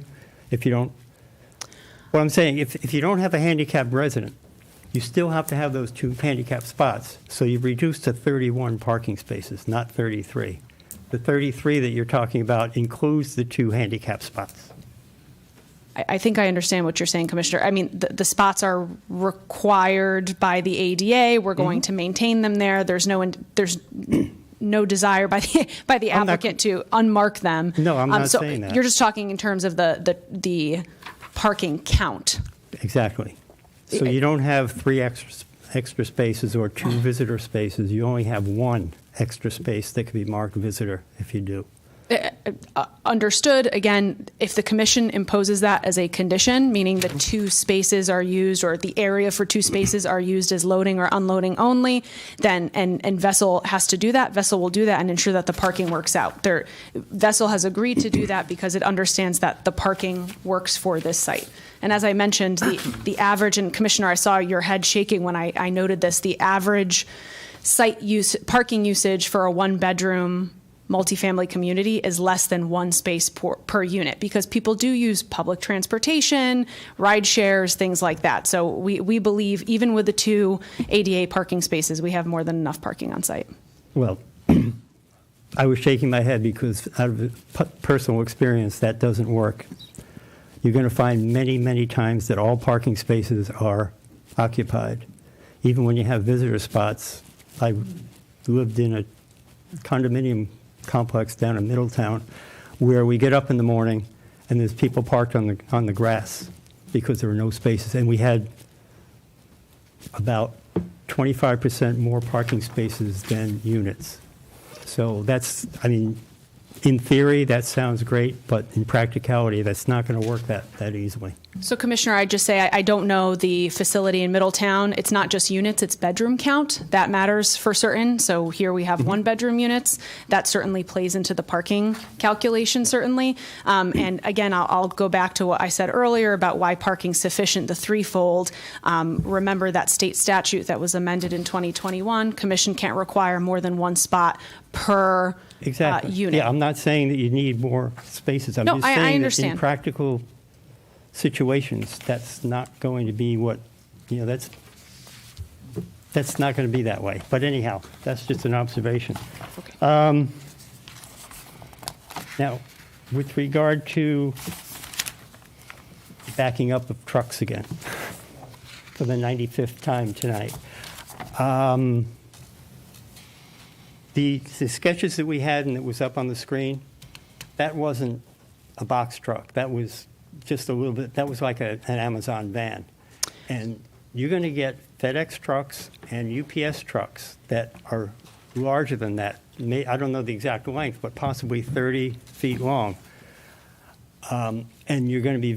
If you don't. What I'm saying, if you don't have a handicapped resident, you still have to have those 2 handicapped spots. So you're reduced to 31 parking spaces, not 33. The 33 that you're talking about includes the 2 handicapped spots. I think I understand what you're saying, Commissioner. I mean, the spots are required by the ADA. We're going to maintain them there. There's no desire by the applicant to unmark them. No, I'm not saying that. You're just talking in terms of the parking count. Exactly. So you don't have 3 extra spaces or 2 visitor spaces. You only have 1 extra space that could be marked visitor if you do. Understood. Again, if the commission imposes that as a condition, meaning the 2 spaces are used, or the area for 2 spaces are used as loading or unloading only, then and Vessel has to do that. Vessel will do that and ensure that the parking works out. Vessel has agreed to do that because it understands that the parking works for this site. And as I mentioned, the average, and Commissioner, I saw your head shaking when I noted this, the average site parking usage for a 1-bedroom multifamily community is less than 1 space per unit, because people do use public transportation, ride shares, things like that. So we believe even with the 2 ADA parking spaces, we have more than enough parking on site. Well, I was shaking my head because out of personal experience, that doesn't work. You're going to find many, many times that all parking spaces are occupied. Even when you have visitor spots, I lived in a condominium complex down in Middletown where we get up in the morning and there's people parked on the grass because there were no spaces, and we had about 25% more parking spaces than units. So that's, I mean, in theory that sounds great, but in practicality that's not going to work that easily. So Commissioner, I'd just say I don't know the facility in Middletown. It's not just units, it's bedroom count. That matters for certain. So here we have one bedroom units. That certainly plays into the parking calculation, certainly. And again, I'll go back to what I said earlier about why parking's sufficient, the threefold. Remember that state statute that was amended in 2021. Commission can't require more than one spot per Exactly. unit. Yeah, I'm not saying that you need more spaces. I'm No, just I saying that understand. in practical situations, that's not going to be what, that's not going to be that way. But anyhow, that's just an observation. Okay. Now, with regard to backing up of trucks again, for the 95th time tonight, the sketches that we had and that was up on the screen, that wasn't a box truck. That was just a little bit, that was like an Amazon van. And you're going to get FedEx trucks and UPS trucks that are larger than that. I don't know the exact length, but possibly 30 feet long. And you're going to be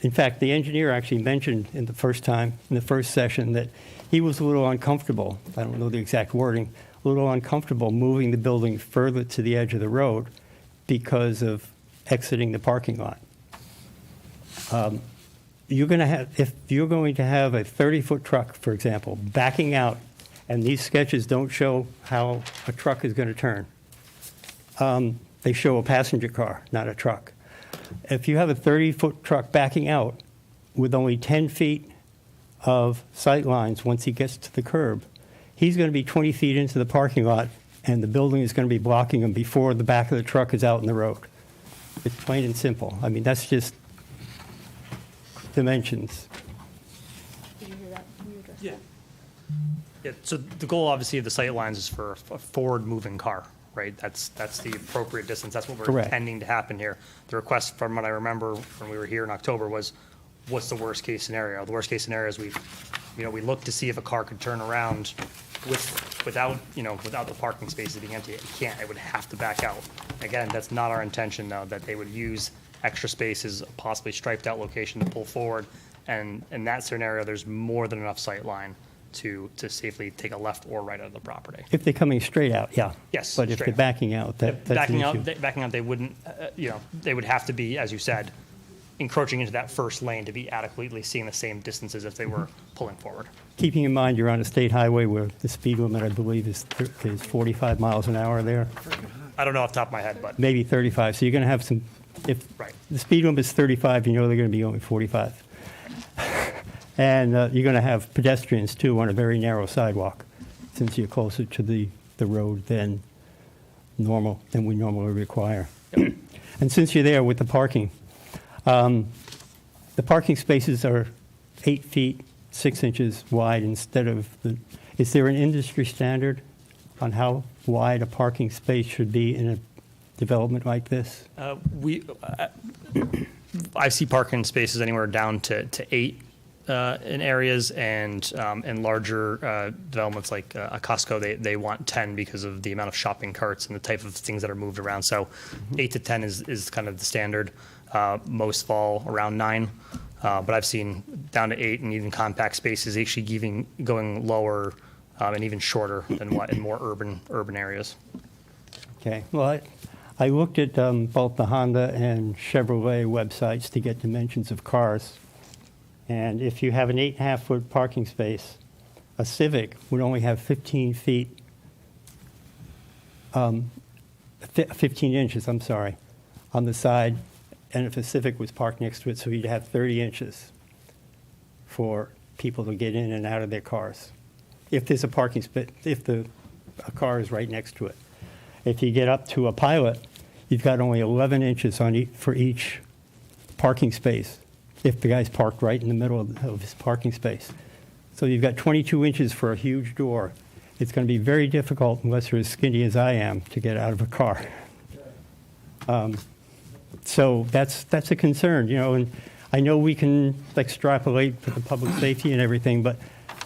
in fact, the engineer actually mentioned in the first session that he was a little uncomfortable, I don't know the exact wording, a little uncomfortable moving the building further to the edge of the road because of exiting the parking lot. You're going to have, if you're going to have a 30-foot truck, for example, backing out, and these sketches don't show how a truck is going to turn. They show a passenger car, not a truck. If you have a 30-foot truck backing out with only 10 feet of sight lines once he gets to the curb, he's going to be 20 feet into the parking lot, and the building is going to be blocking him before the back of the truck is out in the road. It's plain and simple. I mean, that's just dimensions. Did you hear that? Can you address that? Yeah, so the goal, obviously, of the sight lines is for a forward-moving car, right? That's the appropriate distance. That's what we're Correct. intending to happen here. The request, from what I remember when we were here in October, was, what's the worst-case scenario? The worst-case scenario is we look to see if a car could turn around without the parking spaces being empty. It can't. It would have to back out. Again, that's not our intention, though, that they would use extra spaces, possibly striped out location to pull forward. And in that scenario, there's more than enough sight line to safely take a left or right out of the property. If they're coming straight out, yeah. Yes, But if straight they're out. backing out, that's an issue. Backing out, they wouldn't, they would have to be, as you said, encroaching into that first lane to be adequately seeing the same distances if they were pulling forward. Keeping in mind you're on a state highway where the speed limit, I believe, is 45 miles an hour there, I don't know off the top of my head, but maybe 35. So you're going to have some, if Right. the speed limit is 35, you know they're going to be going 45. And you're going to have pedestrians, too, on a very narrow sidewalk, since you're closer to the road than we normally require. And since you're there with the parking, the parking spaces are 8 feet, 6 inches wide instead of is there an industry standard on how wide a parking space should be in a development like this? I see parking spaces anywhere down to 8 in areas, and in larger developments like a Costco, they want 10 because of the amount of shopping carts and the type of things that are moved around. So 8 to 10 is kind of the standard. Most fall around 9, but I've seen down to 8, and even compact spaces actually going lower and even shorter than what in more urban areas. Okay, well, I looked at both the Honda and Chevrolet websites to get dimensions of cars. And if you have an 8.5-foot parking space, a Civic would only have 15 feet, 15 inches, I'm sorry, on the side. And if a Civic was parked next to it, so you'd have 30 inches for people to get in and out of their cars. If there's a parking space, if a car is right next to it. If you get up to a Pilot, you've got only 11 inches for each parking space, if the guy's parked right in the middle of his parking space. So you've got 22 inches for a huge door. It's going to be very difficult, unless you're as skinny as I am, to get out of a car. So that's a concern, and I know we can extrapolate for the public safety and everything, but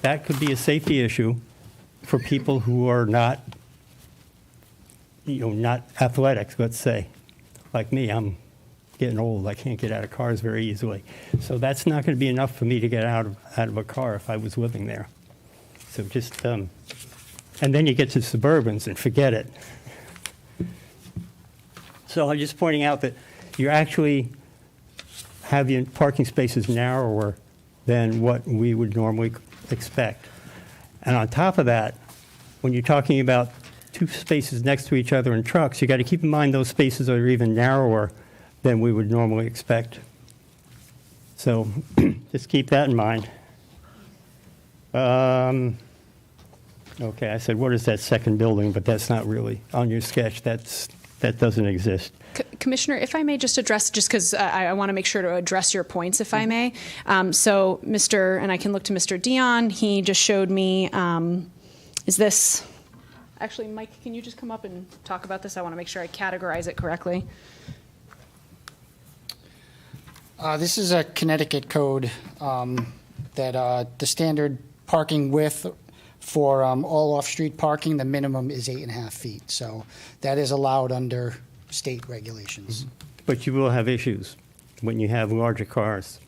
that could be a safety issue for people who are not athletic, let's say. Like me, I'm getting old. I can't get out of cars very easily. So that's not going to be enough for me to get out of a car if I was living there. So just, and then you get to Suburbans and forget it. So I'm just pointing out that you actually have your parking spaces narrower than what we would normally expect. And on top of that, when you're talking about two spaces next to each other in trucks, you got to keep in mind those spaces are even narrower than we would normally expect. So just keep that in mind. Okay, I said, what is that second building? But that's not really on your sketch. That doesn't exist. Commissioner, if I may just address, just because I want to make sure to address your points, if I may. So and I can look to Mr. Dion, he just showed me, is this, actually, Mike, can you just come up and talk about this? I want to make sure I categorize it correctly. This is a Connecticut code that the standard parking width for all off-street parking, the minimum is 8.5 feet. So that is allowed under state regulations. But you will have issues when you have larger cars.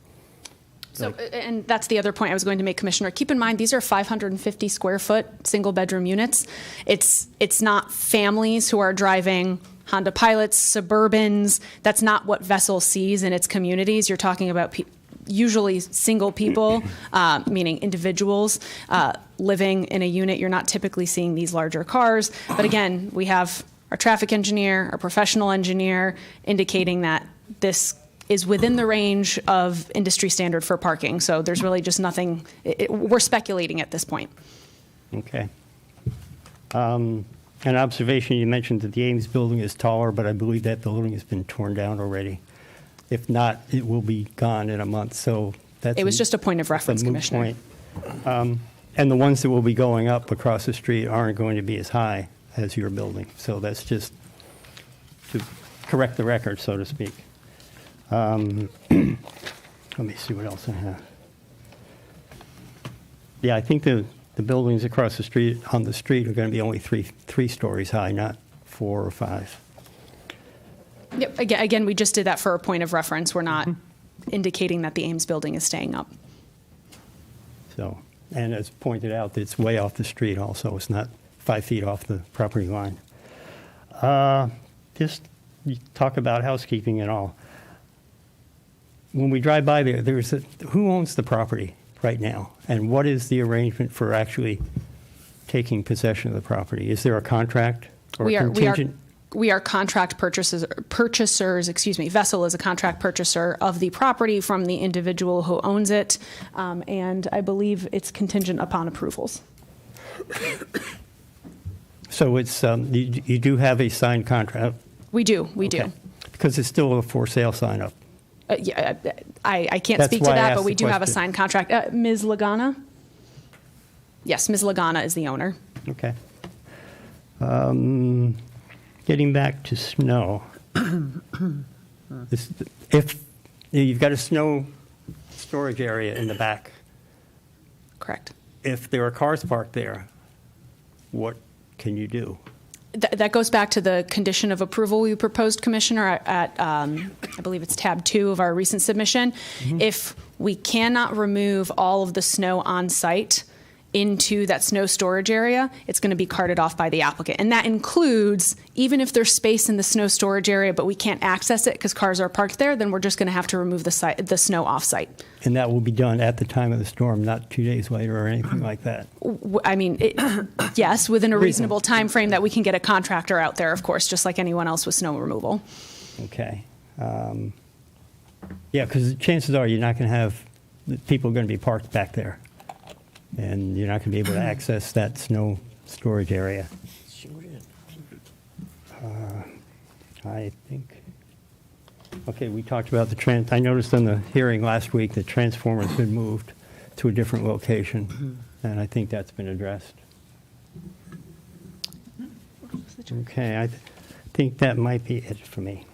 So, and that's the other point I was going to make, Commissioner. Keep in mind, these are 550 square foot single bedroom units. It's not families who are driving Honda Pilots, Suburbans. That's not what Vessel sees in its communities. You're talking about usually single people, meaning individuals living in a unit. You're not typically seeing these larger cars. But again, we have our traffic engineer, our professional engineer indicating that this is within the range of industry standard for parking. So there's really just nothing, we're speculating at this point. Okay. An observation, you mentioned that the Ames building is taller, but I believe that building has been torn down already. If not, it will be gone in a month. So that's It was just a point of reference, moot Commissioner. point. And the ones that will be going up across the street aren't going to be as high as your building. So that's just to correct the record, so to speak. Let me see what else I have. Yeah, I think the buildings across the street, on the street, are going to be only three stories high, not 4 or 5. Yep. Again, we just did that for a point of reference. We're not indicating that the Ames building is staying up. So, and as pointed out, it's way off the street also. It's not 5 feet off the property line. Just you talk about housekeeping and all. When we drive by there, who owns the property right now? And what is the arrangement for actually taking possession of the property? Is there a contract or contingent? We are contract purchasers, Vessel is a contract purchaser of the property from the individual who owns it, and I believe it's contingent upon approvals. So it's, you do have a signed contract? We do. Okay. Because it's still a for sale sign up. Yeah, I can't That's speak to why I that, asked but we the do have a question. signed contract. Ms. Lagana? Yes, Ms. Lagana is the owner. Okay. Getting back to snow. If you've got a snow storage area in the back. Correct. If there are cars parked there, what can you do? That goes back to the condition of approval we proposed, Commissioner, at I believe it's tab 2 of our recent submission. If we cannot remove all of the snow on site into that snow storage area, it's going to be carted off by the applicant. And that includes, even if there's space in the snow storage area, but we can't access it because cars are parked there, then we're just going to have to remove the snow off site. And that will be done at the time of the storm, not 2 days later or anything like that. I mean, yes, within a reasonable time frame that we can get a contractor out there, of course, just like anyone else with snow removal. Okay. Yeah, because chances are you're not going to have, people are going to be parked back there. And you're not going to be able to access that snow storage area. I think, okay, we talked about I noticed in the hearing last week that transformer's been moved to a different location, and I think that's been addressed. Okay, I think that might be it for me.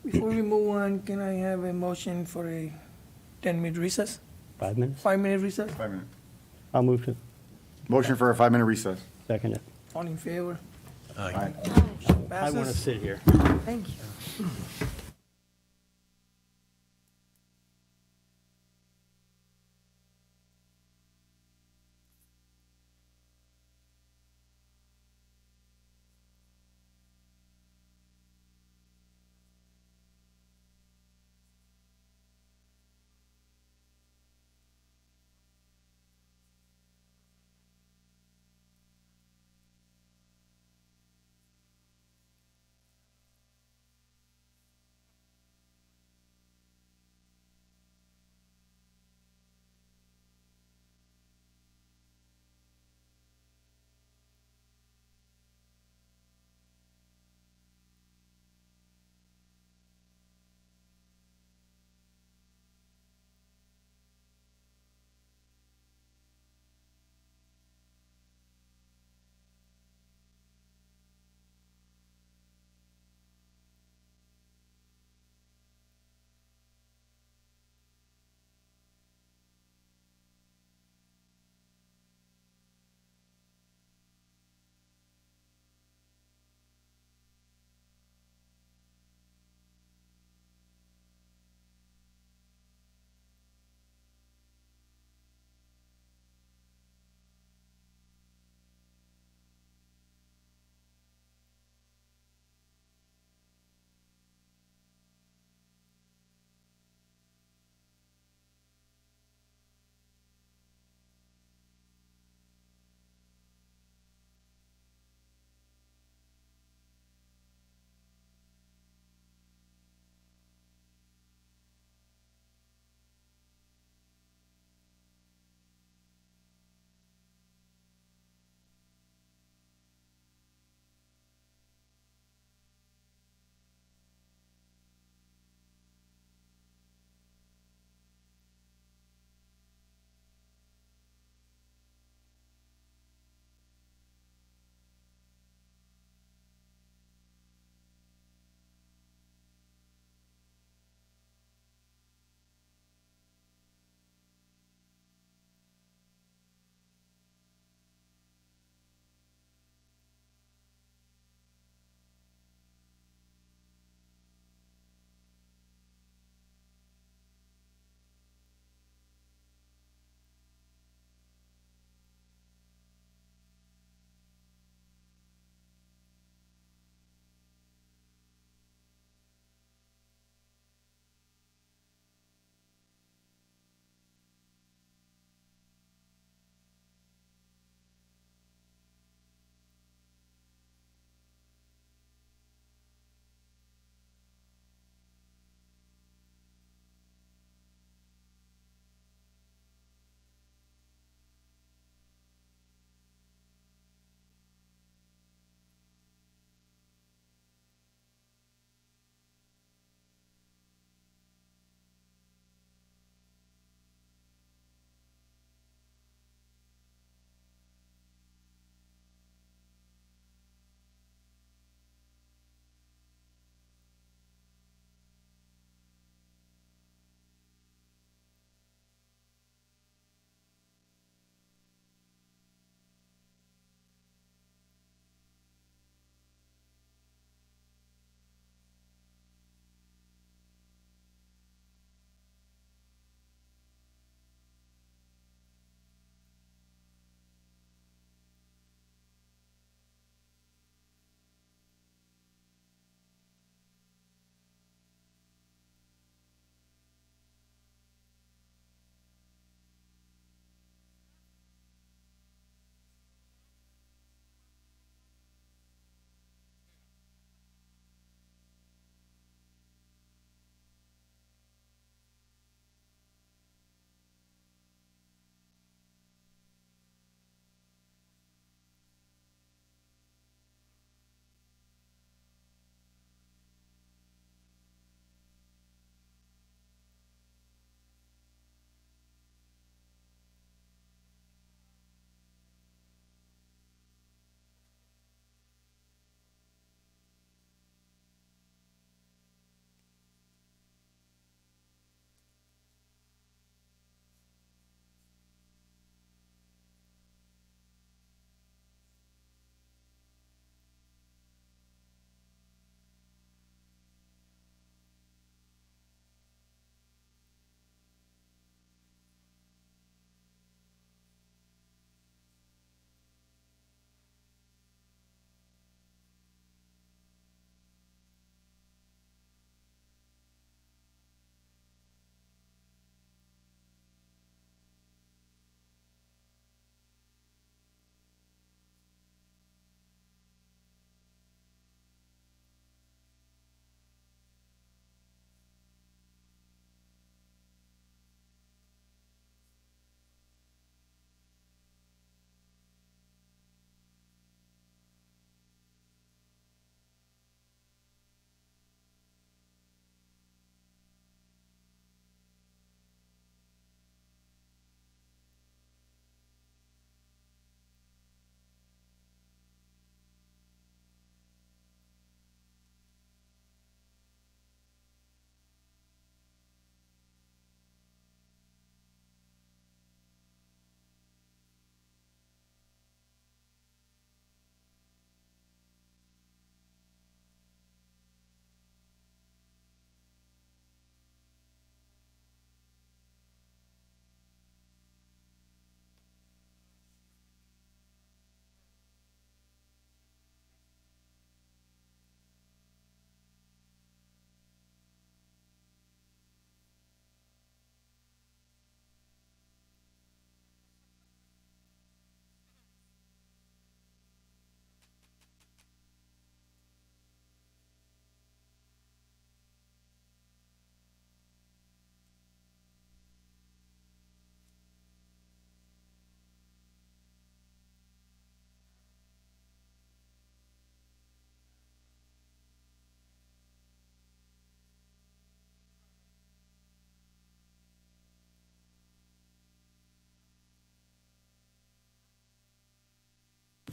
Before we move on, can I have a motion for a 10-minute recess? 5 minutes? 5-minute recess? 5 minutes. I'll move to Motion for a 5-minute recess. second it. All in favor? Aye. I want to sit here. Thank you.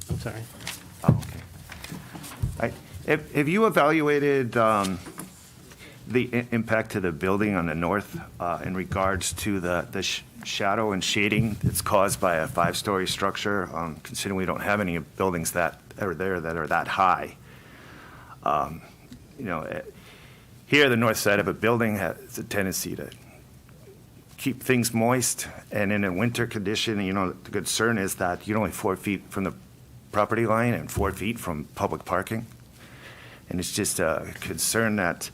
I'm sorry. Oh, okay. Have you evaluated the impact to the building on the north in regards to the shadow and shading that's caused by a 5-story structure, considering we don't have any buildings that are there that are that high? Here, the north side of a building has a tendency to keep things moist, and in a winter condition, the concern is that you're only 4 feet from the property line and 4 feet from public parking. And it's just a concern that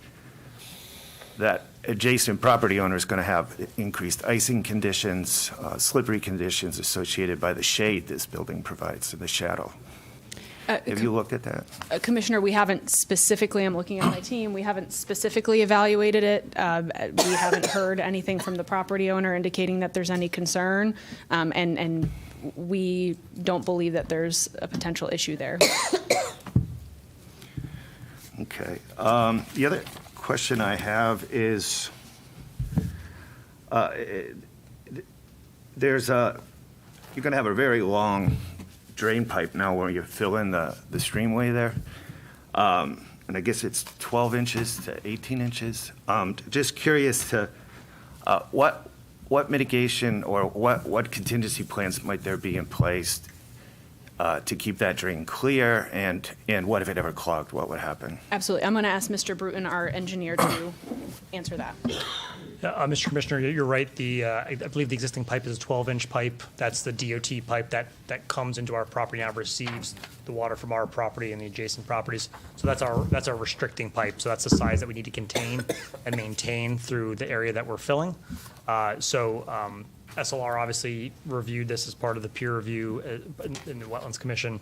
adjacent property owner is going to have increased icing conditions, slippery conditions associated by the shade this building provides and the shadow. Have you looked at that? Commissioner, we haven't specifically, I'm looking at my team, we haven't specifically evaluated it. We haven't heard anything from the property owner indicating that there's any concern, and we don't believe that there's a potential issue there. Okay. The other question I have is, you're going to have a very long drain pipe now where you fill in the streamway there. And I guess it's 12 inches to 18 inches. Just curious to what mitigation or what contingency plans might there be in place to keep that drain clear, and what if it ever clogged, what would happen? Absolutely. I'm going to ask Mr. Bruton, our engineer, to answer that. Mr. Commissioner, you're right. I believe the existing pipe is a 12-inch pipe. That's the DOT pipe that comes into our property and receives the water from our property and the adjacent properties. So that's our restricting pipe. So that's the size that we need to contain and maintain through the area that we're filling. SLR obviously reviewed this as part of the peer review in the Wetlands Commission.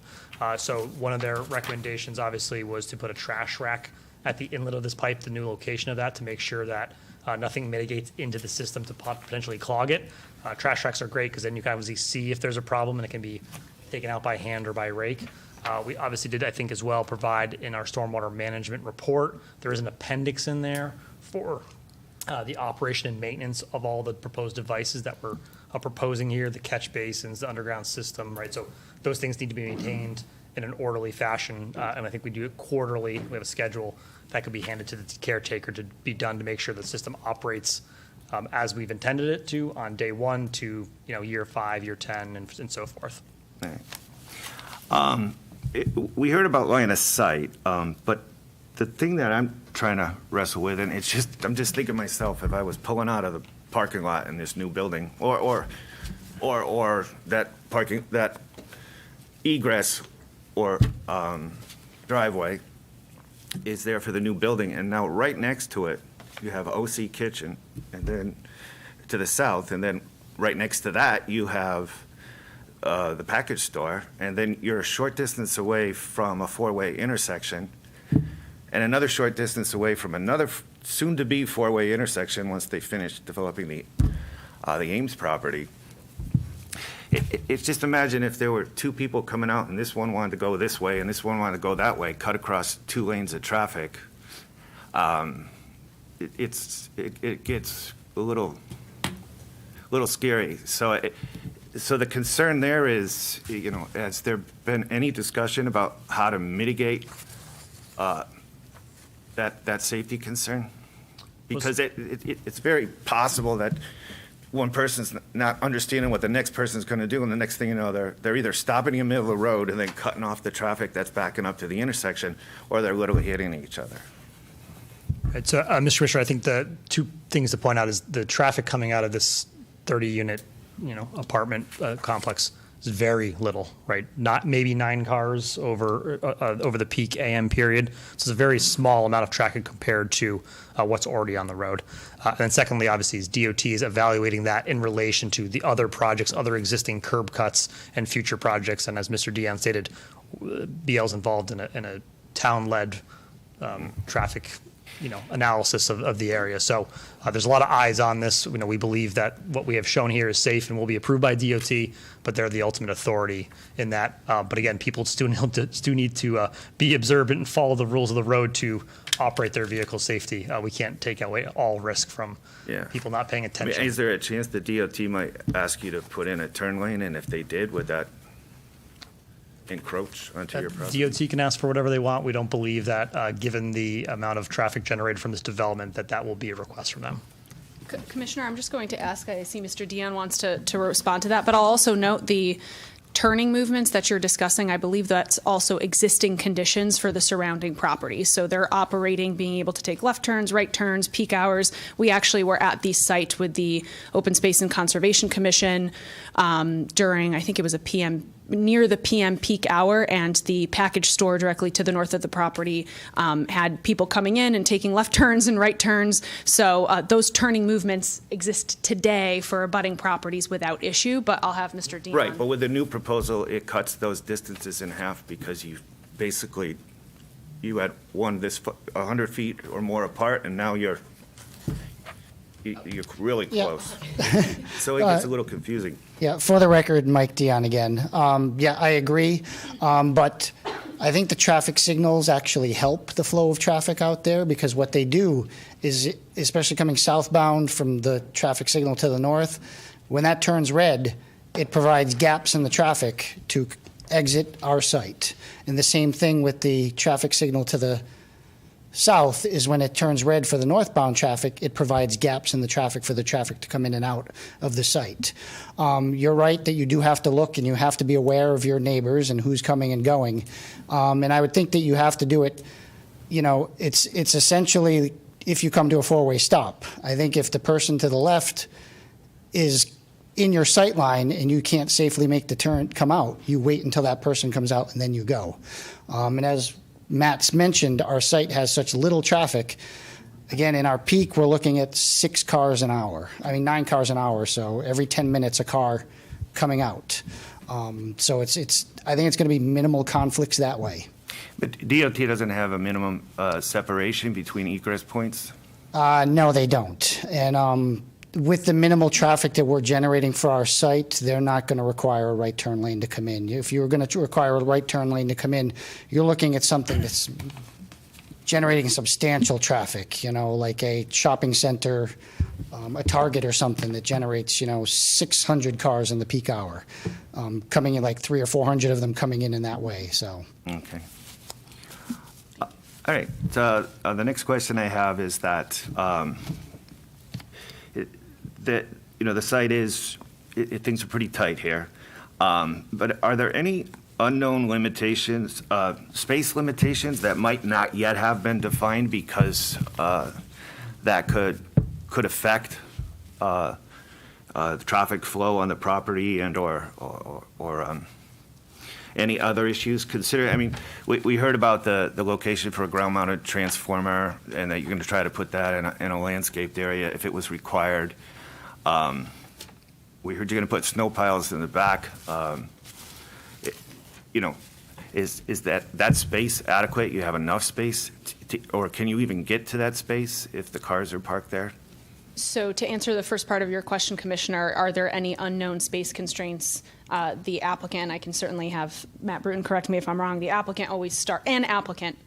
So one of their recommendations obviously was to put a trash rack at the inlet of this pipe, the new location of that, to make sure that nothing mitigates into the system to potentially clog it. Trash racks are great because then you can obviously see if there's a problem and it can be taken out by hand or by rake. We obviously did, I think, as well provide in our stormwater management report, there is an appendix in there for the operation and maintenance of all the proposed devices that we're proposing here, the catch basins, the underground system, right? So those things need to be maintained in an orderly fashion, and I think we do it quarterly. We have a schedule that could be handed to the caretaker to be done to make sure the system operates as we've intended it to on day 1 to year 5, year 10, and so forth. Right. We heard about line of sight, but the thing that I'm trying to wrestle with, and I'm just thinking myself, if I was pulling out of the parking lot in this new building, or that egress or driveway is there for the new building, and now right next to it, you have OC Kitchen, and then to the south, and then right next to that, you have the package store, and then you're a short distance away from a 4-way intersection, and another short distance away from another soon-to-be 4-way intersection once they finish developing the Ames property. It's just imagine if there were 2 people coming out, and this one wanted to go this way, and this one wanted to go that way, cut across 2 lanes of traffic. It gets a little scary. So the concern there is, has there been any discussion about how to mitigate that safety concern? Because it's very possible that one person's not understanding what the next person's going to do, and the next thing you know, they're either stopping in the middle of the road and then cutting off the traffic that's backing up to the intersection, or they're literally hitting each other. Right, so, Mr. Commissioner, I think the 2 things to point out is the traffic coming out of this 30-unit, apartment complex is very little, right? Not maybe 9 cars over the peak AM period. So it's a very small amount of traffic compared to what's already on the road. And then secondly, obviously, is DOT is evaluating that in relation to the other projects, other existing curb cuts and future projects. And as Mr. Dion stated, BL's involved in a town-led traffic analysis of the area. So there's a lot of eyes on this. We believe that what we have shown here is safe and will be approved by DOT, but they're the ultimate authority in that. But again, people still need to be observant and follow the rules of the road to operate their vehicle safety. We can't take away all risk from people not paying attention. Is there a chance the DOT might ask you to put in a turn lane, and if they did, would that encroach onto your property? DOT can ask for whatever they want. We don't believe that, given the amount of traffic generated from this development, that will be a request from them. Commissioner, I'm just going to ask, I see Mr. Dion wants to respond to that, but I'll also note the turning movements that you're discussing. I believe that's also existing conditions for the surrounding properties. So they're operating, being able to take left turns, right turns, peak hours. We actually were at the site with the Open Space and Conservation Commission during, I think it was near the PM peak hour, and the package store directly to the north of the property had people coming in and taking left turns and right turns. So those turning movements exist today for abutting properties without issue, but I'll have Mr. Dion. Right, but with the new proposal, it cuts those distances in half because you had one 100 feet or more apart, and now you're really Yeah. close. So it gets a little confusing. Yeah, for the record, Mike Dion again. Yeah, I agree, but I think the traffic signals actually help the flow of traffic out there, because what they do is, especially coming southbound from the traffic signal to the north, when that turns red, it provides gaps in the traffic to exit our site. And the same thing with the traffic signal to the south is when it turns red for the northbound traffic, it provides gaps in the traffic for the traffic to come in and out of the site. You're right that you do have to look and you have to be aware of your neighbors and who's coming and going. And I would think that you have to do it, it's essentially if you come to a four-way stop. I think if the person to the left is in your sight line and you can't safely make the turn, come out, you wait until that person comes out and then you go. And as Matt's mentioned, our site has such little traffic. Again, in our peak, we're looking at 9 cars an hour. So every 10 minutes, a car coming out. So I think it's going to be minimal conflicts that way. But DOT doesn't have a minimum separation between egress points? No, they don't. And with the minimal traffic that we're generating for our site, they're not going to require a right turn lane to come in. If you were going to require a right turn lane to come in, you're looking at something that's generating substantial traffic, like a shopping center, a Target or something that generates, 600 cars in the peak hour, coming in like 300 or 400 of them coming in that way. So. Okay. All right. So, the next question I have is that. The site things are pretty tight here. But are there any unknown limitations, space limitations that might not yet have been defined because that could affect the traffic flow on the property and or any other issues? We heard about the location for a ground-mounted transformer and that you're going to try to put that in a landscaped area if it was required. We heard you're going to put snow piles in the back. Is that space adequate? You have enough space, or can you even get to that space if the cars are parked there? So to answer the first part of your question, Commissioner, are there any unknown space constraints? The applicant, I can certainly have Matt Bruton correct me if I'm wrong, the applicant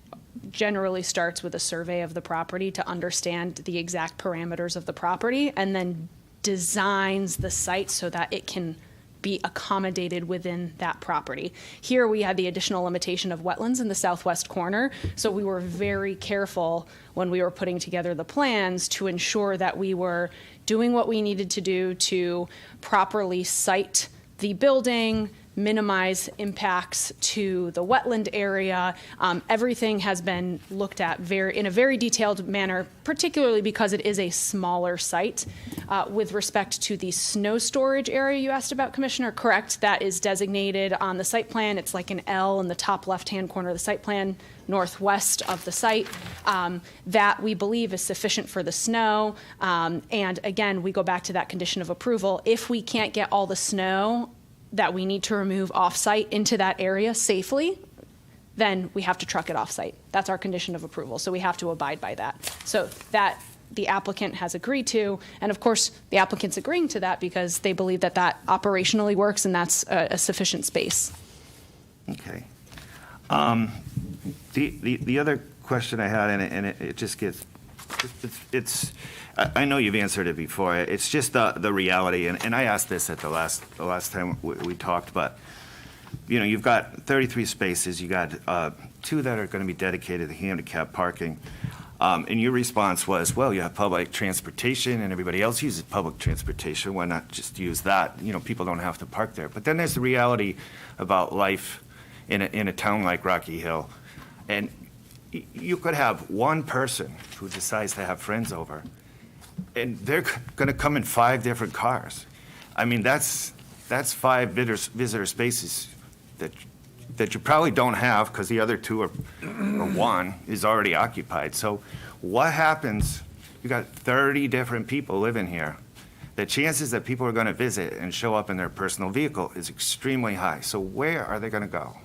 generally starts with a survey of the property to understand the exact parameters of the property and then designs the site so that it can be accommodated within that property. Here we had the additional limitation of wetlands in the southwest corner, so we were very careful when we were putting together the plans to ensure that we were doing what we needed to do to properly site the building, minimize impacts to the wetland area. Everything has been looked at in a very detailed manner, particularly because it is a smaller site. With respect to the snow storage area you asked about, Commissioner, correct, that is designated on the site plan. It's like an L in the top left-hand corner of the site plan, northwest of the site. That we believe is sufficient for the snow. And again, we go back to that condition of approval. If we can't get all the snow that we need to remove off-site into that area safely, then we have to truck it off-site. That's our condition of approval, so we have to abide by that. So that the applicant has agreed to, and of course, the applicant's agreeing to that because they believe that that operationally works and that's a sufficient space. Okay. The other question I had, and it just gets, I know you've answered it before. It's just the reality, and I asked this at the last time we talked, but you've got 33 spaces, you got 2 that are going to be dedicated to handicap parking. And your response was, well, you have public transportation and everybody else uses public transportation. Why not just use that? People don't have to park there. But then there's the reality about life in a town like Rocky Hill. And you could have one person who decides to have friends over, and they're going to come in 5 different cars. I mean, that's 5 visitor spaces that you probably don't have because the other 2 or 1 is already occupied. So what happens? You got 30 different people living here. The chances that people are going to visit and show up in their personal vehicle is extremely high. So where are they going to go?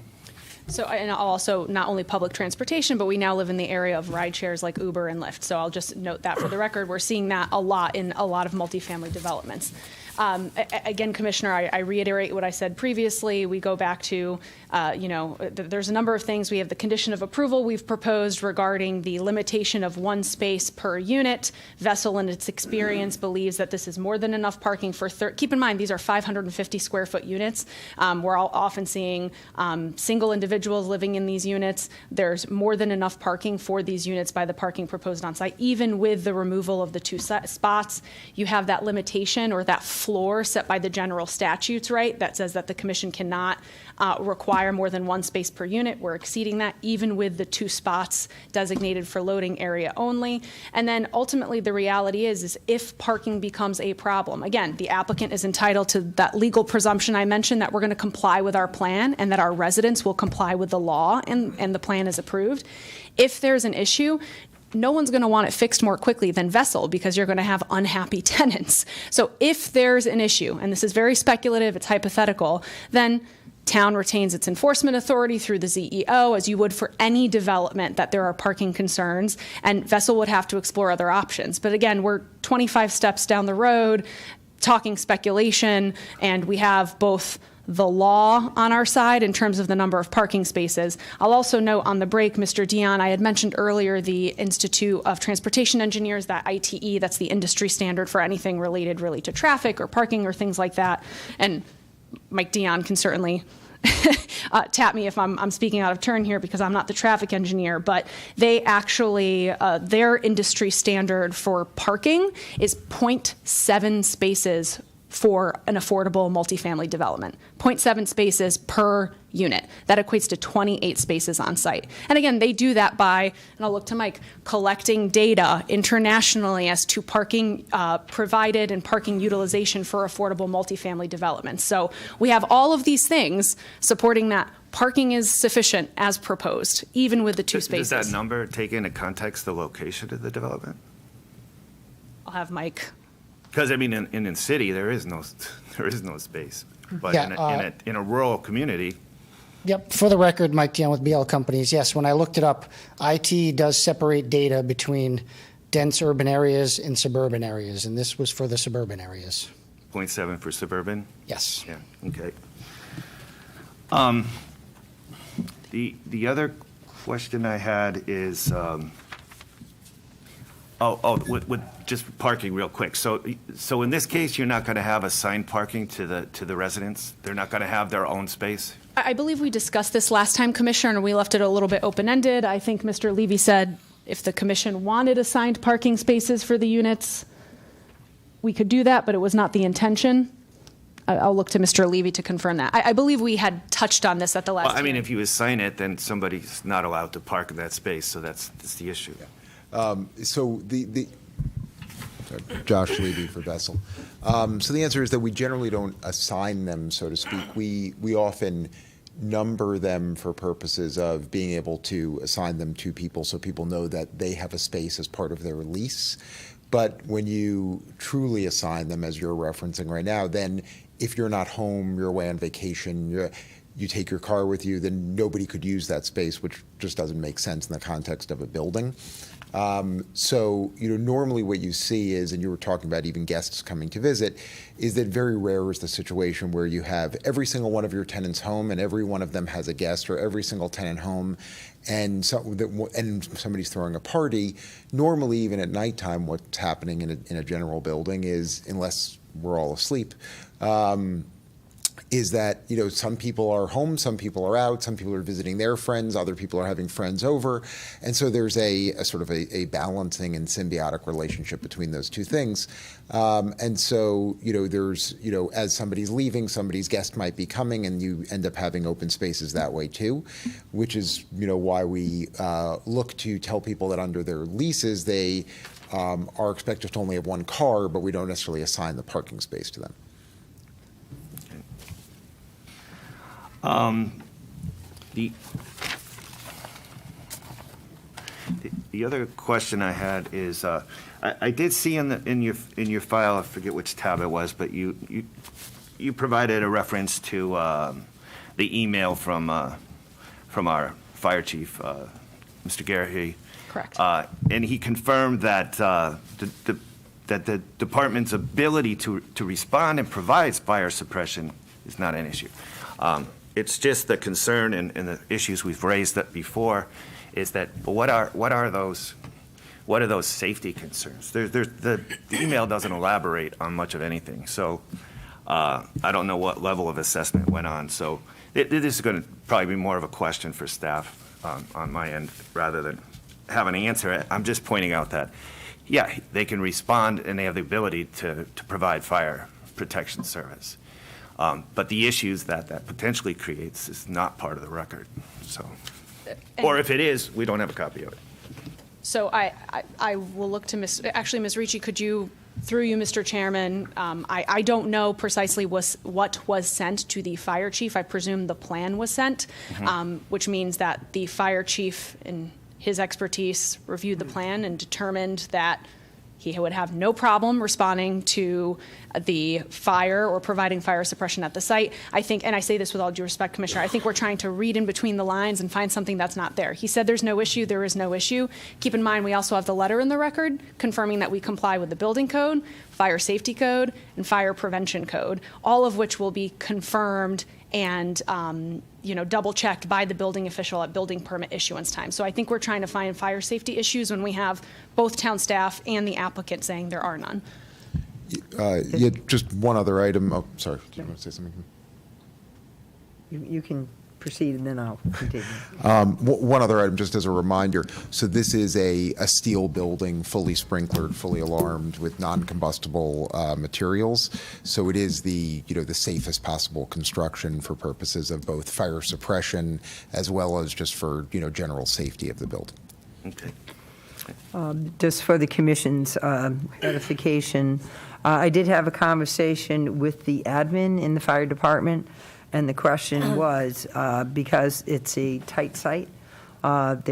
So, and also not only public transportation, but we now live in the area of ride shares like Uber and Lyft. So I'll just note that for the record, we're seeing that a lot in a lot of multifamily developments. Again, Commissioner, I reiterate what I said previously. We go back to, there's a number of things. We have the condition of approval we've proposed regarding the limitation of 1 space per unit. Vessel, in its experience, believes that this is more than enough parking for, keep in mind, these are 550 square foot units. We're often seeing single individuals living in these units. There's more than enough parking for these units by the parking proposed on site. Even with the removal of the 2 spots, you have that limitation or that floor set by the general statutes, right? That says that the commission cannot require more than 1 space per unit. We're exceeding that even with the 2 spots designated for loading area only. And then ultimately the reality is if parking becomes a problem, again, the applicant is entitled to that legal presumption I mentioned that we're going to comply with our plan and that our residents will comply with the law and the plan is approved. If there's an issue, no one's going to want it fixed more quickly than Vessel because you're going to have unhappy tenants. So if there's an issue, and this is very speculative, it's hypothetical, then town retains its enforcement authority through the ZEO, as you would for any development that there are parking concerns, and Vessel would have to explore other options. But again, we're 25 steps down the road talking speculation, and we have both the law on our side in terms of the number of parking spaces. I'll also note on the break, Mr. Dion, I had mentioned earlier the Institute of Transportation Engineers, that ITE, that's the industry standard for anything related really to traffic or parking or things like that. And Mike Dion can certainly tap me if I'm speaking out of turn here because I'm not the traffic engineer, but they actually, their industry standard for parking is 0.7 spaces for an affordable multifamily development. 0.7 spaces per unit. That equates to 28 spaces on site. And again, they do that by, and I'll look to Mike, collecting data internationally as to parking provided and parking utilization for affordable multifamily developments. So we have all of these things supporting that parking is sufficient as proposed, even with the 2 spaces. Does that number take into context the location of the development? I'll have Mike. Because, I mean, in the city, there is no space. But Yeah, in a rural community, Yep, for the record, Mike Dion with BL Companies. Yes, when I looked it up, IT does separate data between dense urban areas and suburban areas, and this was for the suburban areas. 0.7 for suburban? Yes. Yeah, okay. The other question I had is, with just parking real quick. So in this case, you're not going to have assigned parking to the residents? They're not going to have their own space? I believe we discussed this last time, Commissioner, and we left it a little bit open-ended. I think Mr. Levy said if the commission wanted assigned parking spaces for the units, we could do that, but it was not the intention. I'll look to Mr. Levy to confirm that. I believe we had touched on this at the last Well, I mean, hearing. if you assign it, then somebody's not allowed to park in that space, so that's the issue. So Josh Levy for Vessel. So the answer is that we generally don't assign them, so to speak. We often number them for purposes of being able to assign them to people so people know that they have a space as part of their lease. But when you truly assign them, as you're referencing right now, then if you're not home, you're away on vacation, you take your car with you, then nobody could use that space, which just doesn't make sense in the context of a building. So, normally what you see is, and you were talking about even guests coming to visit, is that very rare is the situation where you have every single one of your tenants home and every one of them has a guest, or every single tenant home and somebody's throwing a party. Normally, even at nighttime, what's happening in a general building is, unless we're all asleep, is that, you know, some people are home, some people are out, some people are visiting their friends, other people are having friends over. And so there's a sort of a balancing and symbiotic relationship between those two things. And so, you know, there's, you know, as somebody's leaving, somebody's guest might be coming, and you end up having open spaces that way too, which is, you know, why we look to tell people that under their leases, they are expected to only have one car, but we don't necessarily assign the parking space to them. The other question I had is, I did see in your file, I forget which tab it was, but you provided a reference to the email from our fire chief, Mr. Garrahy. Correct. And he confirmed that the department's ability to respond and provide fire suppression is not an issue. It's just the concern and the issues we've raised that before is that what are those safety concerns? The email doesn't elaborate on much of anything, so I don't know what level of assessment went on. So it is going to probably be more of a question for staff on my end rather than have an answer. I'm just pointing out that, yeah, they can respond and they have the ability to provide fire protection service. But the issues that potentially creates is not part of the record. So, or if it is, we don't have a copy of it. So I will look to Ms. Ricci, could you, through you, Mr. Chairman, I don't know precisely what was sent to the fire chief. I presume the plan was sent, which means that the fire chief, in his expertise, reviewed the plan and determined that he would have no problem responding to the fire or providing fire suppression at the site. I think, and I say this with all due respect, Commissioner, I think we're trying to read in between the lines and find something that's not there. He said there's no issue, there is no issue. Keep in mind, we also have the letter in the record confirming that we comply with the building code, fire safety code, and fire prevention code, all of which will be confirmed and double-checked by the building official at building permit issuance time. So I think we're trying to find fire safety issues when we have both town staff and the applicant saying there are none. Yeah, just one other item. Oh, sorry. Do you want to say something? You can proceed, and then I'll continue. One other item, just as a reminder. So this is a steel building, fully sprinklered, fully alarmed, with non-combustible materials. So it is the safest possible construction for purposes of both fire suppression as well as just for general safety of the building. Okay. Just for the commission's edification, I did have a conversation with the admin in the fire department, and the question was, because it's a tight site, the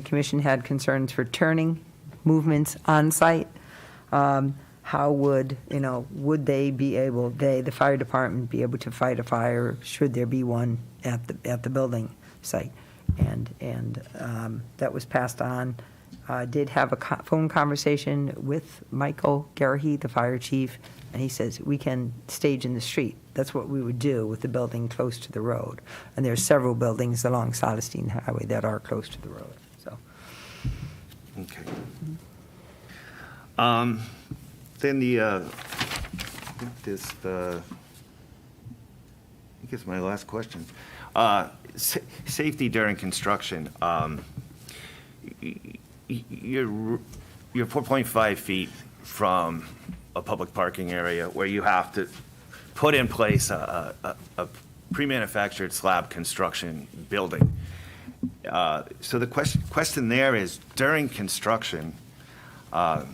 commission had concerns for turning movements on site. How would they be able, the fire department, be able to fight a fire should there be one at the building site? And that was passed on. Did have a phone conversation with Michael Garrahy, the fire chief, and he says we can stage in the street. That's what we would do with the building close to the road. And there's several buildings along Soderstein Highway that are close to the road. So. Okay. Then I think it's my last question. Safety during construction. You're 4.5 feet from a public parking area where you have to put in place a pre-manufactured slab construction building. So the question there is, during construction, whether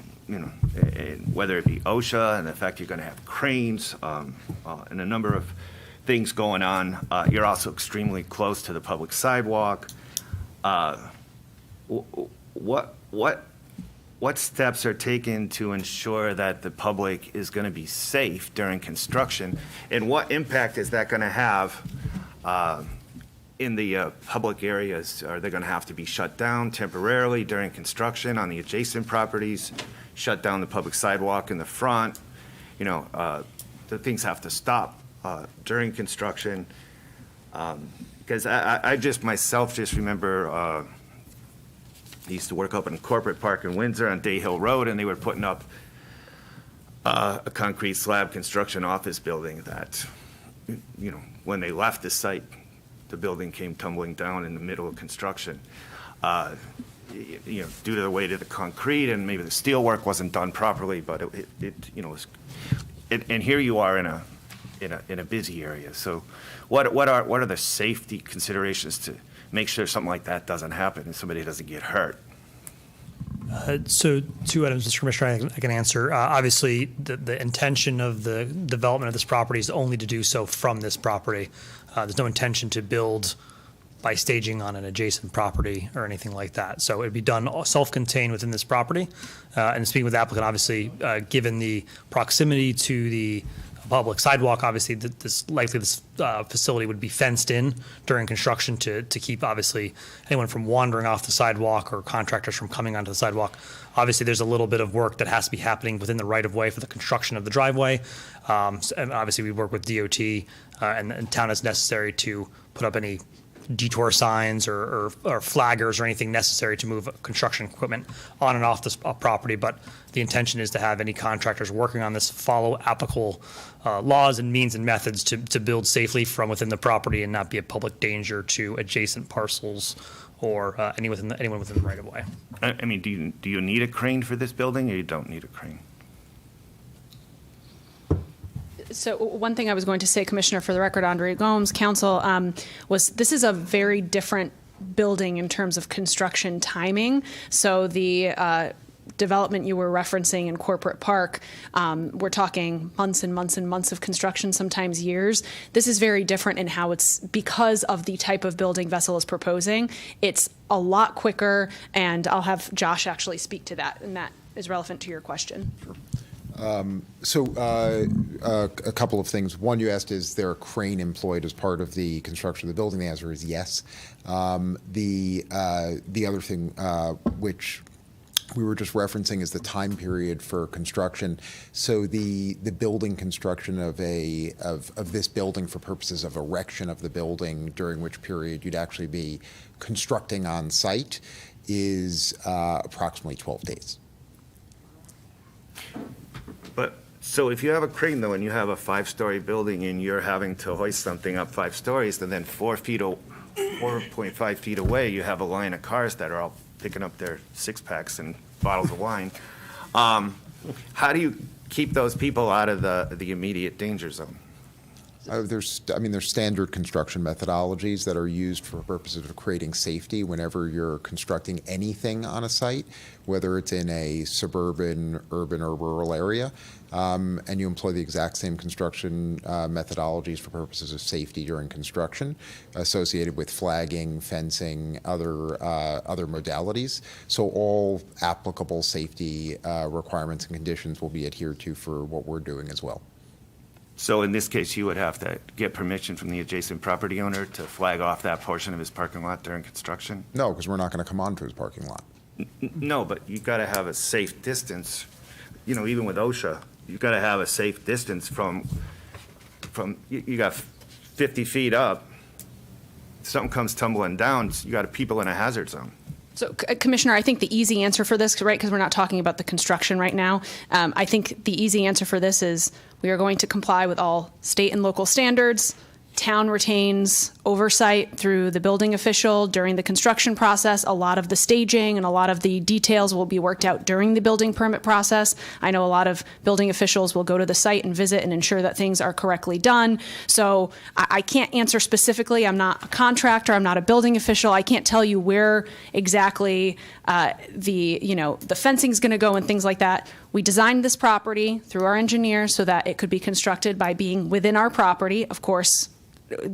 it be OSHA and the fact you're going to have cranes and a number of things going on, you're also extremely close to the public sidewalk. What steps are taken to ensure that the public is going to be safe during construction, and what impact is that going to have in the public areas? Are they going to have to be shut down temporarily during construction on the adjacent properties, shut down the public sidewalk in the front? The things have to stop during construction. Because I myself remember I used to work up in Corporate Park in Windsor on Day Hill Road, and they were putting up a concrete slab construction office building that, when they left the site, the building came tumbling down in the middle of construction. Due to the weight of the concrete and maybe the steel work wasn't done properly, but and here you are in a busy area. So what are the safety considerations to make sure something like that doesn't happen and somebody doesn't get hurt? So 2 items, Mr. Commissioner, I can answer. Obviously, the intention of the development of this property is only to do so from this property. There's no intention to build by staging on an adjacent property or anything like that. So it'd be done self-contained within this property. And speaking with the applicant, obviously, given the proximity to the public sidewalk, obviously, this facility would be fenced in during construction to keep, obviously, anyone from wandering off the sidewalk or contractors from coming onto the sidewalk. Obviously, there's a little bit of work that has to be happening within the right-of-way for the construction of the driveway. And obviously, we work with DOT and town as necessary to put up any detour signs or flaggers or anything necessary to move construction equipment on and off this property. But the intention is to have any contractors working on this follow applicable laws and means and methods to build safely from within the property and not be a public danger to adjacent parcels or anyone within the right of way. I mean, do you need a crane for this building, or you don't need a crane? So one thing I was going to say, Commissioner, for the record, Andrea Gomes, council, was this is a very different building in terms of construction timing. So the development you were referencing in Corporate Park, we're talking months and months and months of construction, sometimes years. This is very different in how it's, because of the type of building Vessel is proposing, it's a lot quicker, and I'll have Josh actually speak to that, and that is relevant to your question. A couple of things. One, you asked, is there a crane employed as part of the construction of the building? The answer is yes. The other thing, which we were just referencing, is the time period for construction. So the building construction of this building for purposes of erection of the building, during which period you'd actually be constructing on site, is approximately 12 days. But, so if you have a crane, though, and you have a 5-story building and you're having to hoist something up 5 stories, and then 4.5 feet away, you have a line of cars that are all picking up their 6-packs and bottles of wine, how do you keep those people out of the immediate danger zone? There's standard construction methodologies that are used for purposes of creating safety whenever you're constructing anything on a site, whether it's in a suburban, urban, or rural area, and you employ the exact same construction methodologies for purposes of safety during construction, associated with flagging, fencing, other modalities. So all applicable safety requirements and conditions will be adhered to for what we're doing as well. So in this case, you would have to get permission from the adjacent property owner to flag off that portion of his parking lot during construction? No, because we're not going to come onto his parking lot. No, but you've got to have a safe distance. Even with OSHA, you've got to have a safe distance from you got 50 feet up, something comes tumbling down, you got people in a hazard zone. So, Commissioner, I think the easy answer for this, right, because we're not talking about the construction right now, I think the easy answer for this is we are going to comply with all state and local standards. Town retains oversight through the building official during the construction process. A lot of the staging and a lot of the details will be worked out during the building permit process. I know a lot of building officials will go to the site and visit and ensure that things are correctly done. So I can't answer specifically. I'm not a contractor. I'm not a building official. I can't tell you where exactly the fencing is going to go and things like that. We designed this property through our engineer so that it could be constructed by being within our property, of course,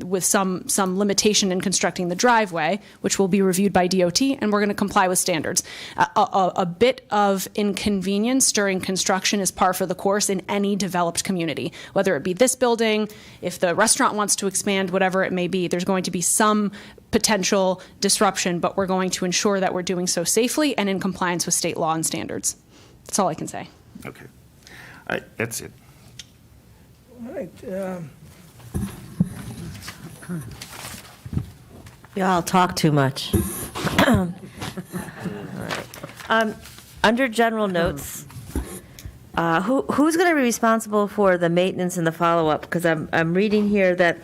with some limitation in constructing the driveway, which will be reviewed by DOT, and we're going to comply with standards. A bit of inconvenience during construction is par for the course in any developed community, whether it be this building, if the restaurant wants to expand, whatever it may be, there's going to be some potential disruption, but we're going to ensure that we're doing so safely and in compliance with state law and standards. That's all I can say. Okay. That's it. All right. Y'all talk too much. All right. Under general notes, Who's going to be responsible for the maintenance and the follow-up? Because I'm reading here that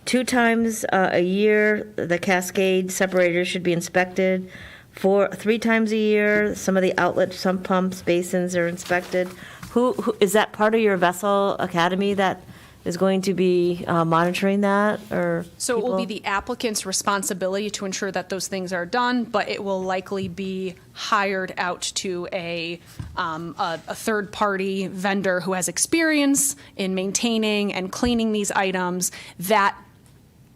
2 times a year, the cascade separators should be inspected. 3 times a year, some of the outlet sump pumps, basins are inspected. Who is that part of your vessel academy that is going to be monitoring that, or So it will be people? the applicant's responsibility to ensure that those things are done, but it will likely be hired out to a third-party vendor who has experience in maintaining and cleaning these items. That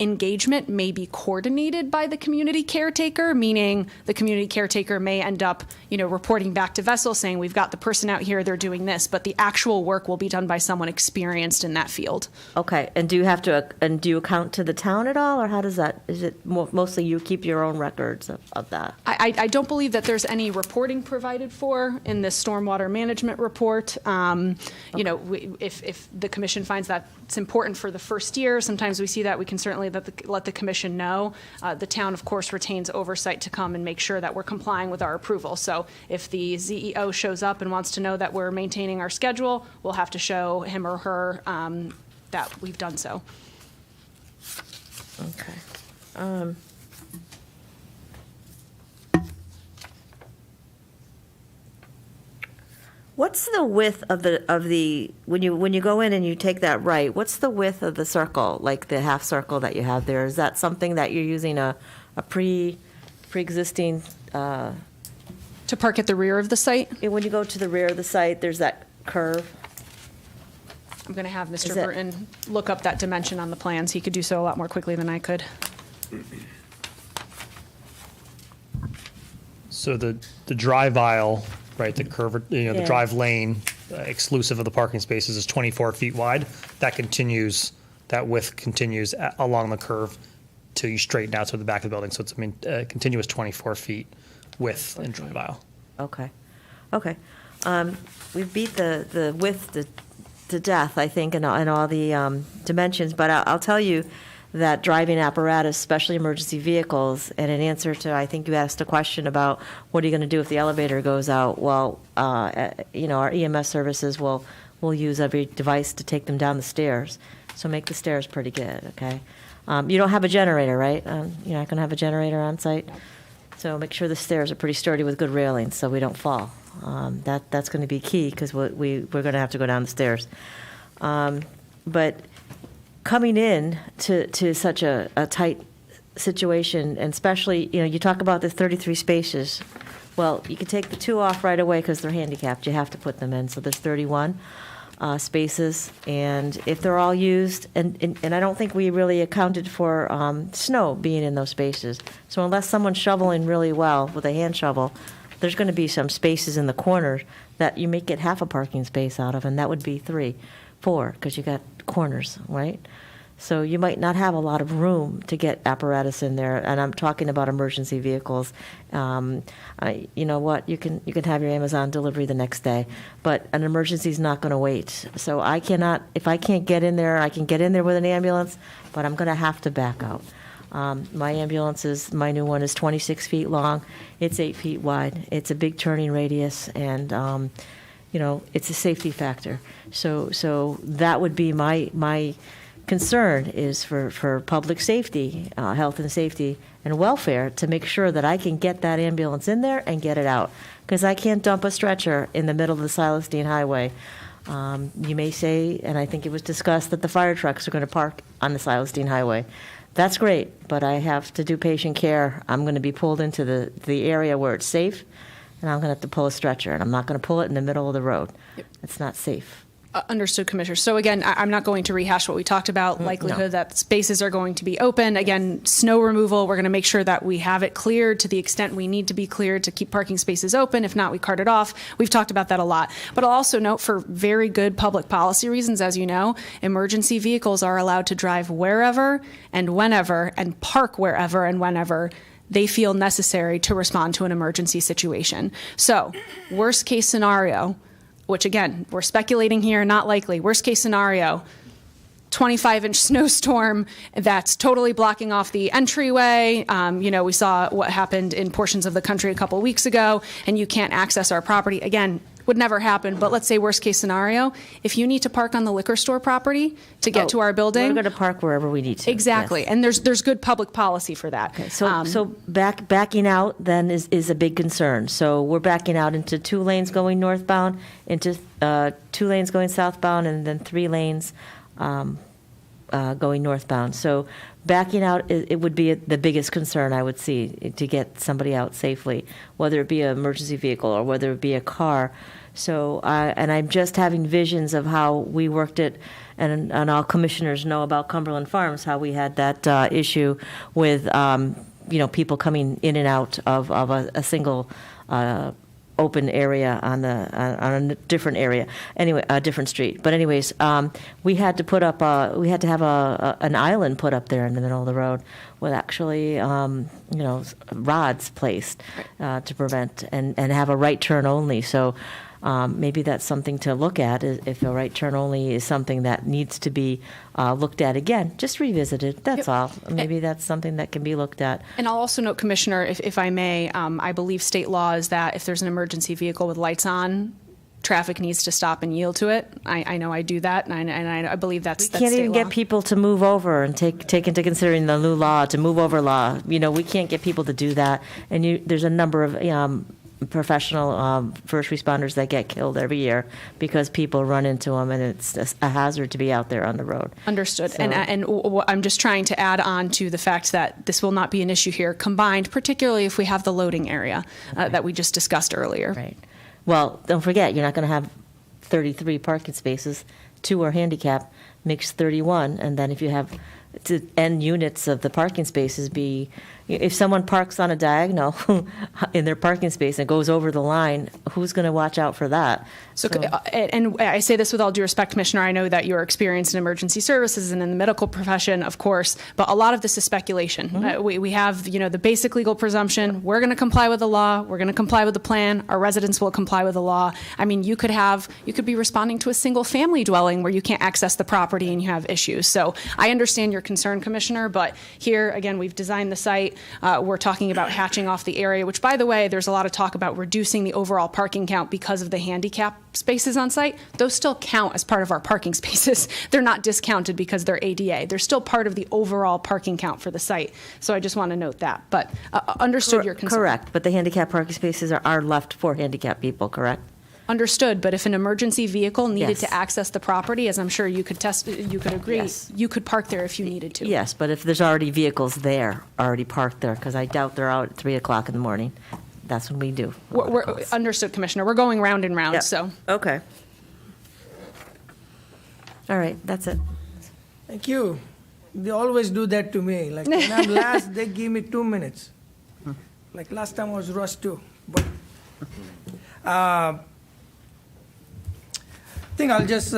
engagement may be coordinated by the community caretaker, meaning the community caretaker may end up, reporting back to Vessel saying, we've got the person out here, they're doing this, but the actual work will be done by someone experienced in that field. Okay, and do you account to the town at all, or how does that, is it mostly you keep your own records of that? I don't believe that there's any reporting provided for in this stormwater management report. If the commission finds that it's important for the first year, sometimes we see that, we can certainly let the commission know. The town, of course, retains oversight to come and make sure that we're complying with our approval. So if the ZEO shows up and wants to know that we're maintaining our schedule, we'll have to show him or her that we've done so. Okay. What's the width of the when you go in and you take that right? What's the width of the circle, like the half circle that you have there? Is that something that you're using a pre-existing? To park at the rear of the site? When you go to the rear of the site, there's that curve. I'm going to have Mr. Is that- Burton look up that dimension on the plans. He could do so a lot more quickly than I could. So the drive aisle, right, the curve, the Yeah. drive lane, exclusive of the parking spaces, is 24 feet wide. That width continues along the curve till you straighten out to the back of the building. So it's, continuous 24 feet width and drive aisle. Okay. We've beat the width to death, I think, in all the dimensions, but I'll tell you that driving apparatus, especially emergency vehicles, and in answer to, I think you asked a question about what are you going to do if the elevator goes out? Well, our EMS services will use every device to take them down the stairs. So make the stairs pretty good, okay? You don't have a generator, right? You're not going to have a generator on site? So make sure the stairs are pretty sturdy with good railings so we don't fall. That's going to be key because we're going to have to go down the stairs. But coming in to such a tight situation, and especially, you talk about the 33 spaces. Well, you can take the 2 off right away because they're handicapped. You have to put them in. So there's 31 spaces. And if they're all used, and I don't think we really accounted for snow being in those spaces. So unless someone's shoveling really well with a hand shovel, there's going to be some spaces in the corners that you may get half a parking space out of, and that would be 3, 4, because you got corners, right? So you might not have a lot of room to get apparatus in there, and I'm talking about emergency vehicles. You know what? You can have your Amazon delivery the next day, but an emergency is not going to wait. So I cannot, if I can't get in there, I can get in there with an ambulance, but I'm going to have to back out. My ambulance my new one is 26 feet long. It's 8 feet wide. It's a big turning radius, and it's a safety factor. So that would be my concern is for public safety, health and safety and welfare, to make sure that I can get that ambulance in there and get it out. Because I can't dump a stretcher in the middle of the Silas Deane Highway. You may say, and I think it was discussed, that the fire trucks are going to park on the Silas Deane Highway. That's great, but I have to do patient care. I'm going to be pulled into the area where it's safe, and I'm going to have to pull a stretcher, and I'm not going to pull it in the middle of the road. It's not safe. Understood, Commissioner. So again, I'm not going to rehash what we talked about, likelihood that spaces are going to be open. Again, snow removal, we're going to make sure that we have it cleared to the extent we need to be cleared to keep parking spaces open. If not, we cart it off. We've talked about that a lot. But I'll also note, for very good public policy reasons, as you know, emergency vehicles are allowed to drive wherever and whenever and park wherever and whenever they feel necessary to respond to an emergency situation. So, worst case scenario, which again, we're speculating here, not likely. Worst case scenario, 25-inch snowstorm that's totally blocking off the entryway. We saw what happened in portions of the country a couple weeks ago, and you can't access our property. Again, would never happen, but let's say worst case scenario, if you need to park on the liquor store property to get to our building. We're going to park wherever we need to. Exactly, yes. and there's good public policy for that. Okay, so backing out then is a big concern. So we're backing out into 2 lanes going northbound, into 2 lanes going southbound, and then 3 lanes going northbound. So backing out, it would be the biggest concern I would see to get somebody out safely, whether it be an emergency vehicle or whether it be a car. So, and I'm just having visions of how we worked it, and all commissioners know about Cumberland Farms, how we had that issue with, people coming in and out of a single open area on a different area, anyway, a different street. But anyways, we had to have an island put up there in the middle of the road with actually, rods placed to prevent and have a right turn only. So maybe that's something to look at, if a right turn only is something that needs to be looked at again, just revisited, that's all. Maybe that's something that can be looked at. And I'll also note, Commissioner, if I may, I believe state law is that if there's an emergency vehicle with lights on, traffic needs to stop and yield to it. I know I do that, and I believe that's state law. We can't even get people to move over and take into considering the new law, to move over law. We can't get people to do that. And there's a number of professional first responders that get killed every year because people run into them, and it's a hazard to be out there on the road. Understood. So- And I'm just trying to add on to the fact that this will not be an issue here, combined, particularly if we have the loading area that we just discussed earlier. Right. Well, don't forget, you're not going to have 33 parking spaces. 2 are handicap, makes 31. And then if you have to end units of the parking spaces be, if someone parks on a diagonal in their parking space and goes over the line, who's going to watch out for that? So, and I say this with all due respect, Commissioner, I know that you're experienced in emergency services and in the medical profession, of course, but a lot of this is speculation. Mm-hmm. We have, the basic legal presumption, we're going to comply with the law, we're going to comply with the plan, our residents will comply with the law. I mean, you could be responding to a single family dwelling where you can't access the property and you have issues. So I understand your concern, Commissioner, but here, again, we've designed the site. We're talking about hatching off the area, which, by the way, there's a lot of talk about reducing the overall parking count because of the handicap spaces on site. Those still count as part of our parking spaces. They're not discounted because they're ADA. They're still part of the overall parking count for the site. So I just want to note that. But understood your concern. Correct, but the handicap parking spaces are left for handicapped people, correct? Understood, but if an emergency vehicle needed Yes. to access the property, as I'm sure you could agree, Yes. you could park there if you needed to. Yes, but if there's already vehicles there, already parked there, because I doubt they're out at 3 o'clock in the morning, that's when we do. We're understood, Commissioner. We're going round and round, Yep. so. Okay. All right, that's it. Thank you. They always do that to me. Like when I'm last, they give me 2 minutes. Like last time I was rushed too. But I think I'll just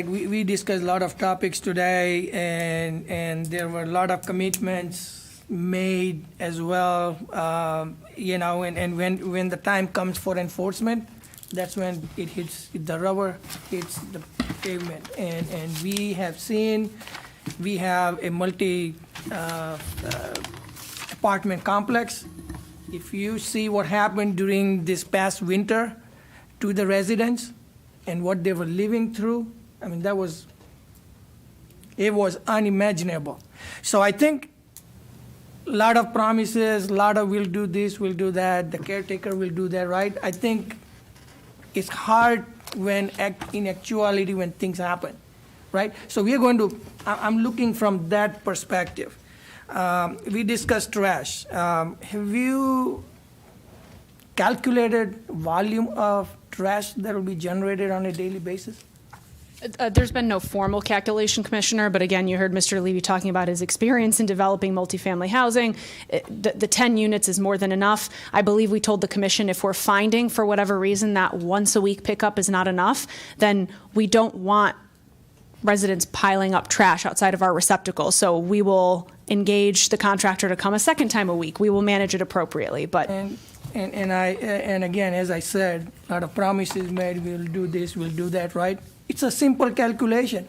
we discussed a lot of topics today, and there were a lot of commitments made as well. And when the time comes for enforcement, that's when the rubber hits the pavement. And we have a multi apartment complex. If you see what happened during this past winter to the residents and what they were living through, I mean, it was unimaginable. So I think a lot of promises, a lot of we'll do this, we'll do that, the caretaker will do that, right? I think it's hard in actuality when things happen, right? So I'm looking from that perspective. We discussed trash. Have you calculated volume of trash that will be generated on a daily basis? There's been no formal calculation, Commissioner, but again, you heard Mr. Levy talking about his experience in developing multifamily housing. The 10 units is more than enough. I believe we told the Commission if we're finding, for whatever reason, that once-a-week pickup is not enough, then we don't want residents piling up trash outside of our receptacles. So we will engage the contractor to come a second time a week. We will manage it appropriately, but... And again, as I said, a lot of promises made, we'll do this, we'll do that, right? It's a simple calculation.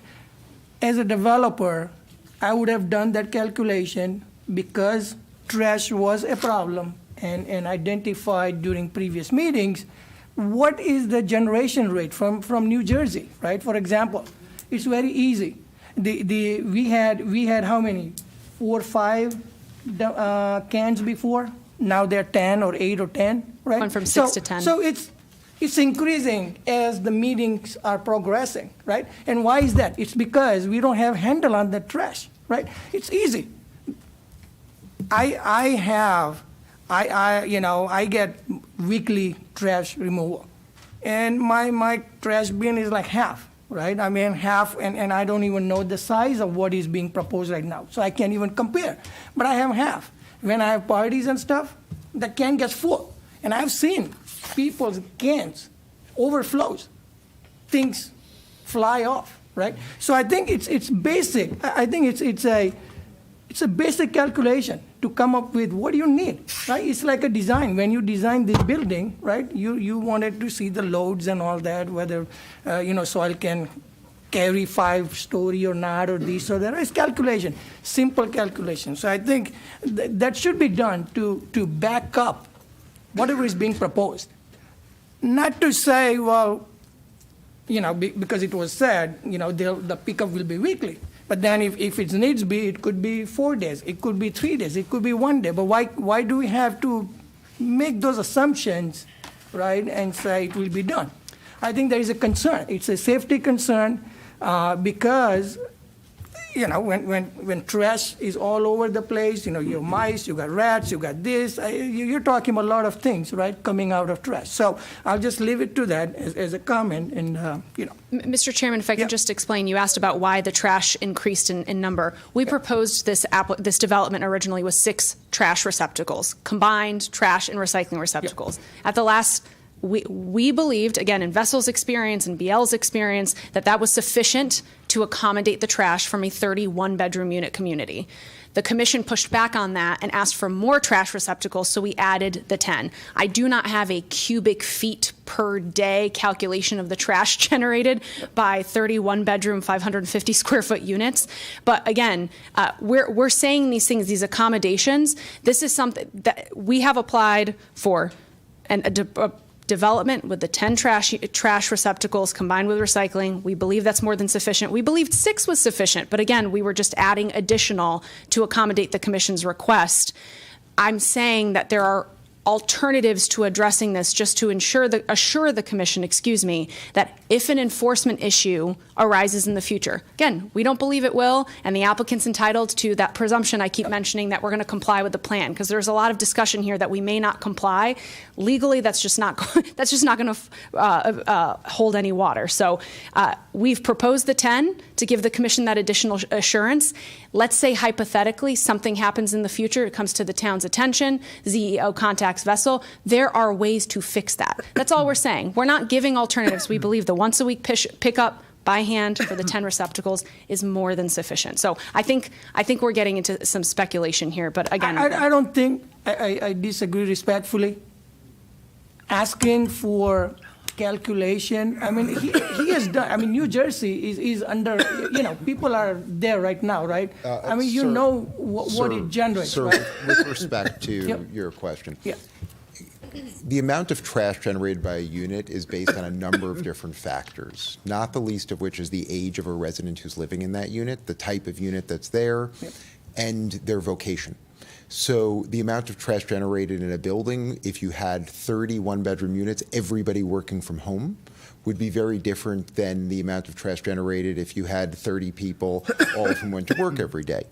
As a developer, I would have done that calculation because trash was a problem and identified during previous meetings what is the generation rate from New Jersey, right? For example, it's very easy. We had how many? 4 or 5 cans before. Now they're 10 or 8 or 10, right? Went from 6 to 10. So it's increasing as the meetings are progressing, right? And why is that? It's because we don't have handle on the trash, right? It's easy. I get weekly trash removal, and my trash bin is like half, right? I mean, half, and I don't even know the size of what is being proposed right now, so I can't even compare. But I have half. When I have parties and stuff, the can gets full, and I've seen people's cans overflows, things fly off, right? So I think it's basic. I think it's a basic calculation to come up with what you need, right? It's like a design. When you design this building, right, you wanted to see the loads and all that, whether, soil can carry 5-story or not, or this or that. It's calculation, simple calculation. So I think that should be done to back up whatever is being proposed. Not to say, well, because it was said, the pickup will be weekly. But then if it needs be, it could be 4 days, it could be 3 days, it could be 1 day. But why do we have to make those assumptions, right, and say it will be done? I think there is a concern. It's a safety concern because, when trash is all over the place, you have mice, you got rats, you got this, you're talking about a lot of things, right, coming out of trash. So I'll just leave it to that as a comment, and, Mr. Chairman, if I could just explain, you asked about why the trash increased in number. We proposed this development originally with 6 trash receptacles, combined trash and recycling receptacles. At the last, we believed, again, in Vessel's experience and BL's experience, that was sufficient to accommodate the trash from a 31-bedroom unit community. The commission pushed back on that and asked for more trash receptacles, so we added the 10. I do not have a cubic feet per day calculation of the trash generated by 31-bedroom, 550-square-foot units. But again, we're saying these things, these accommodations. This is something that we have applied for, a development with the 10 trash receptacles combined with recycling. We believe that's more than sufficient. We believed 6 was sufficient, but again, we were just adding additional to accommodate the commission's request. I'm saying that there are alternatives to addressing this, just to assure the commission, that if an enforcement issue arises in the future, again, we don't believe it will, and the applicant's entitled to that presumption I keep mentioning, that we're going to comply with the plan, because there's a lot of discussion here that we may not comply. Legally, that's just not going to hold any water. So we've proposed the 10 to give the commission that additional assurance. Let's say hypothetically something happens in the future, it comes to the town's attention, ZEO contacts Vessel, there are ways to fix that. That's all we're saying. We're not giving alternatives. We believe the once-a-week pickup by hand for the 10 receptacles is more than sufficient. So I think we're getting into some speculation here, but again. I don't think, I disagree respectfully. Asking for calculation, I mean, he has done, I mean, New Jersey is under, people are there right now, right? I mean, you sir, know what it generates, sir, right? with respect to Yep. your question. Yeah. The amount of trash generated by a unit is based on a number of different factors, not the least of which is the age of a resident who's living in that unit, the type of unit that's there, Yep. and their vocation. So the amount of trash generated in a building, if you had 30 one-bedroom units, everybody working from home, would be very different than the amount of trash generated if you had 30 people, all of whom went to work every day.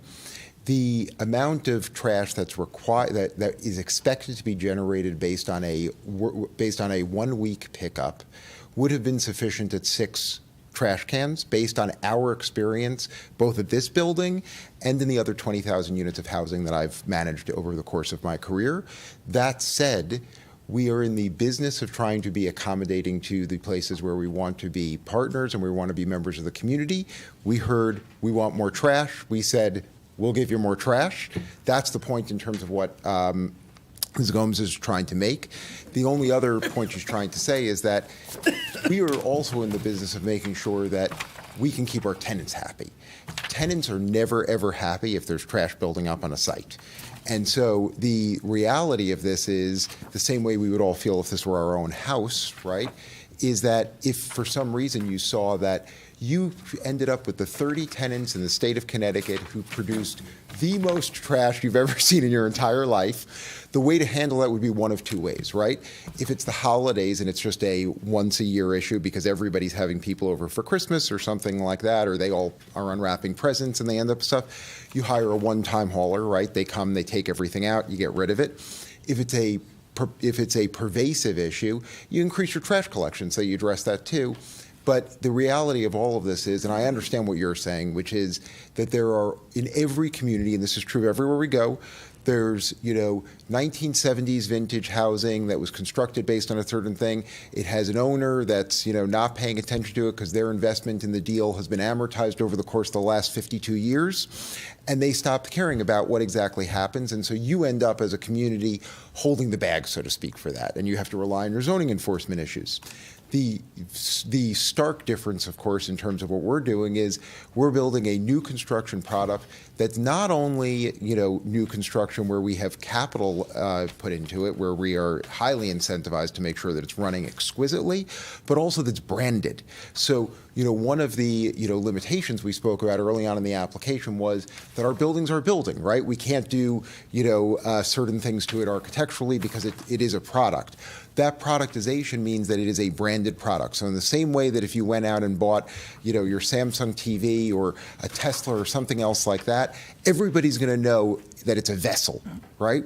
The amount of trash that's required that is expected to be generated based on a 1-week pickup would have been sufficient at 6 trash cans based on our experience both at this building and in the other 20,000 units of housing that I've managed over the course of my career. That said, we are in the business of trying to be accommodating to the places where we want to be partners and we want to be members of the community. We heard we want more trash. We said, we'll give you more trash. That's the point in terms of what Ms. Gomes is trying to make. The only other point she's trying to say is that we are also in the business of making sure that we can keep our tenants happy. tenants are never, ever happy if there's trash building up on a site. And so the reality of this is the same way we would all feel if this were our own house, right? Is that if for some reason you saw that you ended up with the 30 tenants in the state of Connecticut who produced the most trash you've ever seen in your entire life, the way to handle that would be one of two ways, right? If it's the holidays and it's just a once-a-year issue because everybody's having people over for Christmas or something like that, or they all are unwrapping presents and they end up with stuff, you hire a one-time hauler, right? They come, they take everything out, you get rid of it. If it's a pervasive issue, you increase your trash collection, so you address that too. But the reality of all of this is, and I understand what you're saying, which is that there are, in every community, and this is true everywhere we go, there's, 1970s vintage housing that was constructed based on a certain thing. It has an owner that's, not paying attention to it because their investment in the deal has been amortized over the course of the last 52 years. And they stopped caring about what exactly happens. And so you end up as a community holding the bag, so to speak, for that. And you have to rely on your zoning enforcement issues. The stark difference, of course, in terms of what we're doing is we're building a new construction product that's not only, new construction where we have capital put into it, where we are highly incentivized to make sure that it's running exquisitely, but also that's branded. So, one of the, limitations we spoke about early on in the application was that our buildings are building, right? We can't do, certain things to it architecturally because it is a product. That productization means that it is a branded product. So in the same way that if you went out and bought, your Samsung TV or a Tesla or something else like that, everybody's going to know that it's a vessel, right?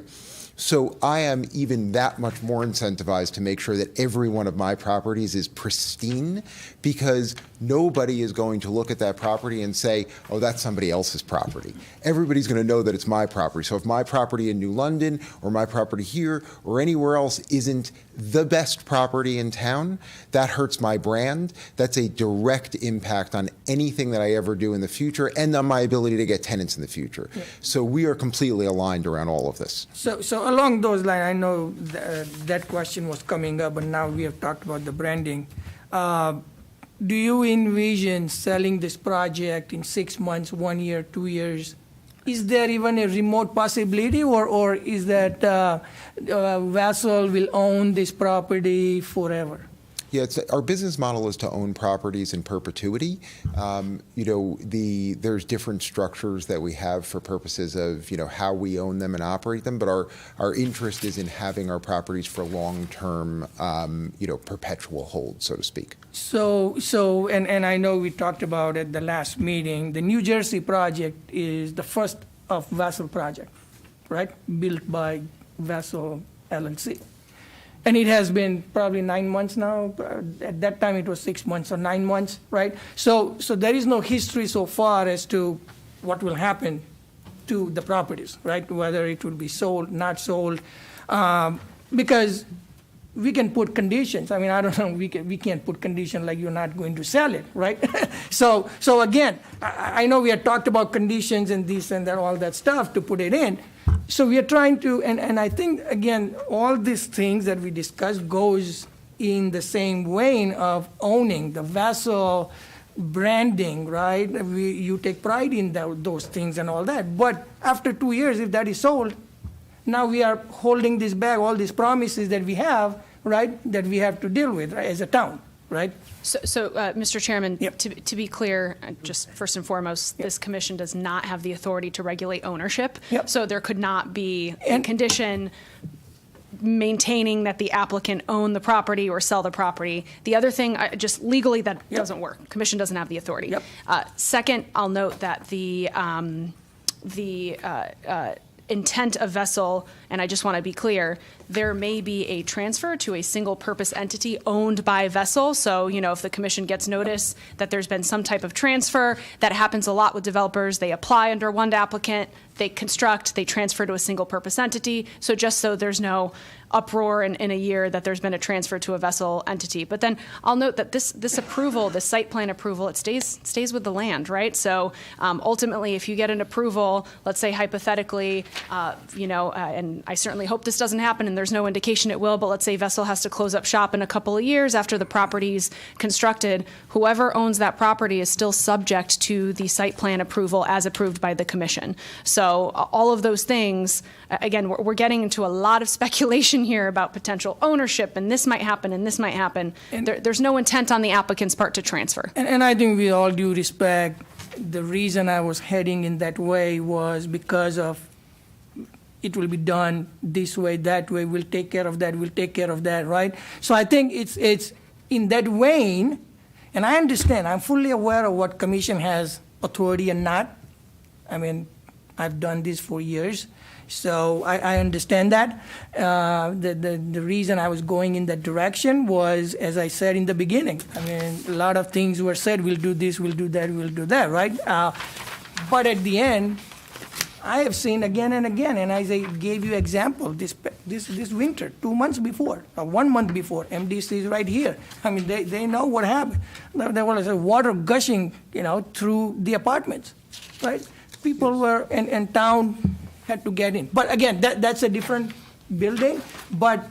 So I am even that much more incentivized to make sure that every one of my properties is pristine, because nobody is going to look at that property and say, oh, that's somebody else's property. Everybody's going to know that it's my property. So if my property in New London or my property here or anywhere else isn't the best property in town, that hurts my brand. That's a direct impact on anything that I ever do in the future and on my ability to get tenants in the future. Yeah. So we are completely aligned around all of this. So along those lines, I know that question was coming up, but now we have talked about the branding. Do you envision selling this project in 6 months, 1 year, 2 years? Is there even a remote possibility, or is that Vassal will own this property forever? Yeah, our business model is to own properties in perpetuity. There's different structures that we have for purposes of, how we own them and operate them, but our interest is in having our properties for long-term, perpetual hold, so to speak. So, and I know we talked about at the last meeting, the New Jersey project is the first of Vassal project, right? Built by Vassal LLC. And it has been probably 9 months now. At that time, it was 6 months or 9 months, right? So there is no history so far as to what will happen to the properties, right? Whether it will be sold, not sold, because we can put conditions. I mean, I don't know. We can't put conditions like you're not going to sell it, right? So again, I know we had talked about conditions and this and that, all that stuff to put it in. So we are trying to, and I think, again, all these things that we discussed goes in the same vein of owning the Vassal branding, right? You take pride in those things and all that. But after 2 years, if that is sold, now we are holding this back, all these promises that we have, right, that we have to deal with, right, as a town, right? So, Mr. Chairman, Yep. to be clear, just first and foremost, this commission does not have the authority to regulate ownership. Yep. So there could not be a condition maintaining that the applicant own the property or sell the property. The other thing, just legally, that doesn't work. Commission doesn't have the authority. Yep. Second, I'll note that the intent of Vessel, and I just want to be clear, there may be a transfer to a single purpose entity owned by Vessel. So, if the commission gets notice that there's been some type of transfer, that happens a lot with developers. They apply under one applicant, they construct, they transfer to a single purpose entity. So just so there's no uproar in a year that there's been a transfer to a Vessel entity. But then I'll note that this approval, this site plan approval, it stays with the land, right? So ultimately, if you get an approval, let's say hypothetically, and and I certainly hope this doesn't happen, and there's no indication it will, but let's say Vessel has to close up shop in a couple of years after the property's constructed, whoever owns that property is still subject to the site plan approval as approved by the commission. So all of those things, again, we're getting into a lot of speculation here about potential ownership, and this might happen, and this might happen. There's no intent on the applicant's part to transfer. And I think with all due respect, the reason I was heading in that way was because of it will be done this way, that way, we'll take care of that, right? So I think it's in that vein, and I understand, I'm fully aware of what commission has authority and not. I mean, I've done this for years, so I understand that. The reason I was going in that direction was, as I said in the beginning, I mean, a lot of things were said, we'll do this, we'll do that, right? But at the end, I have seen again and again, and as I gave you example, this winter, 2 months before, 1 month before, MDC is right here. I mean, they know what happened. There was water gushing, through the apartments, right? People were, and town had to get in. But again, that's a different building, but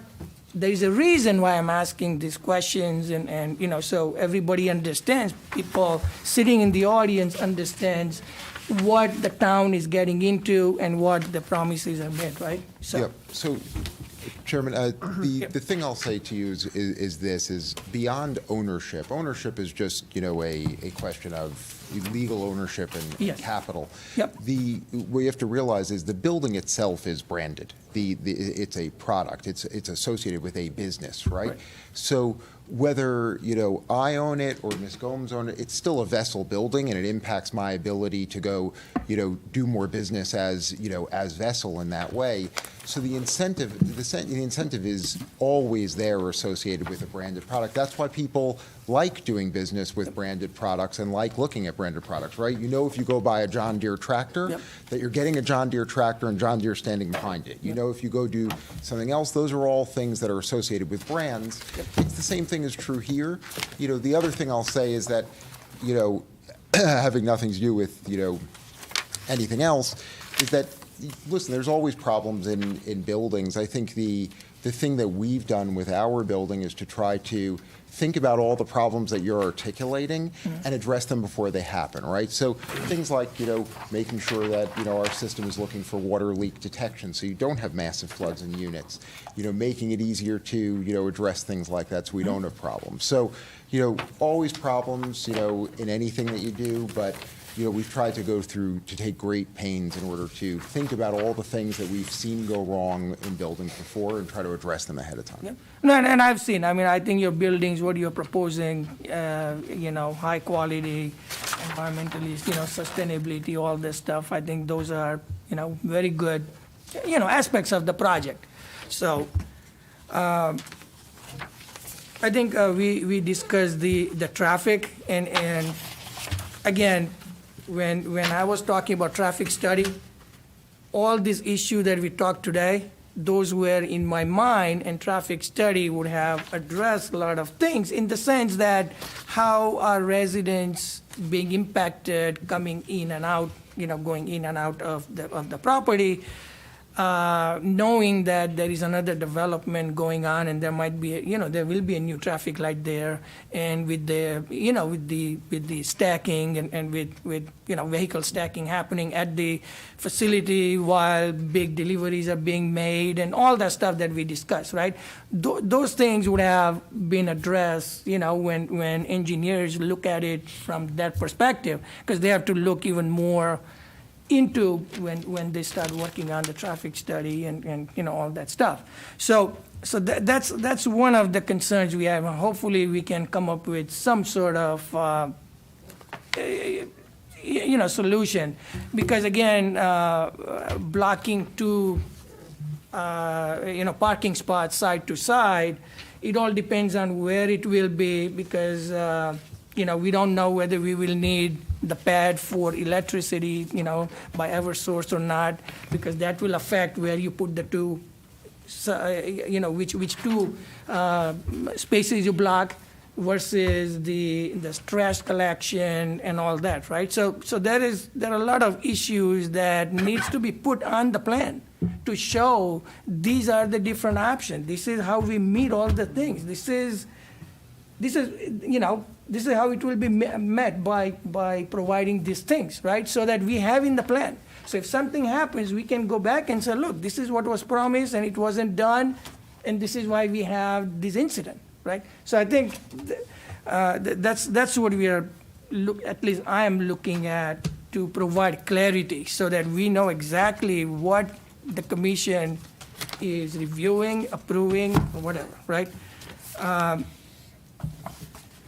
there is a reason why I'm asking these questions, and so everybody understands, people sitting in the audience understands what the town is getting into and what the promises are made, right? So, Chairman, the thing I'll say to you is beyond ownership. Ownership is just, a question of legal ownership and capital. Yep. What you have to realize is the building itself is branded. It's a product. It's associated with a business, right? So whether, I own it or Ms. Gomes own it, it's still a Vessel building, and it impacts my ability to go, do more business as Vessel in that way. So the incentive is always there associated with a branded product. That's why people like doing business with branded products and like looking at branded products, right? If you go buy a John Deere tractor, that you're getting a John Deere tractor and John Deere standing behind it. If you go do something else, those are all things that are associated with brands. It's the same thing is true here. The other thing I'll say is that, having nothing to do with, anything else, is that, listen, there's always problems in buildings. I think the thing that we've done with our building is to try to think about all the problems that you're articulating and address them before they happen, right? So things like, making sure that, our system is looking for water leak detection so you don't have massive floods in units, making it easier to, address things like that so we don't have problems. So, always problems, in anything that you do, but we've tried to go through to take great pains in order to think about all the things that we've seen go wrong in buildings before and try to address them ahead of time. Yeah. No, and I've seen, I think your buildings, what you're proposing, high quality, environmentally, sustainability, all this stuff, I think those are, very good, aspects of the project. So, I think we discussed the traffic, and again, when I was talking about traffic study, all these issues that we talked today, those were in my mind, and traffic study would have addressed a lot of things in the sense that how are residents being impacted, coming in and out, going in and out of the property, knowing that there is another development going on, and there might be, there will be a new traffic light there, and with the, with the stacking and with vehicle stacking happening at the facility while big deliveries are being made, and all that stuff that we discussed, right? Those things would have been addressed, when engineers look at it from that perspective, because they have to look even more into when they start working on the traffic study and all that stuff. So that's one of the concerns we have. Hopefully we can come up with some sort of solution, because again, blocking two parking spots side to side, it all depends on where it will be, because we don't know whether we will need the pad for electricity, by Eversource or not, because that will affect where you put the two, which two spaces you block versus the trash collection and all that, right? So there are a lot of issues that needs to be put on the plan. to show these are the different options. This is how we meet all the things. This is how it will be met by providing these things, right? So that we have in the plan. So if something happens, we can go back and say, look, this is what was promised and it wasn't done, and this is why we have this incident, right? So I think that's what we are, at least I am looking at, to provide clarity so that we know exactly what the commission is reviewing, approving, or whatever, right?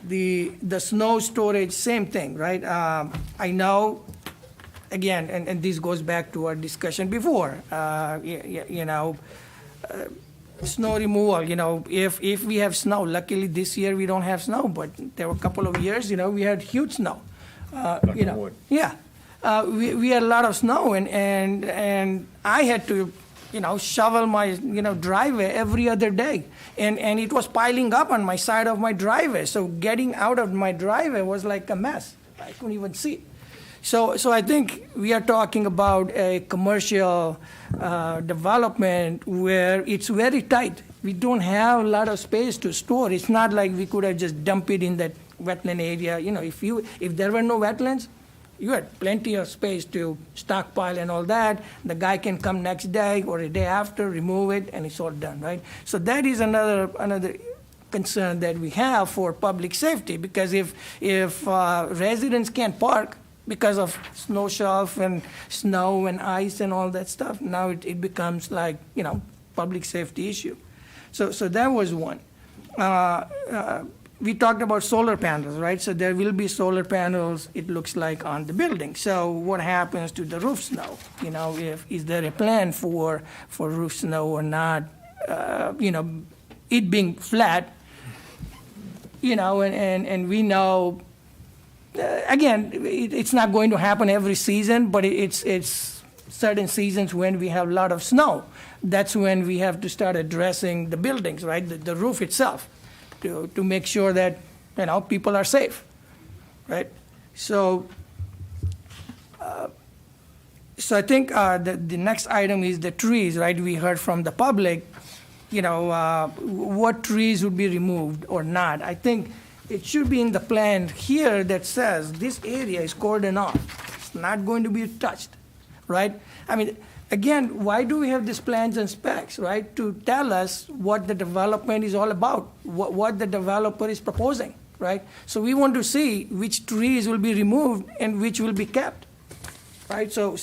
The snow storage, same thing, right? I know, again, and this goes back to our discussion before, snow removal, if we have snow, luckily this year we don't have snow, but there were a couple of years, we had huge snow. Yeah. We had a lot of snow, and I had to, shovel my, driveway every other day. And it was piling up on my side of my driveway. So getting out of my driveway was like a mess. I couldn't even see. So I think we are talking about a commercial development where it's very tight. We don't have a lot of space to store. It's not like we could have just dumped it in that wetland area. If there were no wetlands, you had plenty of space to stockpile and all that. The guy can come next day or a day after, remove it, and it's all done, right? So that is another concern that we have for public safety, because if residents can't park because of snow shelf and snow and ice and all that stuff, now it becomes like, public safety issue. So that was one. We talked about solar panels, right? So there will be solar panels, it looks like, on the building. So what happens to the roof snow? Is there a plan for roof snow or not? It being flat, and we know, again, it's not going to happen every season, but it's certain seasons when we have a lot of snow. That's when we have to start addressing the buildings, right? The roof itself. To make sure that, people are safe, right? So I think the next item is the trees, right? We heard from the public, what trees would be removed or not. I think it should be in the plan here that says this area is cordoned off. It's not going to be touched, right? I mean, again, why do we have these plans and specs, right? To tell us what the development is all about, what the developer is proposing, right? So we want to see which trees will be removed and which will be kept, right? So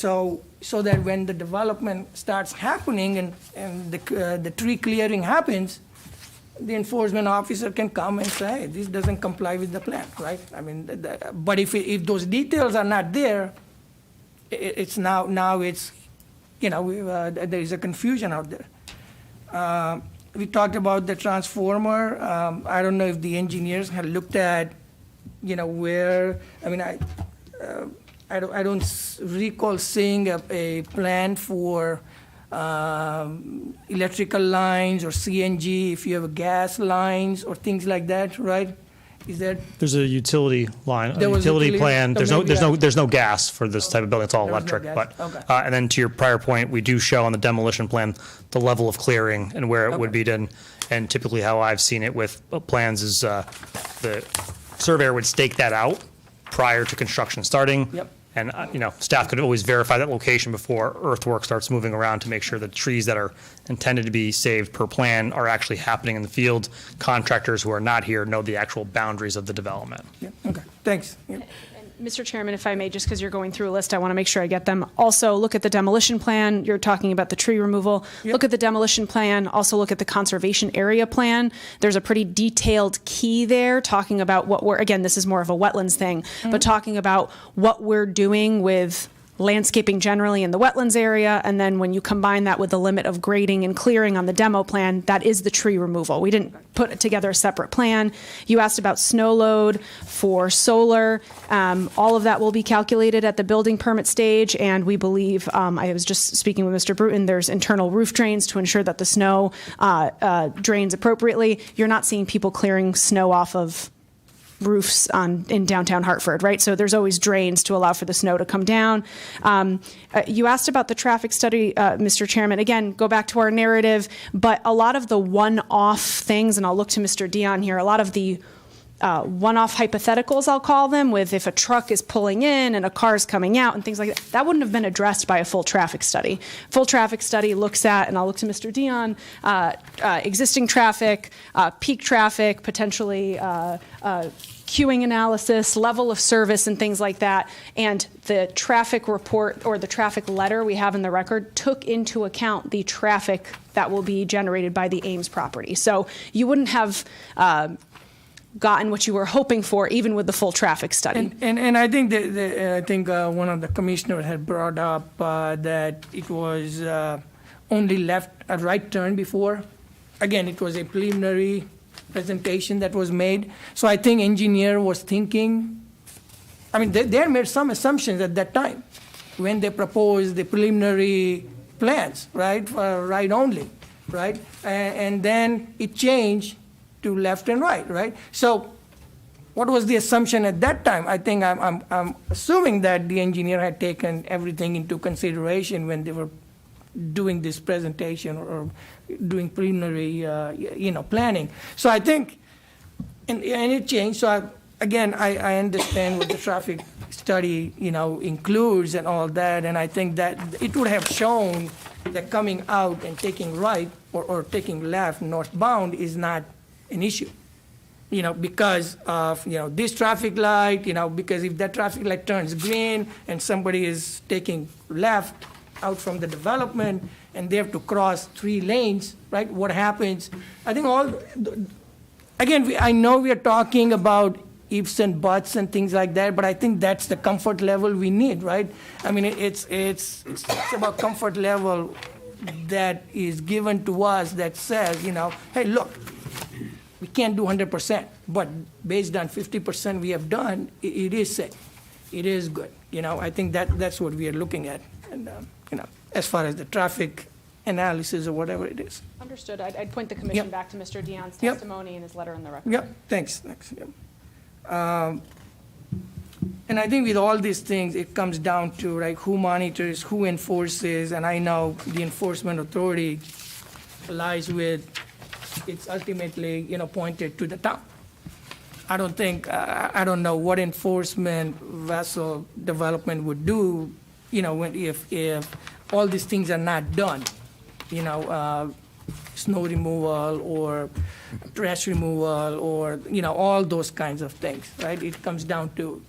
that when the development starts happening and the tree clearing happens, the enforcement officer can come and say, hey, this doesn't comply with the plan, right? I mean, but if those details are not there, it's now it's, there is a confusion out there. We talked about the transformer. I don't know if the engineers had looked at, where, I mean, I don't recall seeing a plan for electrical lines or CNG, if you have gas lines or things like that, right? Is that? There's a utility line, a There was utility plan. so There's no gas for this type of building. It's all There was no electric. gas. But Okay. and then to your prior point, we do show on the demolition plan the level of clearing and where it would be done. And typically, how I've seen it with plans is the surveyor would stake that out prior to construction starting. Yep. And staff could always verify that location before earthwork starts moving around to make sure that trees that are intended to be saved per plan are actually happening in the field. Contractors who are not here know the actual boundaries of the development. Yeah, okay, thanks. Yeah. Mr. Chairman, if I may, just because you're going through a list, I want to make sure I get them. Also, look at the demolition plan. You're talking about the tree removal. Yep. Look at the demolition plan. Also, look at the conservation area plan. There's a pretty detailed key there talking about what again, this is more of a wetlands thing, but talking about what we're doing with landscaping generally in the wetlands area, and then when you combine that with the limit of grading and clearing on the demo plan, that is the tree removal. We didn't put together a separate plan. You asked about snow load for solar. All of that will be calculated at the building permit stage, and we believe, I was just speaking with Mr. Bruton, there's internal roof drains to ensure that the snow drains appropriately. You're not seeing people clearing snow off of roofs in downtown Hartford, right? So there's always drains to allow for the snow to come down. You asked about the traffic study, Mr. Chairman. Again, go back to our narrative, but a lot of the one-off things, and I'll look to Mr. Dion here, a lot of the one-off hypotheticals, I'll call them, with if a truck is pulling in and a car's coming out and things like that, that wouldn't have been addressed by a full traffic study. Full traffic study looks at, and I'll look to Mr. Dion, existing traffic, peak traffic, potentially queuing analysis, level of service, and things like that. And the traffic report or the traffic letter we have in the record took into account the traffic that will be generated by the Ames property. So you wouldn't have gotten what you were hoping for, even with the full traffic study. And I think one of the commissioners had brought up that it was only left a right turn before. Again, it was a preliminary presentation that was made. So I think engineer was thinking, I mean, they made some assumptions at that time when they proposed the preliminary plans, right, for right only, right? And then it changed to left and right? So what was the assumption at that time? I think I'm assuming that the engineer had taken everything into consideration when they were doing this presentation or doing preliminary, planning. So I think, and it changed. So I understand what the traffic study, includes and all that, and I think that it would have shown that coming out and taking right or taking left northbound is not an issue, because of, this traffic light, because if that traffic light turns green and somebody is taking left out from the development and they have to cross 3 lanes, right, what happens? I think I know we are talking about ifs and buts and things like that, but I think that's the comfort level we need, right? I mean, it's about comfort level that is given to us that says, hey, look, we can't do 100%, but based on 50% we have done, it is safe. It is good. I think that's what we are looking at, and as far as the traffic analysis or whatever it is. Understood. I'd point the commission back to Mr. Dion's testimony and his letter in the record. Yep. Thanks. Yep. And I think with all these things, it comes down to who monitors, who enforces, and I know the enforcement authority lies with. It's ultimately, pointed to the town. I don't know what enforcement vessel development would do, if all these things are not done, snow removal or trash removal or, all those kinds of things, right? It comes down to.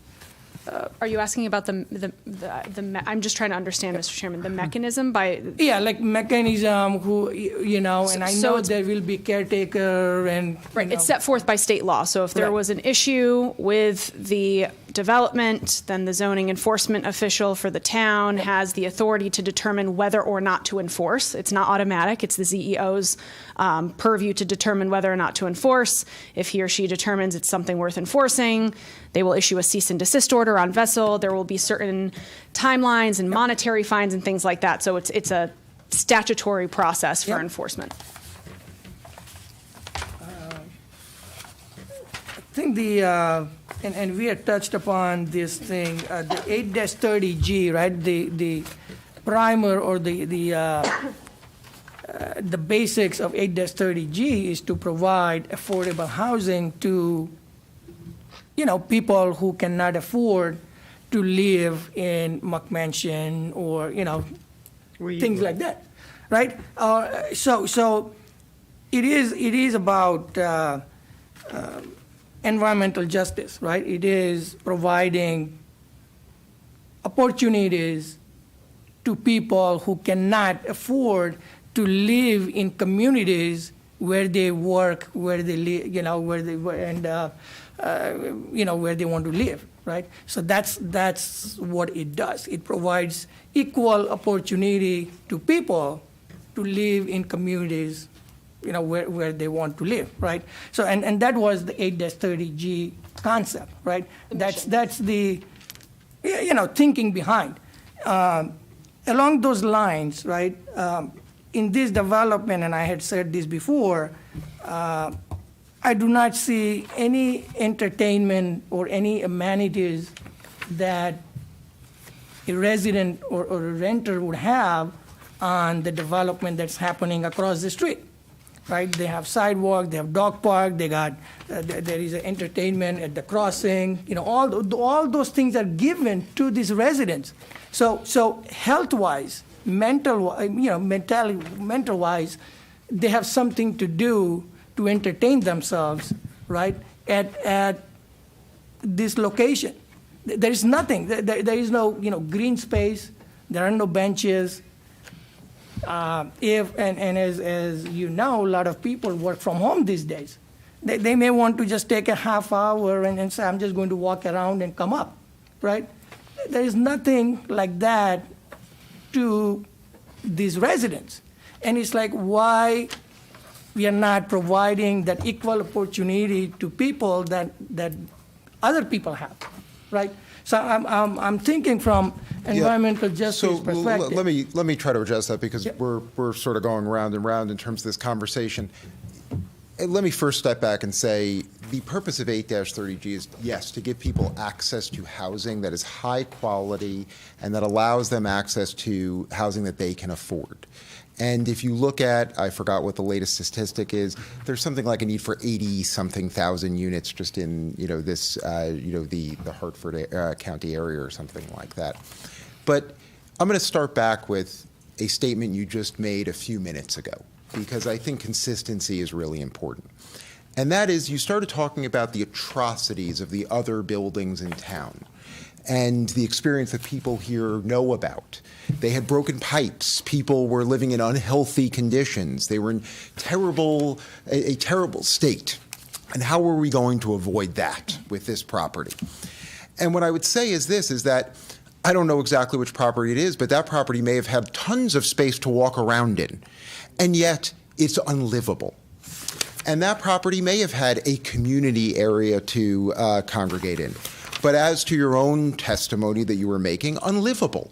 Are you asking about I'm just trying to understand, Mr. Chairman, the mechanism by? Yeah, like mechanism, and I know there will be caretaker and. Right, it's set forth by state law. So if there was an issue with the development, then the zoning enforcement official for the town has the authority to determine whether or not to enforce. It's not automatic. It's the CEO's purview to determine whether or not to enforce. If he or she determines it's something worth enforcing, they will issue a cease and desist order on vessel. There will be certain timelines and monetary fines and things like that. So it's a statutory process for enforcement. I think and we had touched upon this thing, the 8-30G, right? The primer or the basics of 8-30G is to provide affordable housing to, people who cannot afford to live in McMansion or, things like that, right? So it is about environmental justice, right? It is providing opportunities to people who cannot afford to live in communities where they work, where they live, where they and where they want to live, right? So that's what it does. It provides equal opportunity to people to live in communities, where they want to live, right? So and that was the 8-30G concept, right? That's the thinking behind. Along those lines, right? In this development, and I had said this before, I do not see any entertainment or any amenities that a resident or a renter would have on the development that's happening across the street, right? They have sidewalk, they have dog park, they got, there is entertainment at the crossing, all those things are given to these residents. So health-wise, mental-wise, they have something to do to entertain themselves, right, at this location. There is nothing. There is no, green space. There are no benches. As you know, a lot of people work from home these days. They may want to just take a half hour and say, I'm just going to walk around and come up, right? There is nothing like that to these residents. And it's like, why we are not providing that equal opportunity to people that other people have, right? So I'm thinking from environmental justice perspective. Let me try to address that because we're sort of going round and round in terms of this conversation. Let me first step back and say the purpose of 8-30G is, yes, to give people access to housing that is high quality and that allows them access to housing that they can afford. And if you look at, I forgot what the latest statistic is, there's something like a need for 80-something thousand units just in, the Hartford County area or something like that. But I'm going to start back with a statement you just made a few minutes ago, because I think consistency is really important. And that is, you started talking about the atrocities of the other buildings in town and the experience that people here know about. They had broken pipes. People were living in unhealthy conditions. They were in a terrible state. And how were we going to avoid that with this property? And what I would say is this, is that I don't know exactly which property it is, but that property may have had tons of space to walk around in, and yet it's unlivable. And that property may have had a community area to congregate in. But as to your own testimony that you were making, unlivable,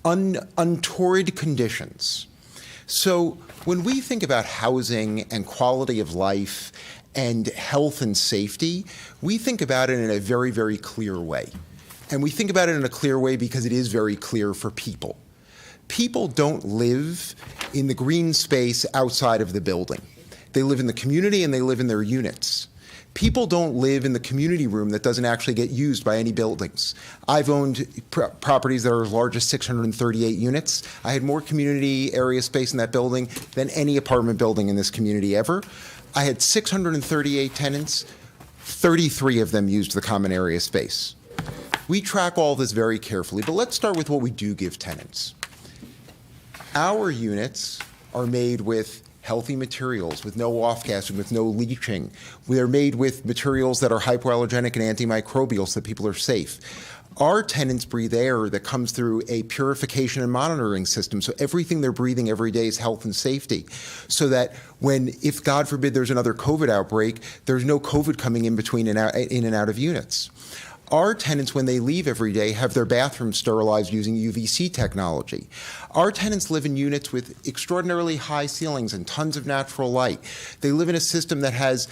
untoward conditions. So when we think about housing and quality of life and health and safety, we think about it in a very, very clear way. And we think about it in a clear way because it is very clear for people. People don't live in the green space outside of the building. They live in the community and they live in their units. People don't live in the community room that doesn't actually get used by any buildings. I've owned properties that are as large as 638 units. I had more community area space in that building than any apartment building in this community ever. I had 638 tenants, 33 of them used the common area space. We track all this very carefully, but let's start with what we do give tenants. Our units are made with healthy materials, with no off-gassing, with no leaching. They're made with materials that are hypoallergenic and antimicrobial so that people are safe. Our tenants breathe air that comes through a purification and monitoring system, so everything they're breathing every day is health and safety, so that when, if God forbid there's another COVID outbreak, there's no COVID coming in between and out of units. Our tenants, when they leave every day, have their bathrooms sterilized using UVC technology. Our tenants live in units with extraordinarily high ceilings and tons of natural light. They live in a system that has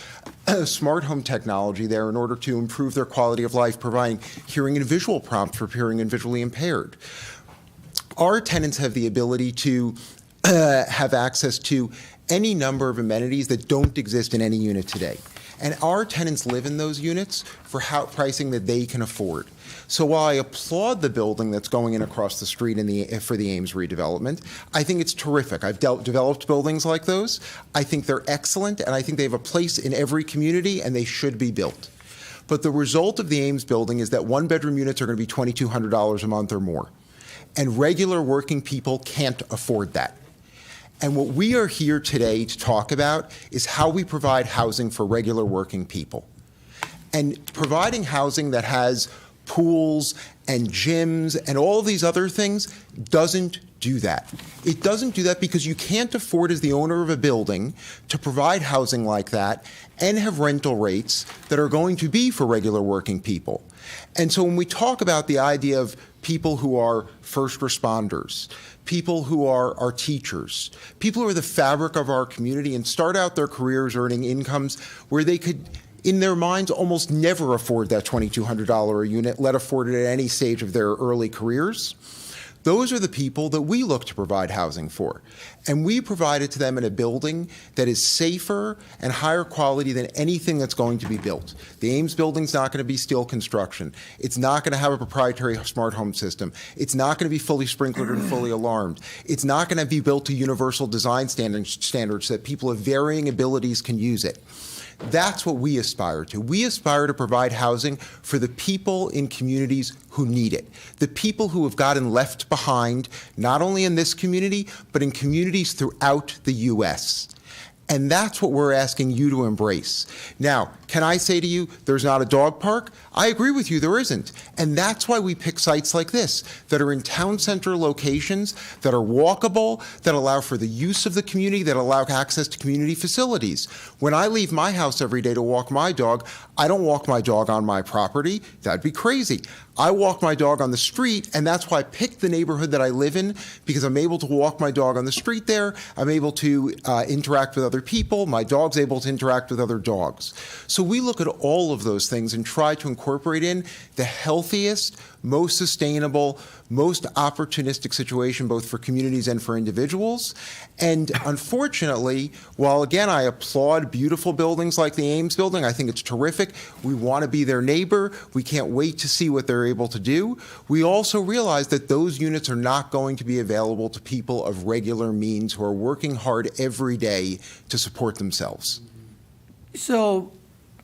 smart home technology there in order to improve their quality of life, providing hearing and visual prompts for hearing and visually impaired. Our tenants have the ability to have access to any number of amenities that don't exist in any unit today. And our tenants live in those units for pricing that they can afford. So while I applaud the building that's going in across the street for the Ames redevelopment, I think it's terrific. I've developed buildings like those. I think they're excellent, and I think they have a place in every community, and they should be built. But the result of the Ames building is that one-bedroom units are going to be $2,200 a month or more. And regular working people can't afford that. And what we are here today to talk about is how we provide housing for regular working people. And providing housing that has pools and gyms and all these other things doesn't do that. It doesn't do that because you can't afford, as the owner of a building, to provide housing like that and have rental rates that are going to be for regular working people. And so when we talk about the idea of people who are first responders, people who are our teachers, people who are the fabric of our community and start out their careers earning incomes where they could, in their minds, almost never afford that $2,200 a unit, let afford it at any stage of their early careers, those are the people that we look to provide housing for. And we provide it to them in a building that is safer and higher quality than anything that's going to be built. The Ames building's not going to be steel construction. It's not going to have a proprietary smart home system. It's not going to be fully sprinklered and fully alarmed. It's not going to be built to universal design standards that people of varying abilities can use it. That's what we aspire to. We aspire to provide housing for the people in communities who need it, the people who have gotten left behind, not only in this community, but in communities throughout the U.S. And that's what we're asking you to embrace. Now, can I say to you, there's not a dog park? I agree with you, there isn't. And that's why we pick sites like this, that are in town center locations, that are walkable, that allow for the use of the community, that allow access to community facilities. When I leave my house every day to walk my dog, I don't walk my dog on my property. That'd be crazy. I walk my dog on the street, and that's why I picked the neighborhood that I live in, because I'm able to walk my dog on the street there. I'm able to interact with other people. My dog's able to interact with other dogs. So we look at all of those things and try to incorporate in the healthiest, most sustainable, most opportunistic situation, both for communities and for individuals. And unfortunately, while again, I applaud beautiful buildings like the Ames building, I think it's terrific. We want to be their neighbor. We can't wait to see what they're able to do. We also realize that those units are not going to be available to people of regular means who are working hard every day to support themselves. So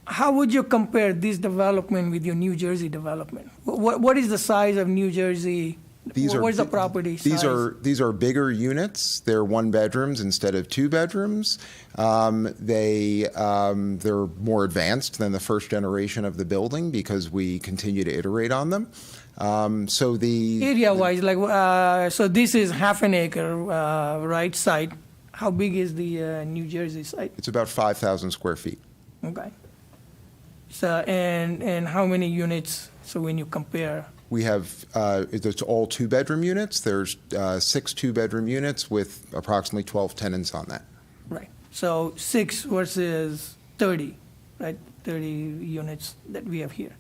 how would you compare this development with your New Jersey development? What is the size of New Jersey? What's the property size? These are bigger units. They're 1 bedrooms instead of 2 bedrooms. They're more advanced than the first generation of the building because we continue to iterate on them. So the area-wise, so this is half an acre, right, site. How big is the New Jersey site? It's about 5,000 square feet. Okay. So and how many units? So when you compare. We have, it's all 2-bedroom units. There's 6 2-bedroom units with approximately 12 tenants on that. Right. So 6 versus 30, right? 30 units that we have here,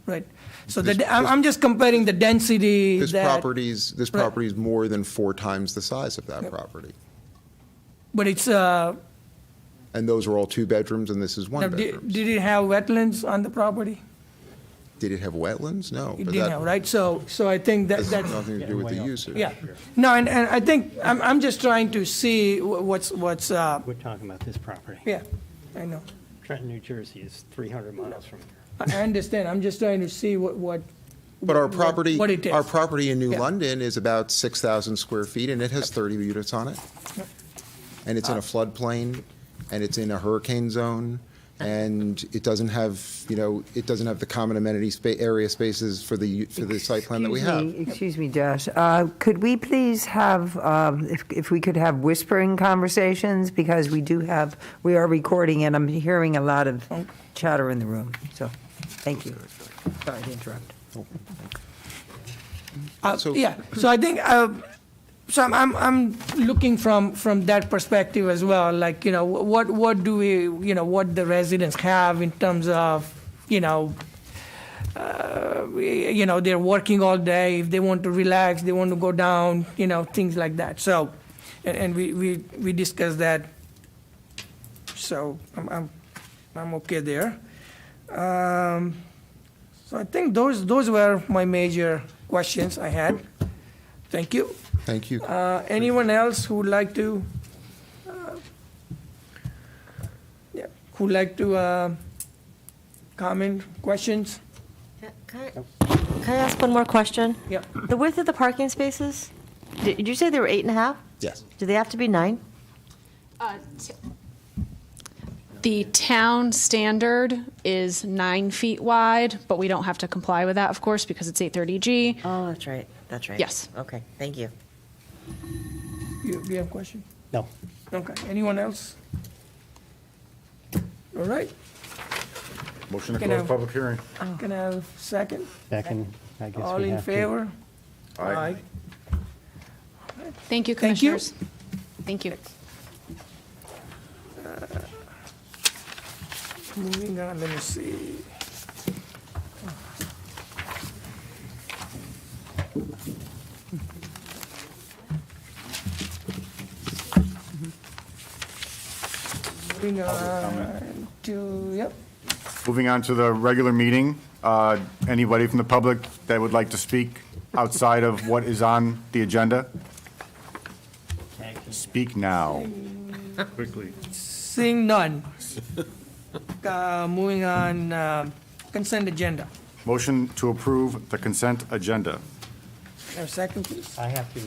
right? So I'm just comparing the density. This property is more than 4 times the size of that property. But it's. And those are all 2 bedrooms, and this is 1 bedroom. Did it have wetlands on the property? Did it have wetlands? No. It didn't have, right? So I think that's nothing to do with the usage. Yeah. No, and I think I'm just trying to see what's. We're talking about this property. Yeah, I know. Trenton, New Jersey is 300 miles from here. I understand. I'm just trying to see what. But our property, what it is. our property in New Yeah. London is about 6,000 square feet, and it has 30 units on it. And it's in a floodplain, and it's in a hurricane zone, and it doesn't have, it doesn't have the common amenity area spaces for the site plan that we have. Excuse me, Josh. Could we please have, if we could have whispering conversations, because we are recording, and I'm hearing a lot of chatter in the room. So, thank you. Sorry to interrupt. Yeah. So I think. So I'm looking from that perspective as well. Like, what do we, what the residents have in terms of, they're working all day. If they want to relax, they want to go down, things like that. So, and we discussed that. So I'm okay there. So I think those were my major questions I had. Thank you. Thank you. Anyone else who would like to, comment, questions? Can I ask one more question? Yeah. The width of the parking spaces, did you say they were 8.5? Yes. Do they have to be 9? The town standard is 9 feet wide, but we don't have to comply with that, of course, because it's 830G. Oh, that's right, that's right. Yes. Okay, thank you. You have a question? No. Okay, anyone else? All right, Motion to Can I- close public hearing. can I have a second? Second, I guess All we in have to. favor? Aye. Thank you, Thank you. Commissioners. Thank you. Moving on, let me see. Moving on to, yep, Moving on to the regular meeting. Anybody from the public that would like to speak outside of what is on the agenda? Speak now. Quickly. seeing none. Moving on, consent agenda. Motion to approve the consent agenda. Have a second, please? I have to, I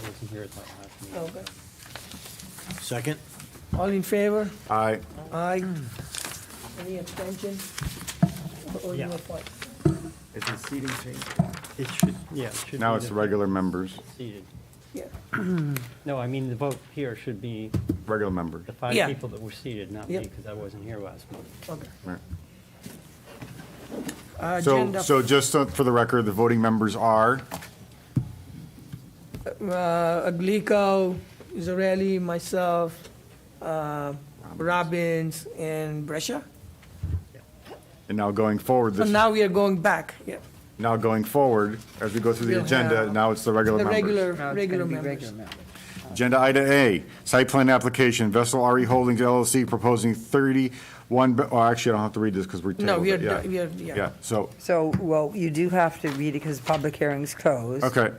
wasn't here at that last meeting. Okay. Second? All in favor? Aye. Aye. Any abstention? Or you Yeah. have what? Is the seating changed? It should, yeah, it should be. Now it's the regular members, Seated. Yeah. No, I mean, the vote here should be regular members. the 5 Yeah. people that were seated, not me, Yep. because I wasn't here last month. Okay. Right. Agenda. So just for the record, the voting members are, Aglico, Zarelli, myself, Robbins, and Brescia. and now going forward, So this, now we are going back, yeah. now going forward, as we go through the We'll agenda, have now it's the regular The members. regular members. Agenda item A, site plan application, Vessel RE Holdings LLC proposing 31, actually, I don't have to read this because we're tabled. No, we are, it, yeah. Yeah, so, So, well, you do have to read it because public hearing's closed. okay,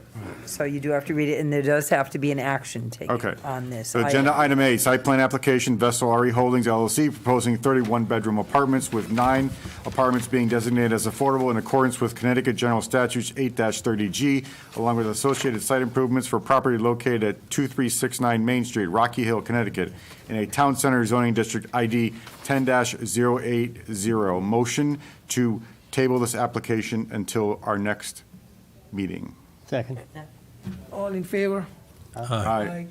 So you do have to read it, and there does have to be an action taken okay. on this. So agenda item A, site plan application, Vessel RE Holdings LLC proposing 31-bedroom apartments with 9 apartments being designated as affordable in accordance with Connecticut General Statutes 8-30G, along with associated site improvements for property located at 2369 Main Street, Rocky Hill, Connecticut, in a town center zoning district ID 10-080. Motion to table this application until our next meeting. Second. All in favor? Aye.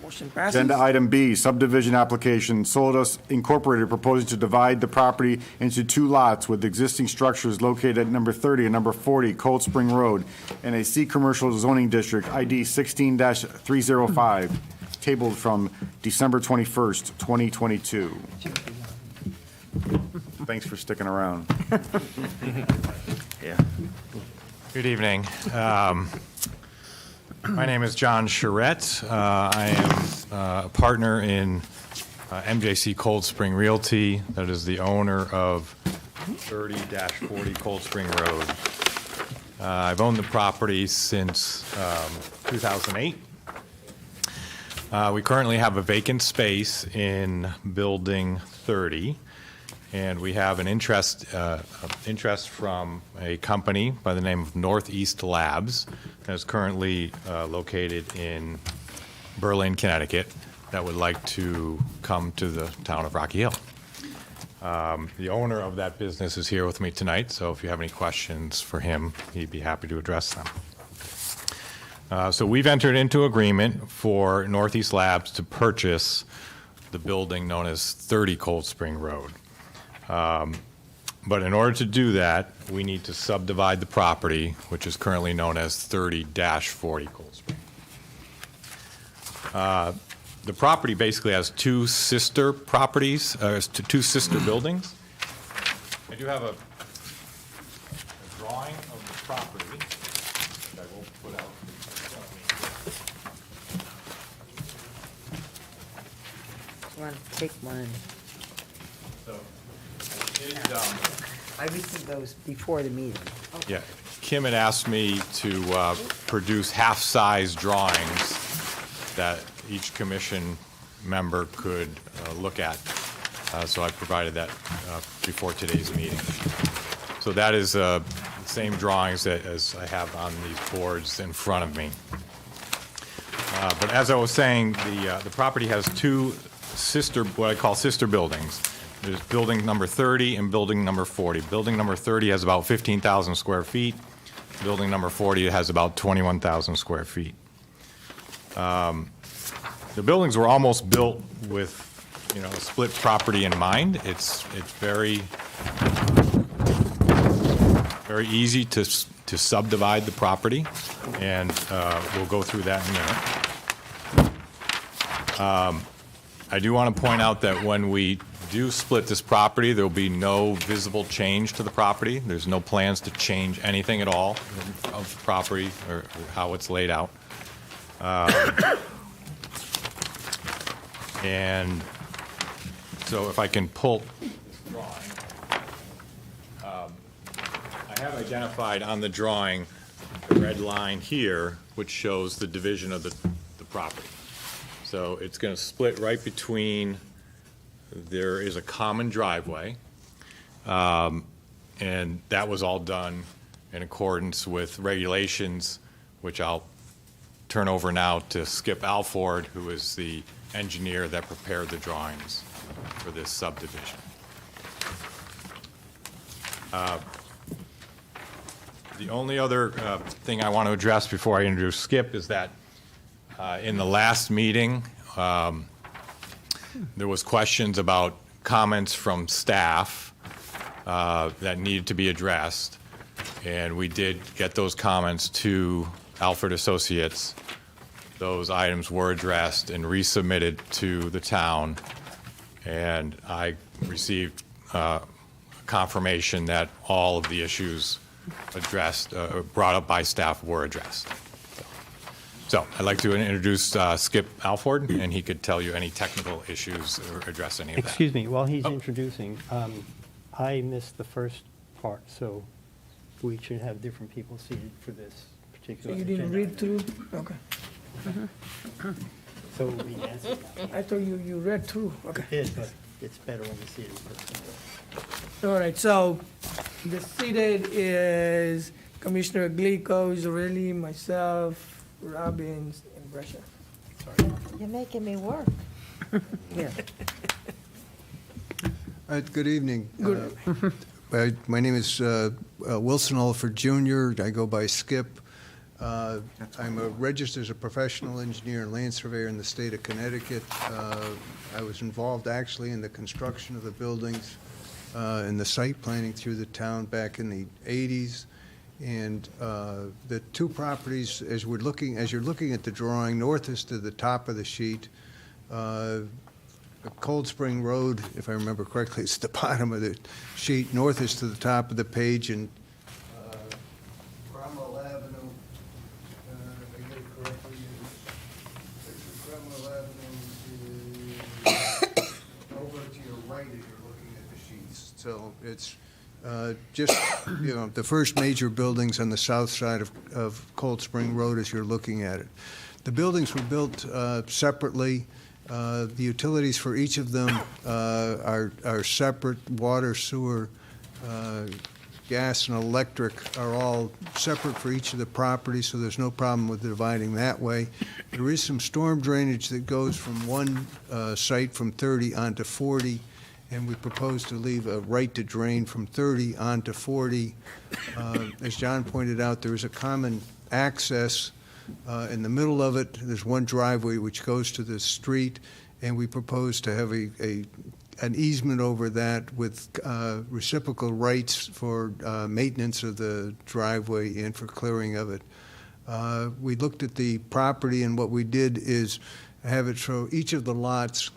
Motion passes. Agenda item B, subdivision application, Solidus Incorporated proposing to divide the property into 2 lots with existing structures located at number 30 and number 40 Cold Spring Road in a C commercial zoning district, ID 16-305, tabled from December 21st, 2022. Thanks for sticking around. Yeah. Good evening. My name is John Charette. I am a partner in MJC Cold Spring Realty, that is the owner of 30-40 Cold Spring Road. I've owned the property since 2008. We currently have a vacant space in Building 30, and we have an interest from a company by the name of Northeast Labs that is currently located in Berlin, Connecticut, that would like to come to the town of Rocky Hill. The owner of that business is here with me tonight, so if you have any questions for him, he'd be happy to address them. So we've entered into agreement for Northeast Labs to purchase the building known as 30 Cold Spring Road. But in order to do that, we need to subdivide the property, which is currently known as 30-40 Cold Spring. The property basically has 2 sister properties, 2 sister buildings. I do have a drawing of the property, which I will put out. Want to take one? So, I received those before the meeting. yeah, Kim had asked me to produce half-size drawings that each commission member could look at. So I provided that before today's meeting. So that is the same drawings as I have on these boards in front of me. But as I was saying, the property has 2 what I call sister buildings. There's building number 30 and building number 40. Building number 30 has about 15,000 square feet. Building number 40 has about 21,000 square feet. The buildings were almost built with, a split property in mind. It's very, very easy to subdivide the property, and we'll go through that in a minute. I do want to point out that when we do split this property, there will be no visible change to the property. There's no plans to change anything at all of the property or how it's laid out. And so if I can pull this drawing, I have identified on the drawing a red line here, which shows the division of the property. So it's going to split right between, there is a common driveway, and that was all done in accordance with regulations, which I'll turn over now to Skip Alford, who is the engineer that prepared the drawings for this subdivision. The only other thing I want to address before I introduce Skip is that in the last meeting, there was questions about comments from staff that needed to be addressed, and we did get those comments to Alford Associates. Those items were addressed and resubmitted to the town, and I received confirmation that all of the issues addressed, brought up by staff were addressed. So I'd like to introduce Skip Alford, and he could tell you any technical issues or address any of that. Excuse me, while he's introducing, I missed the first part, so we should have different people seated for this So particular you didn't agenda. read through? Okay. So we answered that. I thought you read through. Okay. It is, but it's better when we see it in person. All right, so the seated is Commissioner Glico, Zarelli, myself, Robbins, and Brescia. You're making me work. Yeah. Good evening. Good. My name is Wilson Alford Jr. I go by Skip. I'm registered as a professional engineer and land surveyor in the state of Connecticut. I was involved actually in the construction of the buildings and the site planning through the town back in the 80s. And the two properties, as you're looking at the drawing, north is to the top of the sheet. Cold Spring Road, if I remember correctly, it's the bottom of the sheet. North is to the top of the page, and Cromwell Avenue, if I get it correctly, Cromwell Avenue is over to your right as you're looking at the sheets. So it's just, the first major buildings on the south side of Cold Spring Road as you're looking at it. The buildings were built separately. The utilities for each of them are separate. Water, sewer, gas, and electric are all separate for each of the properties, so there's no problem with dividing that way. There is some storm drainage that goes from one site from 30 onto 40, and we propose to leave a right to drain from 30 onto 40. As John pointed out, there is a common access in the middle of it. There's one driveway which goes to the street, and we propose to have an easement over that with reciprocal rights for maintenance of the driveway and for clearing of it. We looked at the property, and what we did is have it show each of the lots,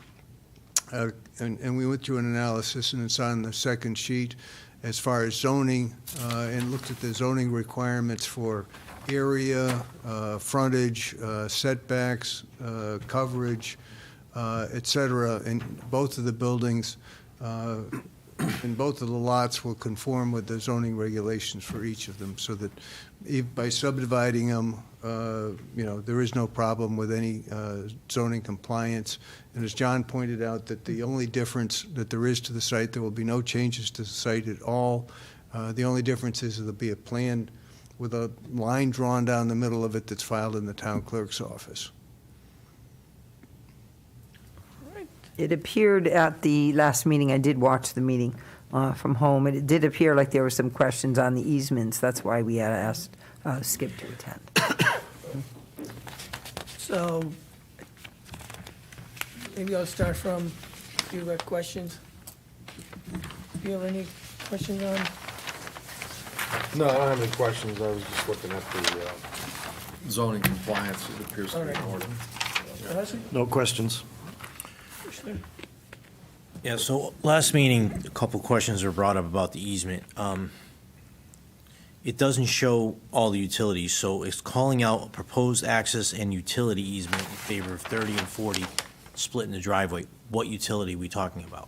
and we went through an analysis, and it's on the second sheet as far as zoning, and looked at the zoning requirements for area, frontage, setbacks, coverage, et cetera, and both of the buildings and both of the lots will conform with the zoning regulations for each of them, so that by subdividing them, there is no problem with any zoning compliance. And as John pointed out, that the only difference that there is to the site, there will be no changes to the site at all. The only difference is there'll be a plan with a line drawn down the middle of it that's filed in the town clerk's office. It appeared at the last meeting, I did watch the meeting from home, and it did appear like there were some questions on the easements. That's why we had asked Skip to attend. So maybe I'll start from, if you got questions. Do you have any questions on? No, I don't have any questions. I was just looking at the zoning compliance. It appears to be in order. Leslie? No questions. Commissioner? Yeah, so last meeting, a couple questions were brought up about the easement. It doesn't show all the utilities, so it's calling out proposed access and utility easement in favor of 30 and 40 split in the driveway. What utility are we talking about?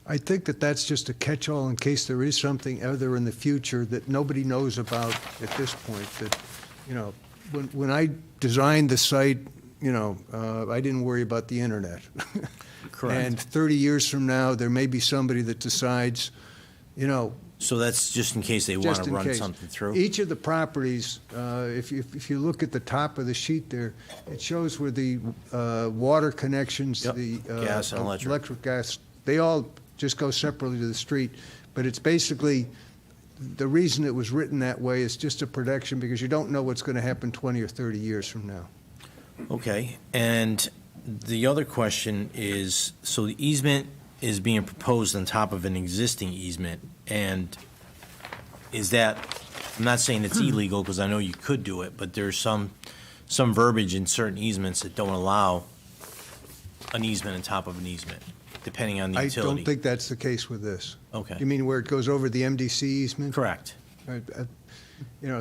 I think that that's just a catch-all in case there is something other in the future that nobody knows about at this point, that, you know, when I designed the site, you know, I didn't worry about the internet. Correct. And 30 years from now, there may be somebody that decides, you know. So that's just in case they want just to in run case. something through? Each of the properties, if you look at the top of the sheet there, it shows where the water connections, Yep. the Gas and electric. gas, they all just go separately to the street. But it's basically, the reason it was written that way is just a protection, because you don't know what's going to happen 20 or 30 years from now. Okay, and the other question is, so the easement is being proposed on top of an existing easement, and is that, I'm not saying it's illegal, because I know you could do it, but there's some verbiage in certain easements that don't allow an easement on top of an easement, depending on the I utility. don't think that's the case with this. Okay. You mean where it goes over the MDC easement? Correct. You know,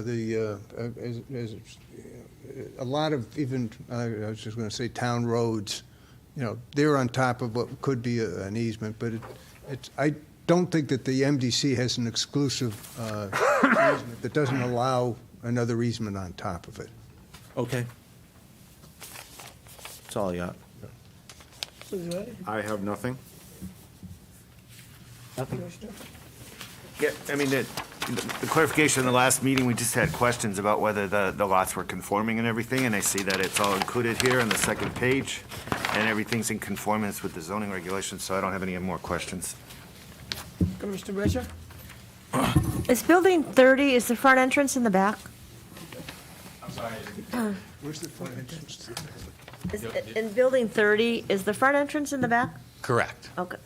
a lot of even, I was just going to say town roads, you know, they're on top of what could be an easement, but I don't think that the MDC has an exclusive easement that doesn't allow another easement on top of it. Okay. That's all I got. I have nothing. Commissioner? Yeah, I mean, the clarification in the last meeting, we just had questions about whether the lots were conforming and everything, and I see that it's all included here on the second page, and everything's in conformance with the zoning regulations, so I don't have any more questions. Commissioner Brescia? Is building 30, is the front entrance in the back? Where's the front entrance? In building 30, is the front entrance in the back? Correct. Okay.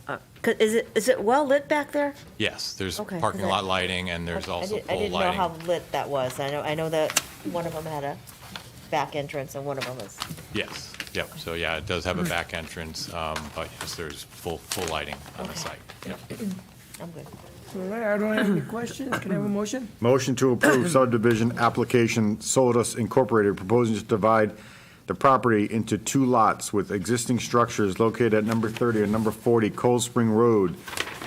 Is it well lit back there? Yes, there's Okay, parking 'cause lot lighting, and there's also I full didn't know how lighting. lit that was. I know that one of them had a back entrance and one of them is. Yes, yep, so yeah, it does have a back entrance, but yes, there's full lighting on the site. Yep. I'm good. All right, I don't have any questions. Can I have a motion? Motion to approve subdivision application Solidus Incorporated proposing to divide the property into two lots with existing structures located at number 30 and number 40 Cold Spring Road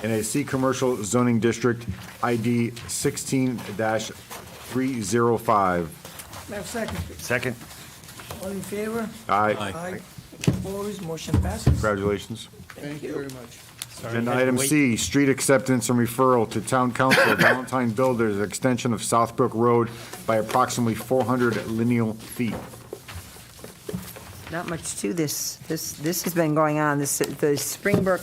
in a C commercial zoning district ID 16-305. May I have a second, please? Second? All in favor? Aye. Aye. Opposed, motion passes. Congratulations. Thank you very much. Agenda item C, street acceptance and referral to Town Council Valentine Builders, extension of Southbrook Road by approximately 400 lineal feet. Not much to this. This has been going on. The Springbrook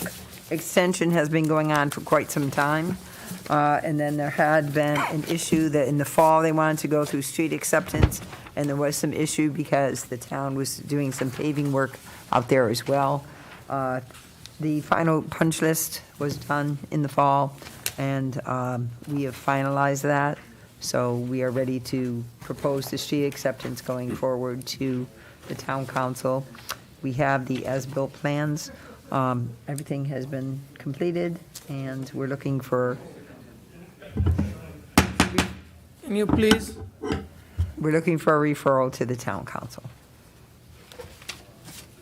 extension has been going on for quite some time. And then there had been an issue that in the fall, they wanted to go through street acceptance, and there was some issue because the town was doing some paving work out there as well. The final punch list was done in the fall, and we have finalized that. So we are ready to propose the street acceptance going forward to the town council. We have the as-built plans. Everything has been completed, and we're looking for, Can you please? we're looking for a referral to the town council.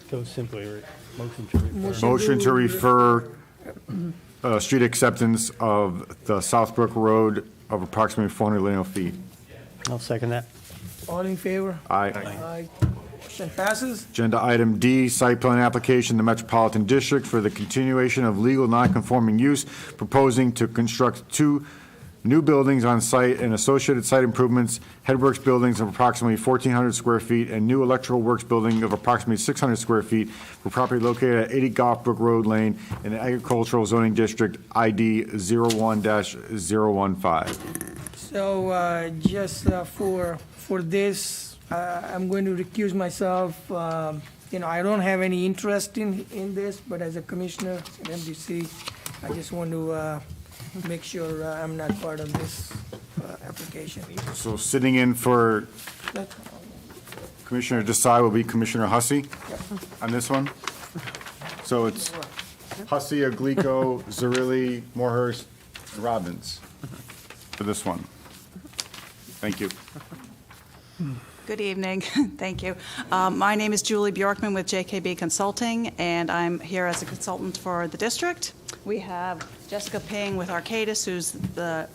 So simply, motion to refer. Motion to refer street acceptance of the Southbrook Road of approximately 400 lineal feet. I'll second that. All in favor? Aye. Aye. Motion passes. Agenda item D, site plan application, the Metropolitan District for the continuation of legal non-conforming use, proposing to construct two new buildings on site and associated site improvements, headworks buildings of approximately 1,400 square feet, and new electrical works building of approximately 600 square feet for property located at 80 Goffbrook Road Lane in the Agricultural Zoning District ID 01-015. So just for this, I'm going to recuse myself. I don't have any interest in this, but as a commissioner at MDC, I just want to make sure I'm not part of this application. So sitting in for Commissioner Desai will be Commissioner Hussey on this one. So it's Hussey, Aglico, Zarilli, Moorhurst, and Robbins for this one. Thank you. Good evening. Thank you. My name is Julie Bjorkman with JKB Consulting, and I'm here as a consultant for the district. We have Jessica Ping with Arcadis, who's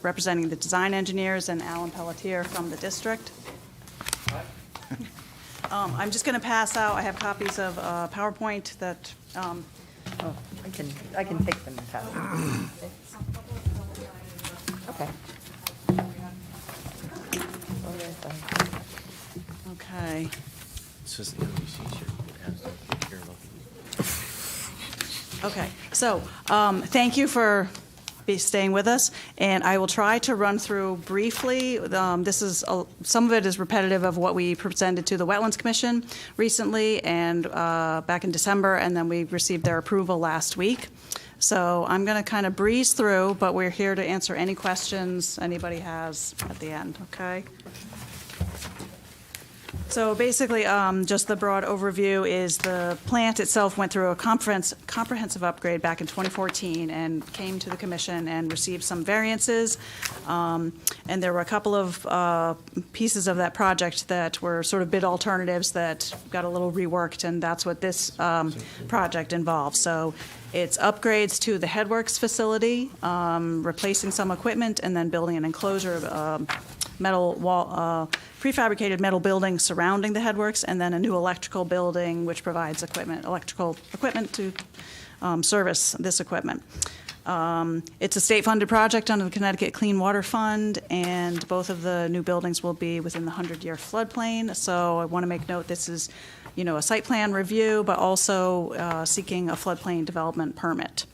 representing the design engineers, and Alan Pelletier from the district. I'm just going to pass out. I have copies of PowerPoint that. I can take them and pass them. Okay. Okay. Okay, so thank you for staying with us, and I will try to run through briefly. This is some of it is repetitive of what we presented to the Wetlands Commission recently and back in December, and then we received their approval last week. So I'm going to kind of breeze through, but we're here to answer any questions anybody has at the end, okay? So basically, just the broad overview is the plant itself went through a comprehensive upgrade back in 2014 and came to the commission and received some variances. And there were a couple of pieces of that project that were sort of bid alternatives that got a little reworked, and that's what this project involves. So it's upgrades to the headworks facility, replacing some equipment, and then building an enclosure, metal wall, prefabricated metal building surrounding the headworks, and then a new electrical building which provides electrical equipment to service this equipment. It's a state-funded project under the Connecticut Clean Water Fund, and both of the new buildings will be within the 100-year floodplain. So I want to make note this is, a site plan review, but also seeking a floodplain development permit.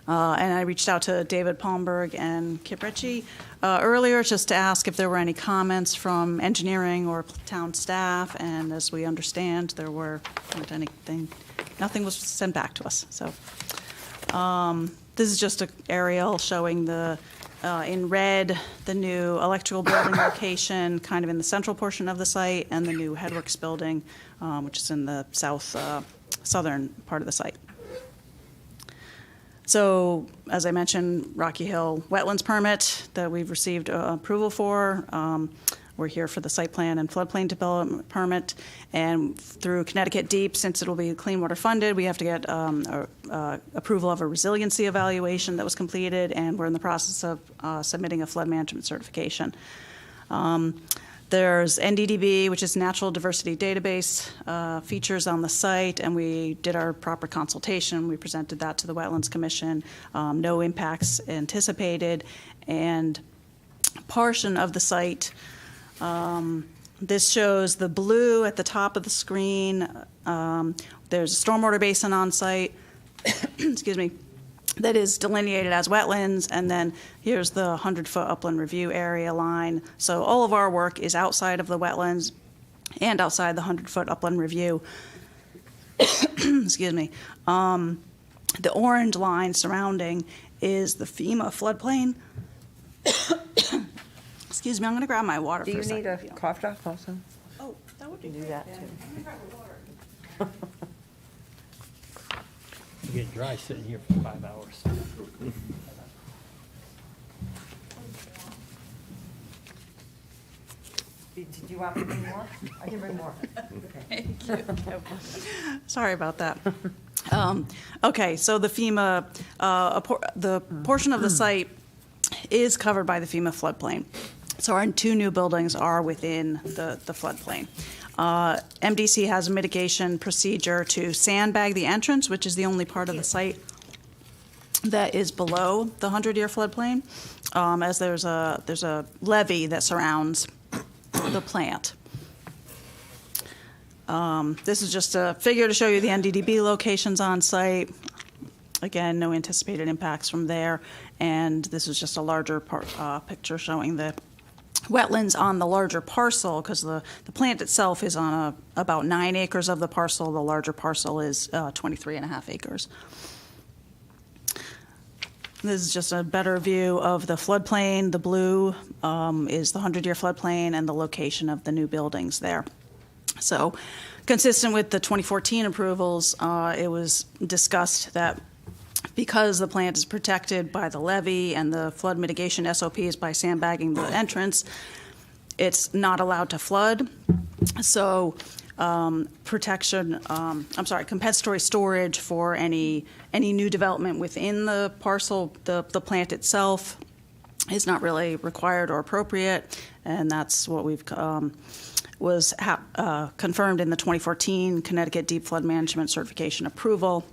And I reached out to David Palmberg and Kip Ritchie earlier just to ask if there were any comments from engineering or town staff, and as we understand, there weren't anything, nothing was sent back to us. So this is just an aerial showing the, in red, the new electrical building location kind of in the central portion of the site, and the new headworks building, which is in the southern part of the site. So, as I mentioned, Rocky Hill wetlands permit that we've received approval for. We're here for the site plan and floodplain development permit. And through Connecticut Deep, since it will be clean water funded, we have to get approval of a resiliency evaluation that was completed, and we're in the process of submitting a flood management certification. There's NDDB, which is Natural Diversity Database features on the site, and we did our proper consultation. We presented that to the Wetlands Commission. No impacts anticipated, and portion of the site. This shows the blue at the top of the screen. There's a stormwater basin on site. Excuse me. That is delineated as wetlands, and then here's the 100-foot upland review area line. So all of our work is outside of the wetlands and outside the 100-foot upland review. Excuse me. The orange line surrounding is the FEMA floodplain. Excuse me, I'm going to grab my water for a second. Do you need a cough drop also? Oh, that would be Do great. that Yeah. too. Let me grab the water. You get dry sitting here for 5 hours. Did you want me to bring more? I can bring more. Thank you. Sorry about that. Okay, so the FEMA, the portion of the site is covered by the FEMA floodplain. So our two new buildings are within the floodplain. MDC has a mitigation procedure to sandbag the entrance, which is the only part of the site that is below the 100-year floodplain, as there's a levee that surrounds the plant. This is just a figure to show you the NDDB locations on site. Again, no anticipated impacts from there. And this is just a larger picture showing the wetlands on the larger parcel, because the plant itself is on about 9 acres of the parcel. The larger parcel is 23.5 acres. This is just a better view of the floodplain. The blue is the 100-year floodplain and the location of the new buildings there. So, consistent with the 2014 approvals, it was discussed that because the plant is protected by the levee and the flood mitigation SOPs by sandbagging the entrance, it's not allowed to flood. So, compensatory storage for any new development within the parcel, the plant itself, is not really required or appropriate, and that's what we've was confirmed in the 2014 Connecticut Deep Flood Management Certification approval,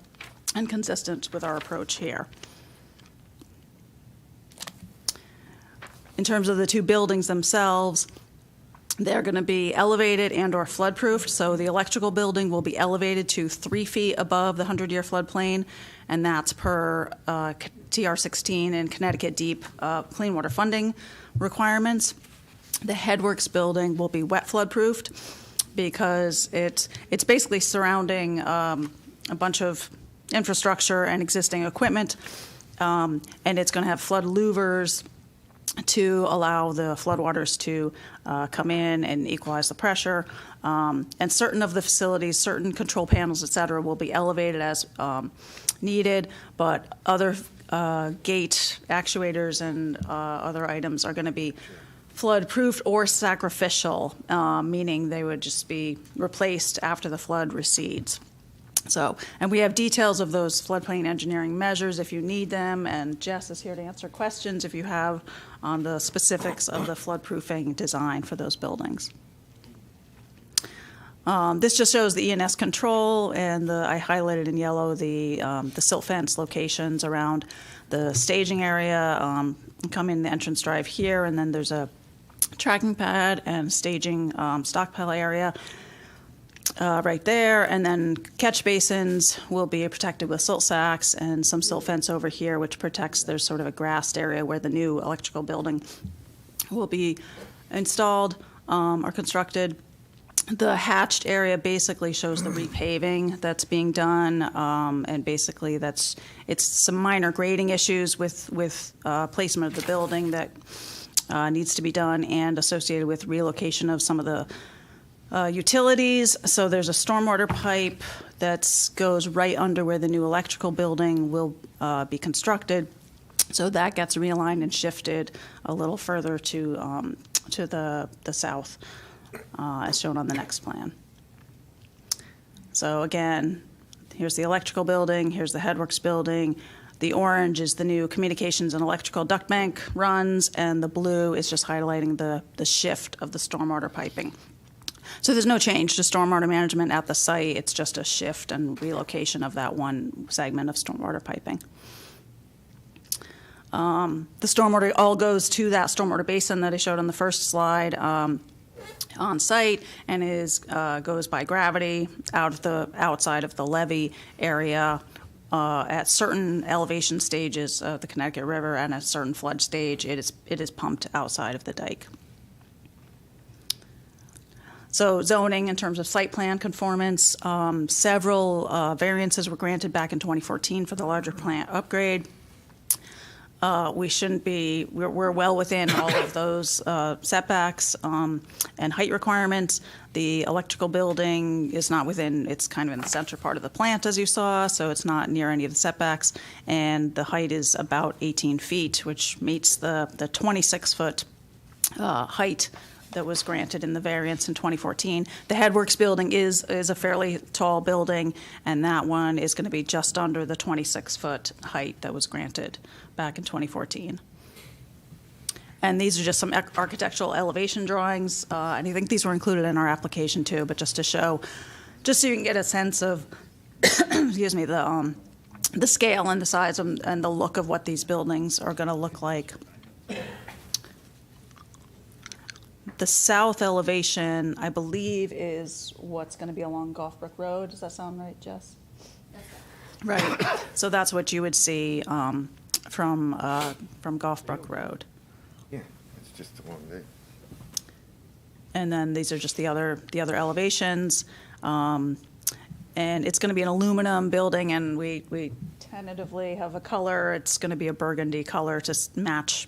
and consistent with our approach here. In terms of the two buildings themselves, they're going to be elevated and or flood-proofed. So the electrical building will be elevated to 3 feet above the 100-year floodplain, and that's per TR16 and Connecticut Deep Clean Water Funding requirements. The Headworks building will be wet flood-proofed because it's basically surrounding a bunch of infrastructure and existing equipment, and it's going to have flood louvers to allow the floodwaters to come in and equalize the pressure. And certain of the facilities, certain control panels, et cetera, will be elevated as needed, but other gate actuators and other items are going to be flood-proof or sacrificial, meaning they would just be replaced after the flood recedes. So, and we have details of those floodplain engineering measures if you need them, and Jess is here to answer questions if you have on the specifics of the floodproofing design for those buildings. This just shows the ENS control, and I highlighted in yellow the silt fence locations around the staging area. Come in the entrance drive here, and then there's a tracking pad and staging stockpile area right there, and then catch basins will be protected with silt sacks and some silt fence over here, which protects. There's sort of a grassed area where the new electrical building will be installed or constructed. The hatched area basically shows the repaving that's being done, and basically it's some minor grading issues with placement of the building that needs to be done, and associated with relocation of some of the utilities. So there's a stormwater pipe that goes right under where the new electrical building will be constructed. So that gets realigned and shifted a little further to the south, as shown on the next plan. So again, here's the electrical building, here's the Headworks building. The orange is the new communications and electrical duct bank runs, and the blue is just highlighting the shift of the stormwater piping. So there's no change to stormwater management at the site. It's just a shift and relocation of that one segment of stormwater piping. The stormwater all goes to that stormwater basin that I showed on the first slide on site, and goes by gravity outside of the levee area at certain elevation stages of the Connecticut River, and at a certain flood stage, it is pumped outside of the dike. So zoning in terms of site plan conformance, several variances were granted back in 2014 for the larger plant upgrade. We're well within all of those setbacks and height requirements. The electrical building is not within, it's kind of in the center part of the plant, as you saw, so it's not near any of the setbacks. And the height is about 18 feet, which meets the 26-foot height that was granted in the variance in 2014. The Headworks building is a fairly tall building, and that one is going to be just under the 26-foot height that was granted back in 2014. And these are just some architectural elevation drawings, and I think these were included in our application too, but just to show, just so you can get a sense of, excuse me, the the scale and the size and the look of what these buildings are going to look like. The south elevation, I believe, is what's going to be along Gulfbrook Road. Does that sound right, Jess? Right. So that's what you would see from Gulfbrook Road. Yeah, it's just one day. And then these are just the other elevations. And it's going to be an aluminum building, and we tentatively have a color. It's going to be a burgundy color to match,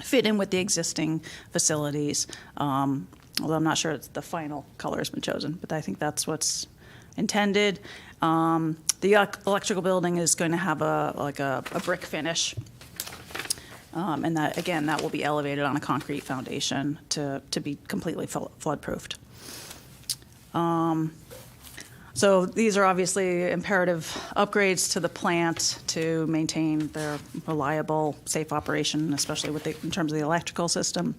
fit in with the existing facilities. Although I'm not sure the final color has been chosen, but I think that's what's intended. The electrical building is going to have a brick finish. And that, again, that will be elevated on a concrete foundation to be completely flood-proofed. So these are obviously imperative upgrades to the plant to maintain their reliable, safe operation, especially in terms of the electrical system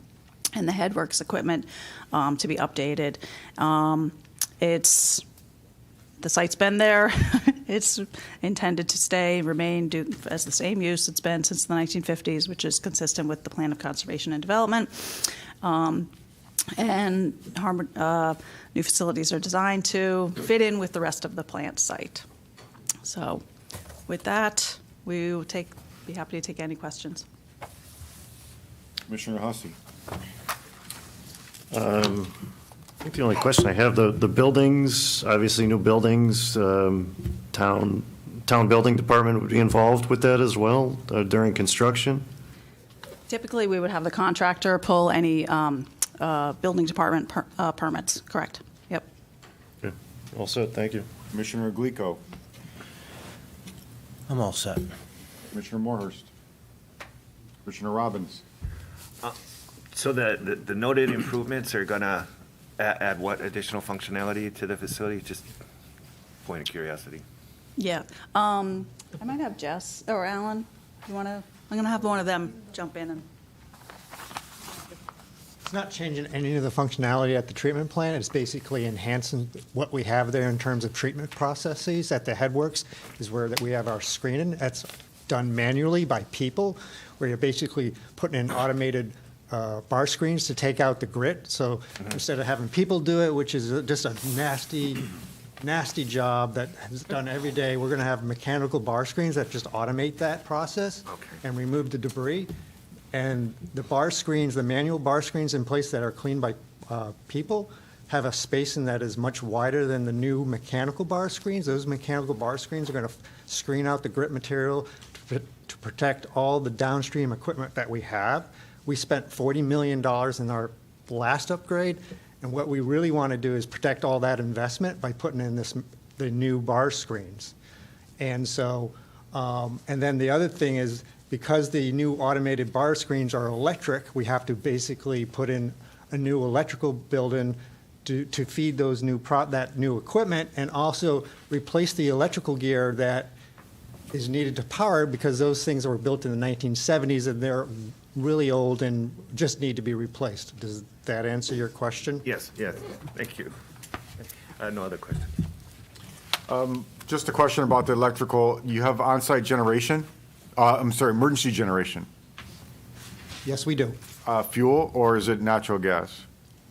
and the headworks equipment to be updated. The site's been there. It's intended to remain as the same use it's been since the 1950s, which is consistent with the Plan of Conservation and Development. And new facilities are designed to fit in with the rest of the plant site. So with that, we will be happy to take any questions. Commissioner Hussey. I think the only question I have, the buildings, obviously new buildings, town building department would be involved with that as well during construction? Typically, we would have the contractor pull any building department permits, correct? Yep. Okay, all set, thank you. Commissioner Glico. I'm all set. Commissioner Morehurst. Commissioner Robbins. So the noted improvements are gonna add what additional functionality to the facility? Just point of curiosity. Yeah. I might have Jess or Alan. You want to? I'm going to have one of them jump in and. It's not changing any of the functionality at the treatment plant. It's basically enhancing what we have there in terms of treatment processes. At the headworks is where that we have our screening. That's done manually by people, where you're basically putting in automated bar screens to take out the grit. So instead of having people do it, which is just a nasty job that is done every day, we're going to have mechanical bar screens that just automate that process and remove the debris. And the bar screens, the manual bar screens in place that are cleaned by people, have a spacing that is much wider than the new mechanical bar screens. Those mechanical bar screens are going to screen out the grit material to protect all the downstream equipment that we have. We spent $40 million in our last upgrade, and what we really want to do is protect all that investment by putting in the new bar screens. And so, and then the other thing is, because the new automated bar screens are electric, we have to basically put in a new electrical building to feed those that new equipment, and also replace the electrical gear that is needed to power, because those things were built in the 1970s and they're really old and just need to be replaced. Does that answer your question? Yes, thank you. No other questions. Just a question about the electrical. You have on-site generation? Emergency generation. Yes, we do. Fuel, or is it natural gas?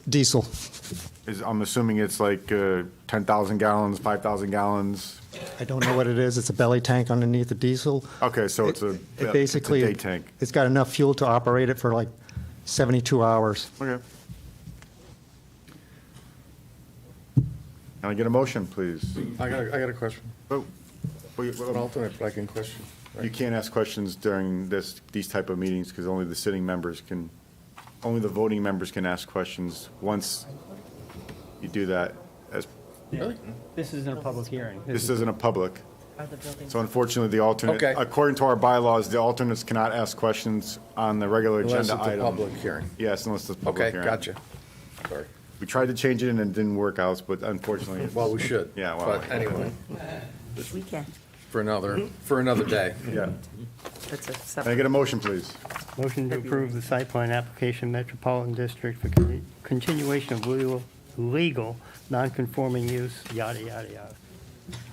Diesel. I'm assuming it's like 10,000 gallons, 5,000 gallons? I don't know what it is. It's a belly tank underneath the diesel. Okay, so it's a day tank. It's got enough fuel to operate it for like 72 hours. Okay. Can I get a motion, please? I got a question. Oh, An alternate, but I can question. you can't ask questions during these type of meetings, because only the voting members can ask questions. Once you do that, Really? This isn't a public hearing. this isn't a public. Are the buildings? So unfortunately, the alternate, Okay. according to our bylaws, the alternates cannot ask questions on the regular Unless agenda it's a item. public hearing. Yes, unless it's a public Okay, hearing. gotcha. Sorry. We tried to change it and it didn't work out, but unfortunately. Well, we should. Yeah, well. But anyway, We can. for another day. Yeah. That's a Can I separate. get a motion, please? Motion to approve the site plan application Metropolitan District for continuation of legal non-conforming use, yada, yada, yada.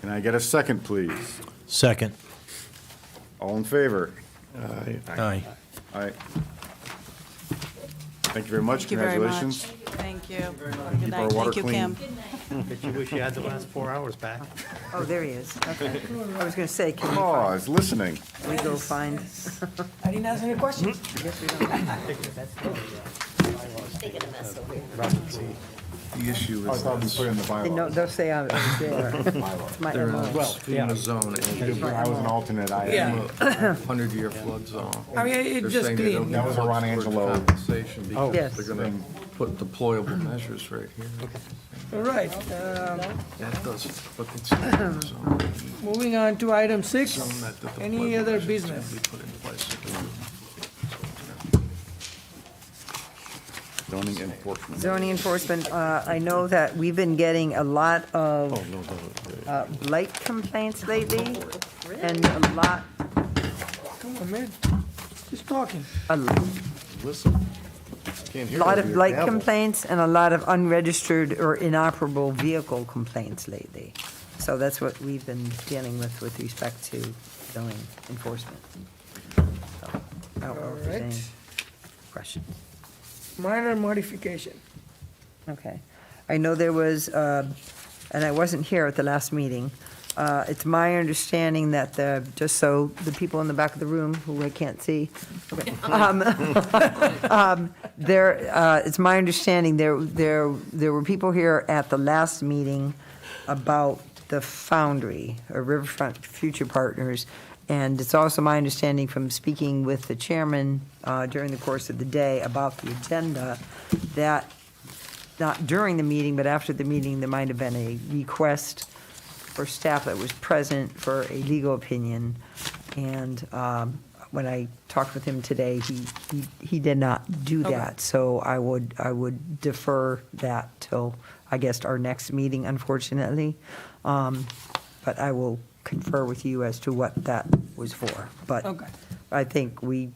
Can I get a second, please? Second. All in favor? Aye. Aye. Thank you very much. Thank you very much. Congratulations. Thank you. Keep Good our night. water Thank you, clean. Kim. Bet you wish you had the last 4 hours back. Oh, there he is. Okay. I was going to say, can Oh, I was listening. we go find? I didn't ask any questions. Guess we don't. The issue I is thought we put it in the They know- bylaws. They'll say I was there. It's my they're in MO. a FEMA zone and I was an alternate. I Yeah. 100-year flood zone. I mean, it They're just saying they clean. don't That get was a Ron much towards Angelo. compensation because Yes. they're going to put deployable measures right here. All right, That does, but it's a zone moving on to item 6. that the Any deployable other measures business? can be put in place. Zoning enforcement. Zoning enforcement, I know that we've been getting a lot of blight complaints lately, and a lot, Come on, man, just talking. a Listen. Can't hear lot over of your blight gavel. complaints and a lot of unregistered or inoperable vehicle complaints lately. So that's what we've been dealing with respect to zoning enforcement. So, I don't know if there's any Alright. questions. Minor modification. Okay. I know there was, and I wasn't here at the last meeting, it's my understanding that just so the people in the back of the room, who I can't see, okay, it's my understanding there were people here at the last meeting about the Foundry, or Riverfront Future Partners, and it's also my understanding from speaking with the chairman during the course of the day about the agenda, that not during the meeting, but after the meeting, there might have been a request for staff that was present for a legal opinion. And when I talked with him today, he did not do Okay. that. So I would defer that till, I guess, our next meeting, unfortunately. But I will confer with you as to what that was for. But Okay. I think we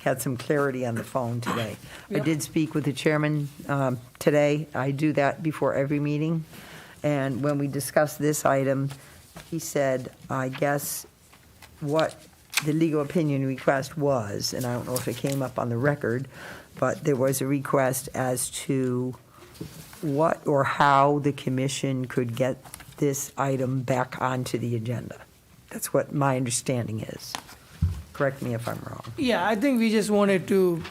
had some clarity on the phone today. I Yep. did speak with the chairman today. I do that before every meeting. And when we discussed this item, he said, I guess what the legal opinion request was, and I don't know if it came up on the record, but there was a request as to what or how the commission could get this item back onto the agenda. That's what my understanding is. Correct me if I'm wrong. Yeah, I think we just wanted to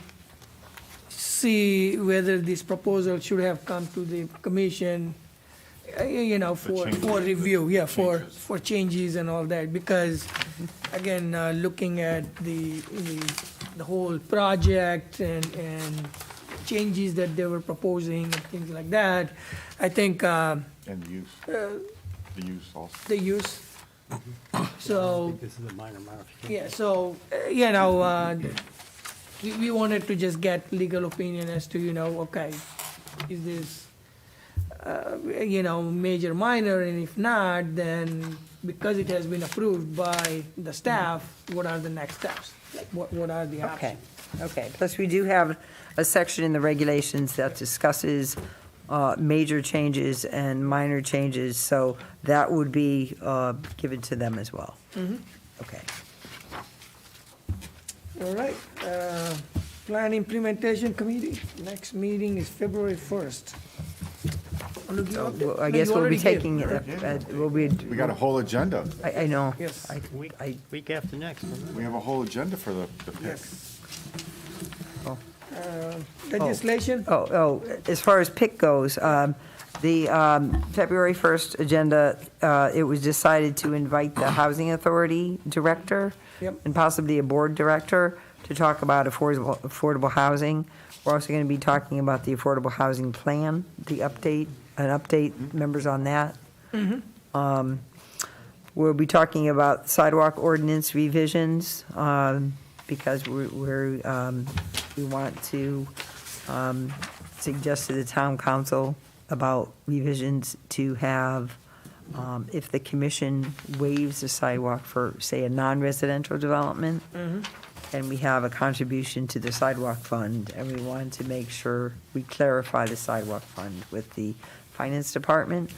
see whether this proposal should have come to the commission, for review, for changes and all that, because, again, looking at the whole project and changes that they were proposing and things like that, I think, And the use, the use also. the use, so, This is a minor modification. yeah, so, we wanted to just get legal opinion as to, okay, is this, major, minor, and if not, then because it has been approved by the staff, what are the next steps? Like, what are the Okay, options? okay. Plus, we do have a section in the regulations that discusses major changes and minor changes, so that would be given to them as well. Mhm. Okay. All right, Plan Implementation Committee, next meeting is February 1st. Look, you up there? Well, I No, guess you we'll already be gave. taking, we'll be. We got a whole agenda. I know. Yes. Week after next. We have a whole agenda for the pick. Legislation? As far as PIC goes, the February 1st agenda, it was decided to invite the Housing Authority Director Yep. and possibly a Board Director to talk about affordable housing. We're also going to be talking about the Affordable Housing Plan, an update, members on that. We'll be talking about sidewalk ordinance revisions, because we want to suggest to the town council about revisions to have, if the commission waives the sidewalk for, say, a non-residential development, and we have a contribution to the sidewalk fund, and we want to make sure we clarify the sidewalk fund with the finance department.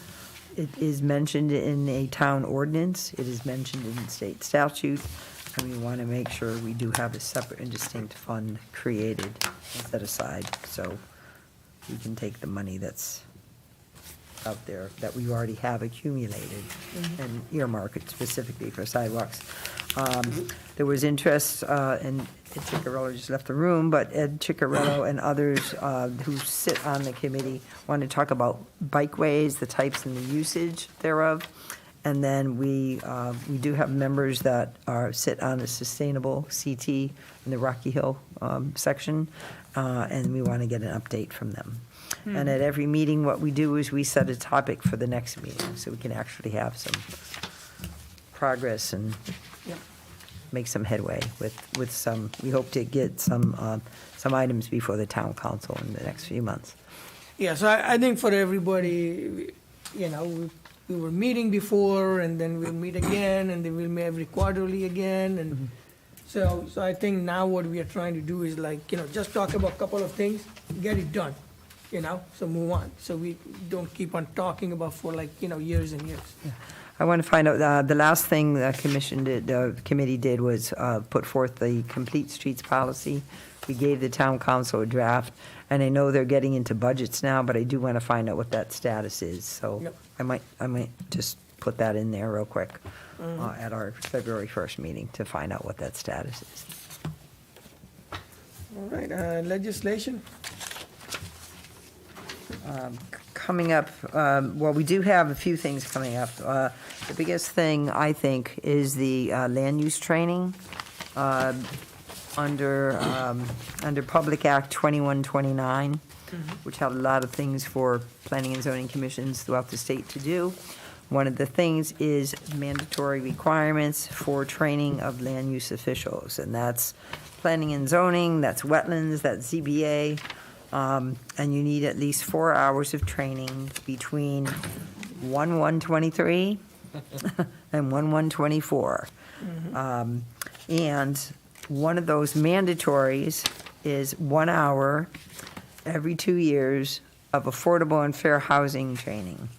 It is mentioned in a town ordinance, it is mentioned in state statute, and we want to make sure we do have a separate and distinct fund created and set aside, so we can take the money that's out there that we already have accumulated and earmark it specifically for sidewalks. There was interest, and Ed Ciccarello just left the room, but Ed Ciccarello and others who sit on the committee want to talk about bikeways, the types and the usage thereof. And then we do have members that sit on the Sustainable CT in the Rocky Hill section, and we want to get an update from them. And at every meeting, what we do is we set a topic for the next meeting, so we can actually have some progress and make some headway with some, we hope to get some items before the town council in the next few months. Yeah, so I think for everybody, you know, we were meeting before, and then we'll meet again, and then we'll meet every quarterly again, and so I think now what we are trying to do is like, you know, just talk about a couple of things, get it done, you know, so move on, so we don't keep on talking about for like, you know, years and years. I want to find out, the last thing the committee did was put forth the complete streets policy. We gave the town council a draft, and I know they're getting into budgets now, but I do want to find out what that status is, so Yep. I might just put that in there real quick at our February 1st meeting to find out what that status is. All right, legislation? Coming up, well, we do have a few things coming up. The biggest thing, I think, is the land use training under Public Act 2129, which have a lot of things for planning and zoning commissions throughout the state to do. One of the things is mandatory requirements for training of land use officials, and that's planning and zoning, that's wetlands, that's ZBA, and you need at least 4 hours of training between 1/1/23 and 1/1/24. And one of those mandatories is 1 hour every 2 years of affordable and fair housing training.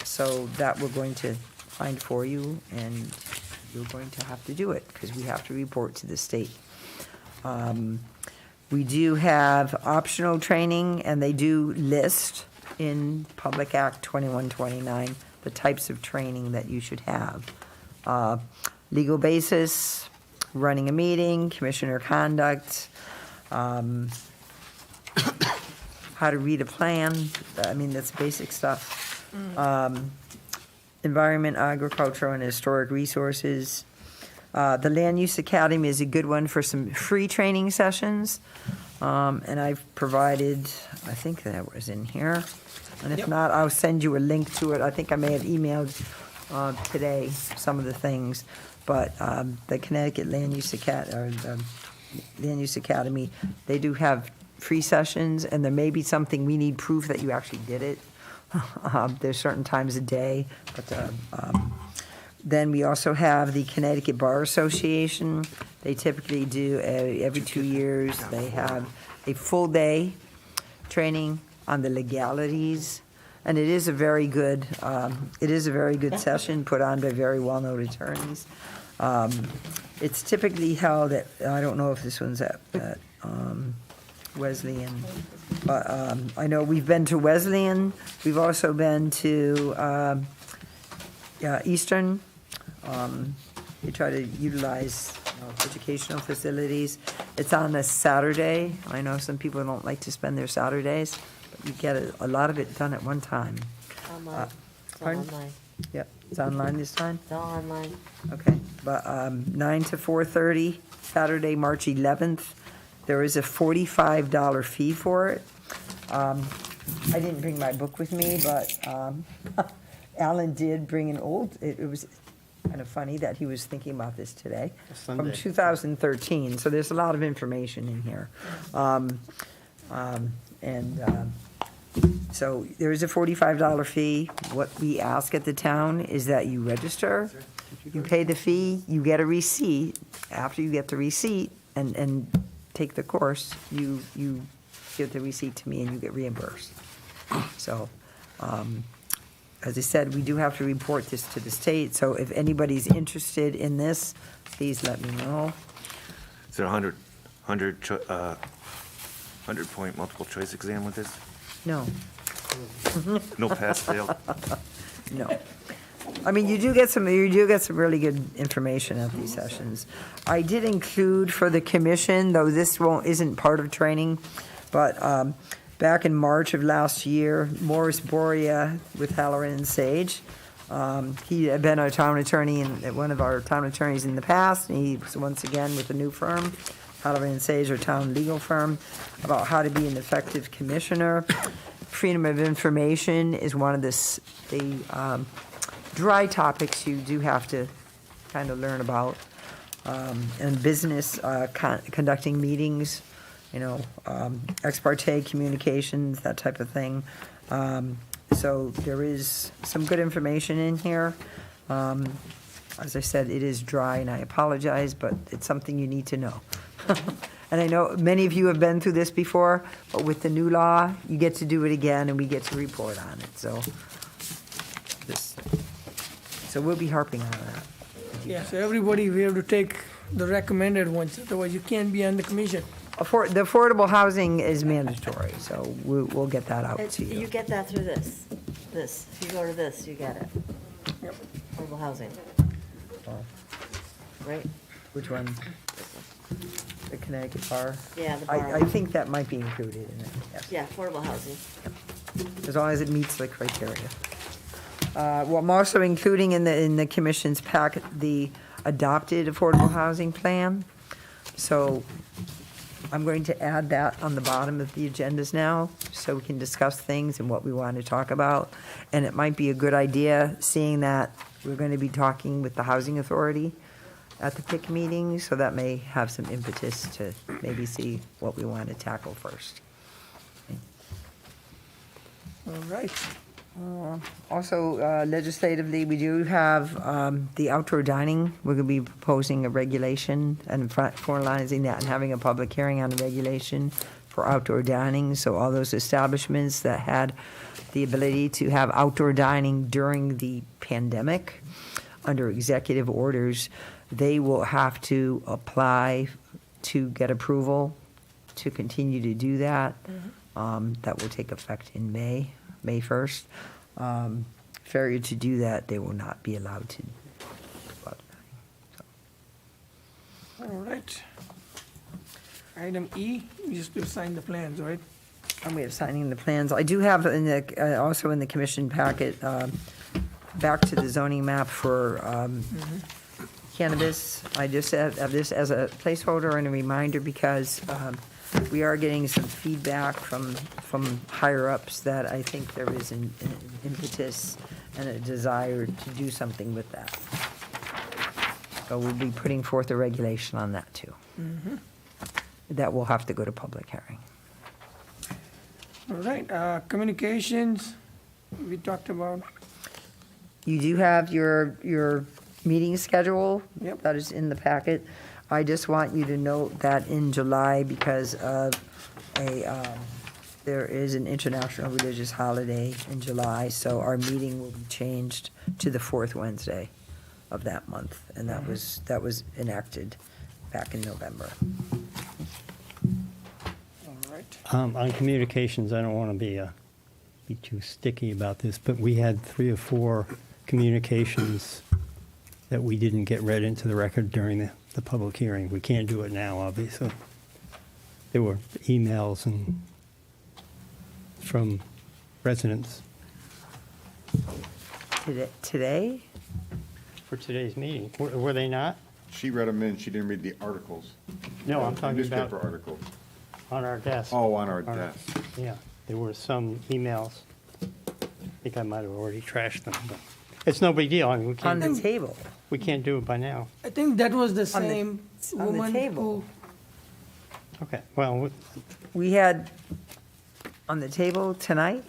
So that we're going to find for you, and you're going to have to do it, because we have to report to the state. We do have optional training, and they do list in Public Act 2129 the types of training that you should have. Legal basis, running a meeting, commissioner conduct, how to read a plan, I mean, that's basic stuff. Environment, agricultural, and historic resources. The Land Use Academy is a good one for some free training sessions. And I've provided, I think that was in here. And if not, I'll send you a link to it. I think I may have emailed today some of the things. But the Connecticut Land Use Academy, they do have free sessions, and there may be something we need proof that you actually did it. There's certain times a day, but then we also have the Connecticut Bar Association. They typically do every 2 years. They have a full day training on the legalities, and it is a very good session put on by very well-known attorneys. It's typically held at, I don't know if this one's at Wesleyan, but I know we've been to Wesleyan. We've also been to Eastern. We try to utilize educational facilities. It's on a Saturday. I know some people don't like to spend their Saturdays, but you get a lot of it done at one time. Online. It's all Pardon? online. Yep, it's online this time? It's all online. Okay, but 9 to 4:30, Saturday, March 11th. There is a $45 fee for it. I didn't bring my book with me, but Alan did bring an old, it was kind of funny that he was thinking about this today, from 2013, so there's a lot of information in here. So there is a $45 fee. What we ask at the town is that you register, you pay the fee, you get a receipt. After you get the receipt and take the course, you give the receipt to me and you get reimbursed. So as I said, we do have to report this to the state, so if anybody's interested in this, please let me know. Is there a 100-point multiple choice exam with this? No. No pass, fail? No. I mean, you do get some really good information at these sessions. I did include for the commission, though this isn't part of training, but back in March of last year, Morris Boria with Halloran and Sage, he had been our town attorney and one of our town attorneys in the past, and he was once again with a new firm, Halloran and Sage, our town legal firm, about how to be an effective commissioner. Freedom of information is one of the dry topics you do have to kind of learn about. And business, conducting meetings, ex parte communications, that type of thing. So there is some good information in here. As I said, it is dry, and I apologize, but it's something you need to know. And I know many of you have been through this before, but with the new law, you get to do it again, and we get to report on it, so we'll be harping on that. Yeah, so everybody, we have to take the recommended ones, otherwise you can't be on the commission. The affordable housing is mandatory, so we'll get that out to you. You get that through this. If you go to this, you get it. Yep. Affordable housing. Right? Which one? The Connecticut Bar? Yeah, the bar. I think that might be included in it, yes. Yeah, affordable housing. As long as it meets the criteria. Well, I'm also including in the commission's packet the adopted affordable housing plan. So I'm going to add that on the bottom of the agendas now, so we can discuss things and what we want to talk about. And it might be a good idea, seeing that we're going to be talking with the Housing Authority at the PIC meeting, so that may have some impetus to maybe see what we want to tackle first. All right. Also, legislatively, we do have the outdoor dining. We're going to be proposing a regulation and formalizing that and having a public hearing on the regulation for outdoor dining. So all those establishments that had the ability to have outdoor dining during the pandemic under executive orders, they will have to apply to get approval to continue to do that. That will take effect in May 1st. Failure to do that, they will not be allowed to. All right. Item E, we just to sign the plans, right? And we have signing the plans. I do have also in the commission packet, back to the zoning map for cannabis. I just have this as a placeholder and a reminder because we are getting some feedback from higher-ups that I think there is an impetus and a desire to do something with that. So we'll be putting forth a regulation on that, too. That will have to go to public hearing. All right, communications, we talked about. You do have your meeting schedule. Yep. That is in the packet. I just want you to note that in July, because of there is an international religious holiday in July, so our meeting will be changed to the fourth Wednesday of that month, and that was enacted back in November. All right. On communications, I don't want to be too sticky about this, but we had 3 or 4 communications that we didn't get read into the record during the public hearing. We can't do it now, obviously. There were emails and from residents. Today? For today's meeting. Were they not? She read them in, she didn't read the articles. No, I'm talking about Newspaper article. on our desk. Oh, on our desk. Yeah, there were some emails. I think I might have already trashed them, but it's no big deal. I mean, we On can't, the table? we can't do it by now. I think that was the On the- same on the woman table. Okay, well, We had on the table tonight?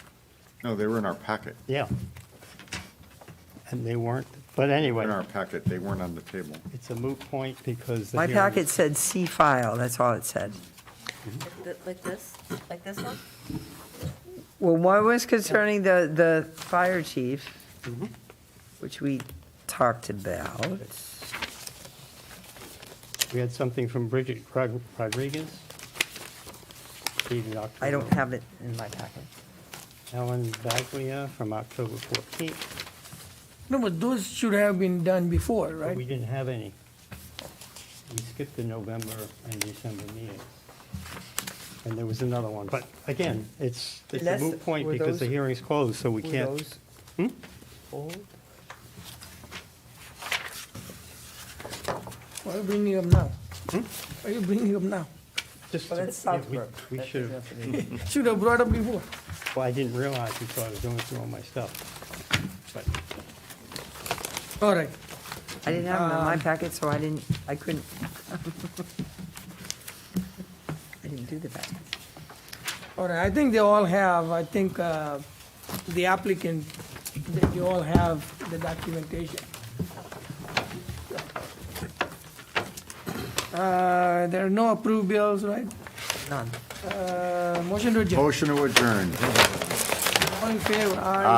No, they were in our packet. yeah. And they weren't, but anyway, In our packet, they weren't on the table. it's a moot point because. the My hearing- packet said C file, that's all it said. Like this? Like this one? Well, one was concerning the fire chief, which we talked about. We had something from Bridget Rodriguez. dated October. I don't have it in my packet. Ellen Baglia from October 14th. No, but those should have been done before, But right? we didn't have any. We skipped the November and December meetings. And there was another one. But again, it's a Unless- moot point were because the those- hearing's closed, so we were can't. those Hmm? old? Why are you bringing them now? Why are you bringing them now? Just Well, that's yeah, we- Southbrook. We That's should definitely- Should have brought up before. Well, I didn't realize until I was going through all my stuff. But All right. I didn't have them in my packet, so I couldn't. I didn't do the packet. All right, I think they all have, I think the applicant, they all have the documentation. There are no approved bills, right? None. Motion to adjourn. Motion to adjourn. All in favor? Aye.